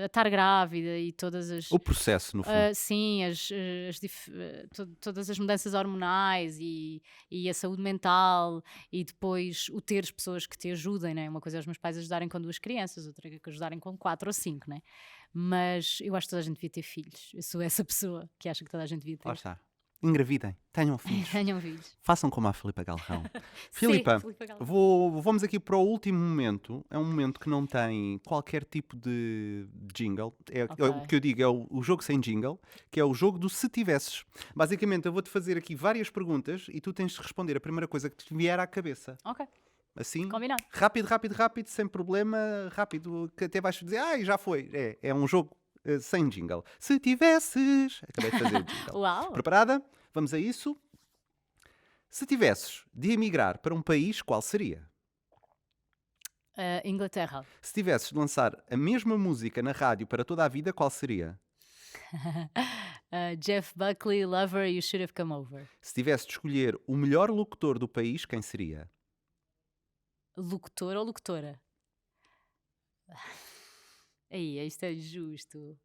a estar grávida e todas as. O processo, no fundo. Sim, todas as mudanças hormonais e a saúde mental, e depois o teres pessoas que te ajudem, né? Uma coisa é os meus pais ajudarem com 2 crianças, outra é que ajudarem com 4 ou 5, né? Mas eu acho que toda a gente devia ter filhos. Eu sou essa pessoa que acha que toda a gente devia ter. Lá está. Engravidem. Tenham filhos. Tenham filhos. Façam como a Filipa Galrão. Sim, Filipa, Filipa Galrão. vamos aqui para o último momento. É um momento que não tem qualquer tipo de jingle. É Ok. o que eu digo, é o jogo sem jingle, que é o jogo do se tivesses. Basicamente, eu vou-te fazer aqui várias perguntas e tu tens de responder a primeira coisa que te vier à cabeça. Ok, Assim, combinado. rápido, sem problema, rápido, que até vais dizer, já foi. É um jogo sem jingle. Se tivesses... Acabei de fazer o jingle. Uau! Preparada? Vamos a isso? Se tivesses de emigrar para um país, qual seria? Inglaterra. Se tivesses de lançar a mesma música na rádio para toda a vida, qual seria? Jeff Buckley, Lover, You Should Have Come Over. Se tivesse de escolher o melhor locutor do país, quem seria? Locutor ou locutora? Aí, isto é justo.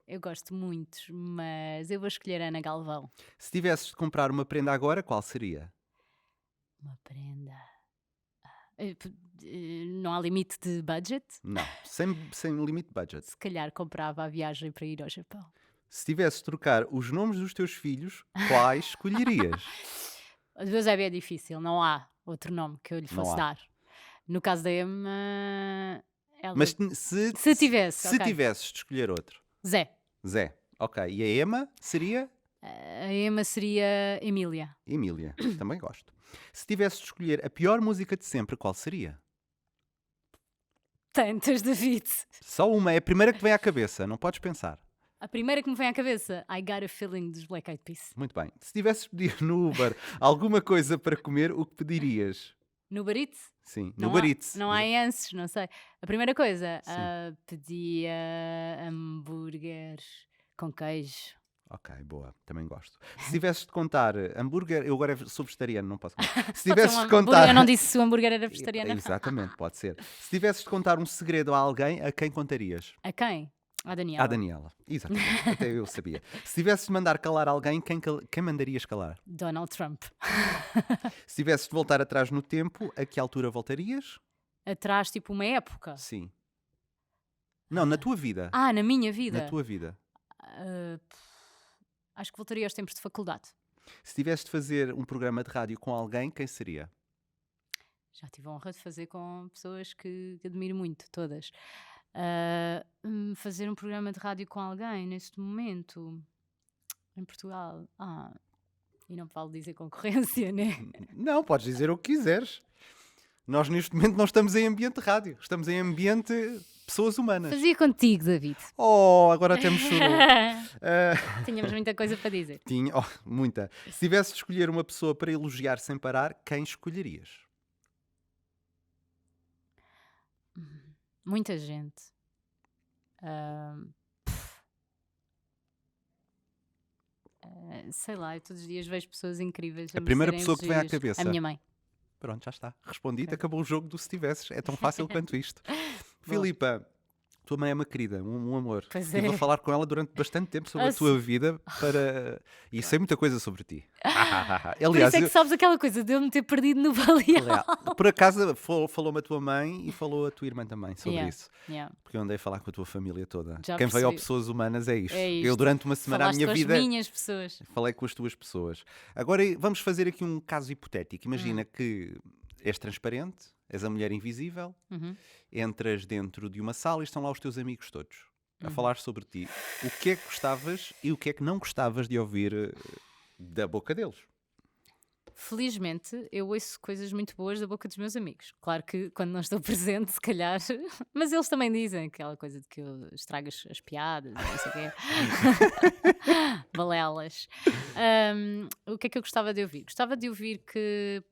Eu gosto muito, mas eu vou escolher Ana Galvão. Se tivesses de comprar uma prenda agora, qual seria? Uma prenda. Não há limite de budget? Não, sem limite de budget. Se calhar comprava a viagem para ir ao Japão. Se tivesses de trocar os nomes dos teus filhos, quais escolherias? O do Eusébio é difícil, não há outro nome que eu lhe Não fosse há. dar. No caso da Emma, ela... Mas se tivesse, ok. tivesses de escolher outro. Zé. Zé. Ok. E a Emma seria? A Emma seria Emília. Emília. Também gosto. Se tivesses de escolher a pior música de sempre, qual seria? Tantas, David. Só uma. É a primeira que vem à cabeça. Não podes pensar. A primeira que me vem à cabeça, I Got a Feeling dos Black Eyed Peas. Muito bem. Se tivesses de pedir no Uber alguma coisa para comer, o que pedirias? No Uber Eats? Sim, Não no Uber Eats. Não há antes, não sei. A primeira coisa, pedia hambúrguer com queijo. Ok, boa. Também gosto. Se tivesses de contar hambúrguer... Eu agora sou vegetariano, não posso comer. Se Pode ser tivesses um de contar... hambúrguer, eu não disse se o hambúrguer era vegetariano. Exatamente, pode ser. Se tivesses de contar um segredo a alguém, a quem contarias? A quem? À Daniela. À Daniela. Exatamente. Até eu sabia. Se tivesses de mandar calar alguém, quem mandarias calar? Donald Trump. Se tivesses de voltar atrás no tempo, a que altura voltarias? Atrás, tipo, uma época. Sim. Não, na tua vida. Na minha vida. Na tua vida. Acho que voltaria aos tempos de faculdade. Se tivesses de fazer um programa de rádio com alguém, quem seria? Já tive a honra de fazer com pessoas que admiro muito, todas. Fazer um programa de rádio com alguém neste momento em Portugal. E não me vale dizer concorrência, né? Não, podes dizer o que quiseres. Nós neste momento não estamos em ambiente de rádio, estamos em ambiente Pessoas humanas. Fazia contigo, David. Oh, agora até me chorou. Tínhamos muita coisa para dizer. Tinha, muita. Se tivesse de escolher uma pessoa para elogiar sem parar, quem escolherias? Muita gente. Sei lá, eu todos os dias vejo pessoas incríveis. A primeira merecerem pessoa que vem à elogios. cabeça. A minha mãe. Pronto, já está. Respondido, acabou o jogo do se tivesses. É tão fácil quanto isto. Filipa, tua mãe é uma querida, um amor. Pois Estive a é. falar com ela durante bastante tempo sobre a tua vida e sei muita coisa sobre ti. Por Aliás, isso é que sabes aquela coisa de eu me ter perdido no Baleal. por acaso falou-me a tua mãe e falou a tua irmã também sobre Yeah, isso. yeah. Porque eu andei a falar com a tua família toda. Já Quem veio ao percebi. Pessoas Humanas é isto. É isto. Eu durante uma semana Falaste a minha com vida as minhas pessoas. falei com as tuas pessoas. Agora vamos fazer aqui um caso hipotético. Imagina que és transparente, és a mulher invisível, Uhum. entras dentro de uma sala e estão lá os teus amigos todos a falar sobre ti. O que é que gostavas e o que é que não gostavas de ouvir da boca deles? Felizmente, eu ouço coisas muito boas da boca dos meus amigos. Claro que quando não estou presente, se calhar. Mas eles também dizem aquela coisa de que eu estrago as piadas, não sei o quê. Balelas. O que é que eu gostava de ouvir? Gostava de ouvir que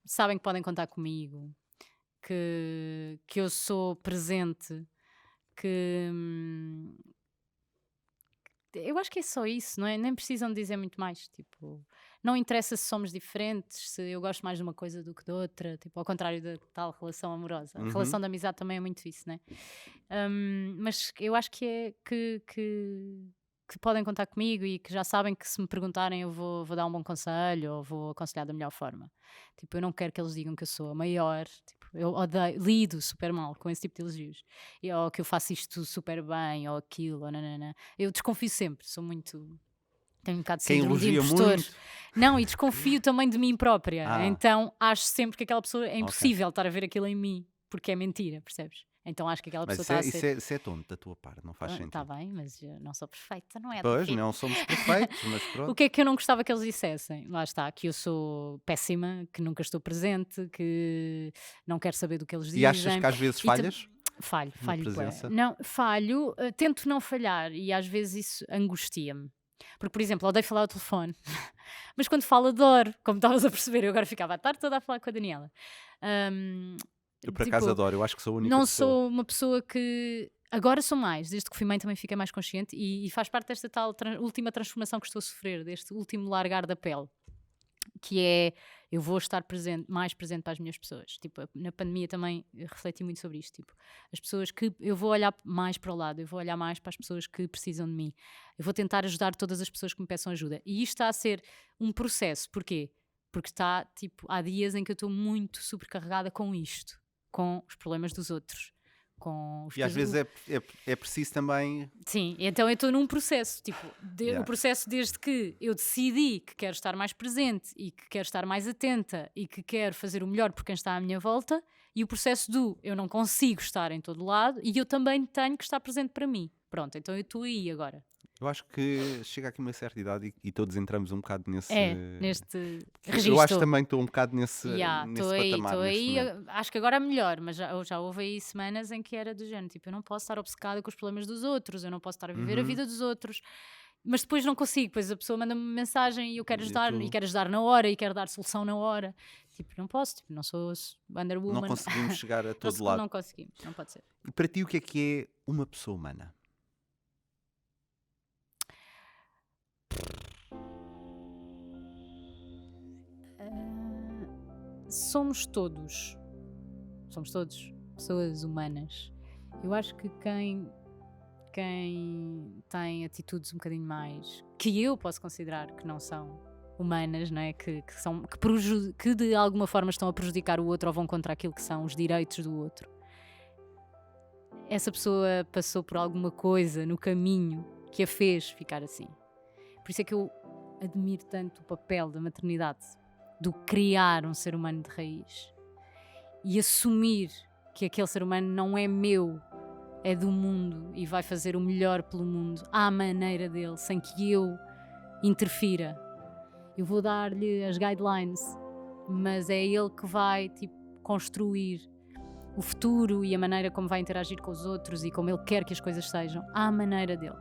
sabem que podem contar comigo, que eu sou presente, que. Eu acho que é só isso, não é? Nem precisam dizer muito mais. Tipo, não interessa se somos diferentes, se eu gosto mais de uma coisa do que de outra, tipo, ao contrário da tal relação amorosa. A relação de amizade também é muito isso, não é? Mas eu acho que é que podem contar comigo e que já sabem que se me perguntarem eu vou dar um bom conselho ou vou aconselhar da melhor forma. Tipo, eu não quero que eles digam que eu sou a maior. Tipo, eu lido super mal com esse tipo de elogios. Ou que eu faço isto super bem, ou aquilo, ou nanana. Eu desconfio sempre, sou muito... Tenho um bocado de Quem síndrome de elogia impostor. muito. Não, e desconfio também de mim própria. Então acho sempre que aquela pessoa é impossível estar a ver aquilo em mim, porque é mentira, percebes? Então acho que aquela Mas pessoa está a ser... isso é tonto da tua parte, não faz sentido. Está bem, mas eu não sou perfeita, não é? Pois, David? não somos perfeitos, mas O pronto. que é que eu não gostava que eles dissessem? Lá está, que eu sou péssima, que nunca estou presente, que não quero saber do que eles dizem. E achas que às vezes E falhas? Falho, na bué. presença? Não, falho, tento não falhar e às vezes isso angustia-me. Porque, por exemplo, odeio falar ao telefone, mas quando falo adoro, como estavas a perceber, eu agora ficava a tarde toda a falar com a Daniela. Eu por acaso adoro, eu acho que sou a única Não pessoa. sou uma pessoa que... Agora sou mais, desde que fui mãe também fiquei mais consciente e faz parte desta tal última transformação que estou a sofrer, deste último largar da pele, que é, eu vou estar mais presente para as minhas pessoas. Tipo, na pandemia também refleti muito sobre isto, tipo, as pessoas que... Eu vou olhar mais para o lado, eu vou olhar mais para as pessoas que precisam de mim, eu vou tentar ajudar todas as pessoas que me peçam ajuda. E isto está a ser um processo, porquê? Porque está, tipo, há dias em que eu estou muito sobrecarregada com isto, com os problemas dos outros, com os E às vezes é preciso também. Sim, então eu estou num processo, tipo, Yeah. o processo desde que eu decidi que quero estar mais presente e que quero estar mais atenta e que quero fazer o melhor por quem está à minha volta, e o processo do eu não consigo estar em todo lado e eu também tenho que estar presente para mim. Pronto, então eu estou aí agora. Eu acho que chega aqui uma certa idade e todos entramos um bocado nesse. Neste Eu registro. acho também que estou um bocado nesse Estou aí, patamar. estou neste aí. momento. Acho que agora é melhor, mas já houve aí semanas em que era do género, tipo, eu não posso estar obcecada com os problemas dos outros, eu não posso estar a viver a vida dos outros, mas depois não consigo, depois a pessoa manda-me uma mensagem e eu quero ajudar, e quero ajudar na hora, e quero dar solução na hora. Tipo, não posso, tipo, não sou Wonder Woman. Não conseguimos chegar a todo lado. Não conseguimos, não pode ser. E para ti, o que é uma pessoa humana? Somos todos pessoas humanas. Eu acho que quem tem atitudes um bocadinho mais que eu posso considerar que não são humanas, não é? que de alguma forma estão a prejudicar o outro ou vão contra aquilo que são os direitos do outro, essa pessoa passou por alguma coisa no caminho que a fez ficar assim. Por isso é que eu admiro tanto o papel da maternidade, do criar um ser humano de raiz e assumir que aquele ser humano não é meu, é do mundo e vai fazer o melhor pelo mundo à maneira dele, sem que eu interfira. Eu vou dar-lhe as guidelines, mas é ele que vai, tipo, construir o futuro e a maneira como vai interagir com os outros e como ele quer que as coisas sejam, à maneira dele.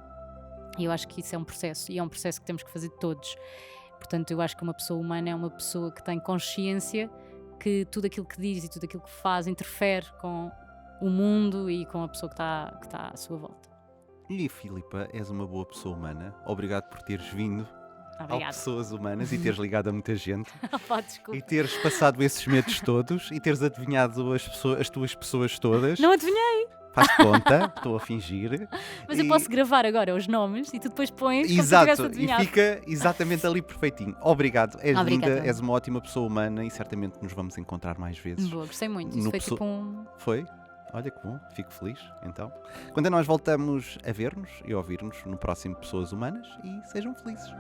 E eu acho que isso é um processo, e é um processo que temos que fazer todos. Portanto, eu acho que uma pessoa humana é uma pessoa que tem consciência que tudo aquilo que diz e tudo aquilo que faz interfere com o mundo e com a pessoa que está à sua volta. E Filipa, és uma boa pessoa humana. Obrigado por teres vindo ao Obrigada. Pessoas Humanas e teres ligado a muita gente. Pá, desculpa. E teres passado esses medos todos e teres adivinhado as tuas pessoas todas. Não adivinhei! Faz conta, estou a fingir. Mas eu posso gravar agora os nomes e tu depois pões como se Exato, tivesse e adivinhado. fica exatamente ali perfeitinho. Obrigado, és Obrigada. linda, és uma ótima pessoa humana e certamente nos vamos encontrar mais vezes. Boa, gostei muito. Isso No foi pessoa- tipo um... Foi? Olha que bom, fico feliz. Então, quando nós voltamos a ver-nos e a ouvir-nos no próximo Pessoas Humanas, e sejam felizes.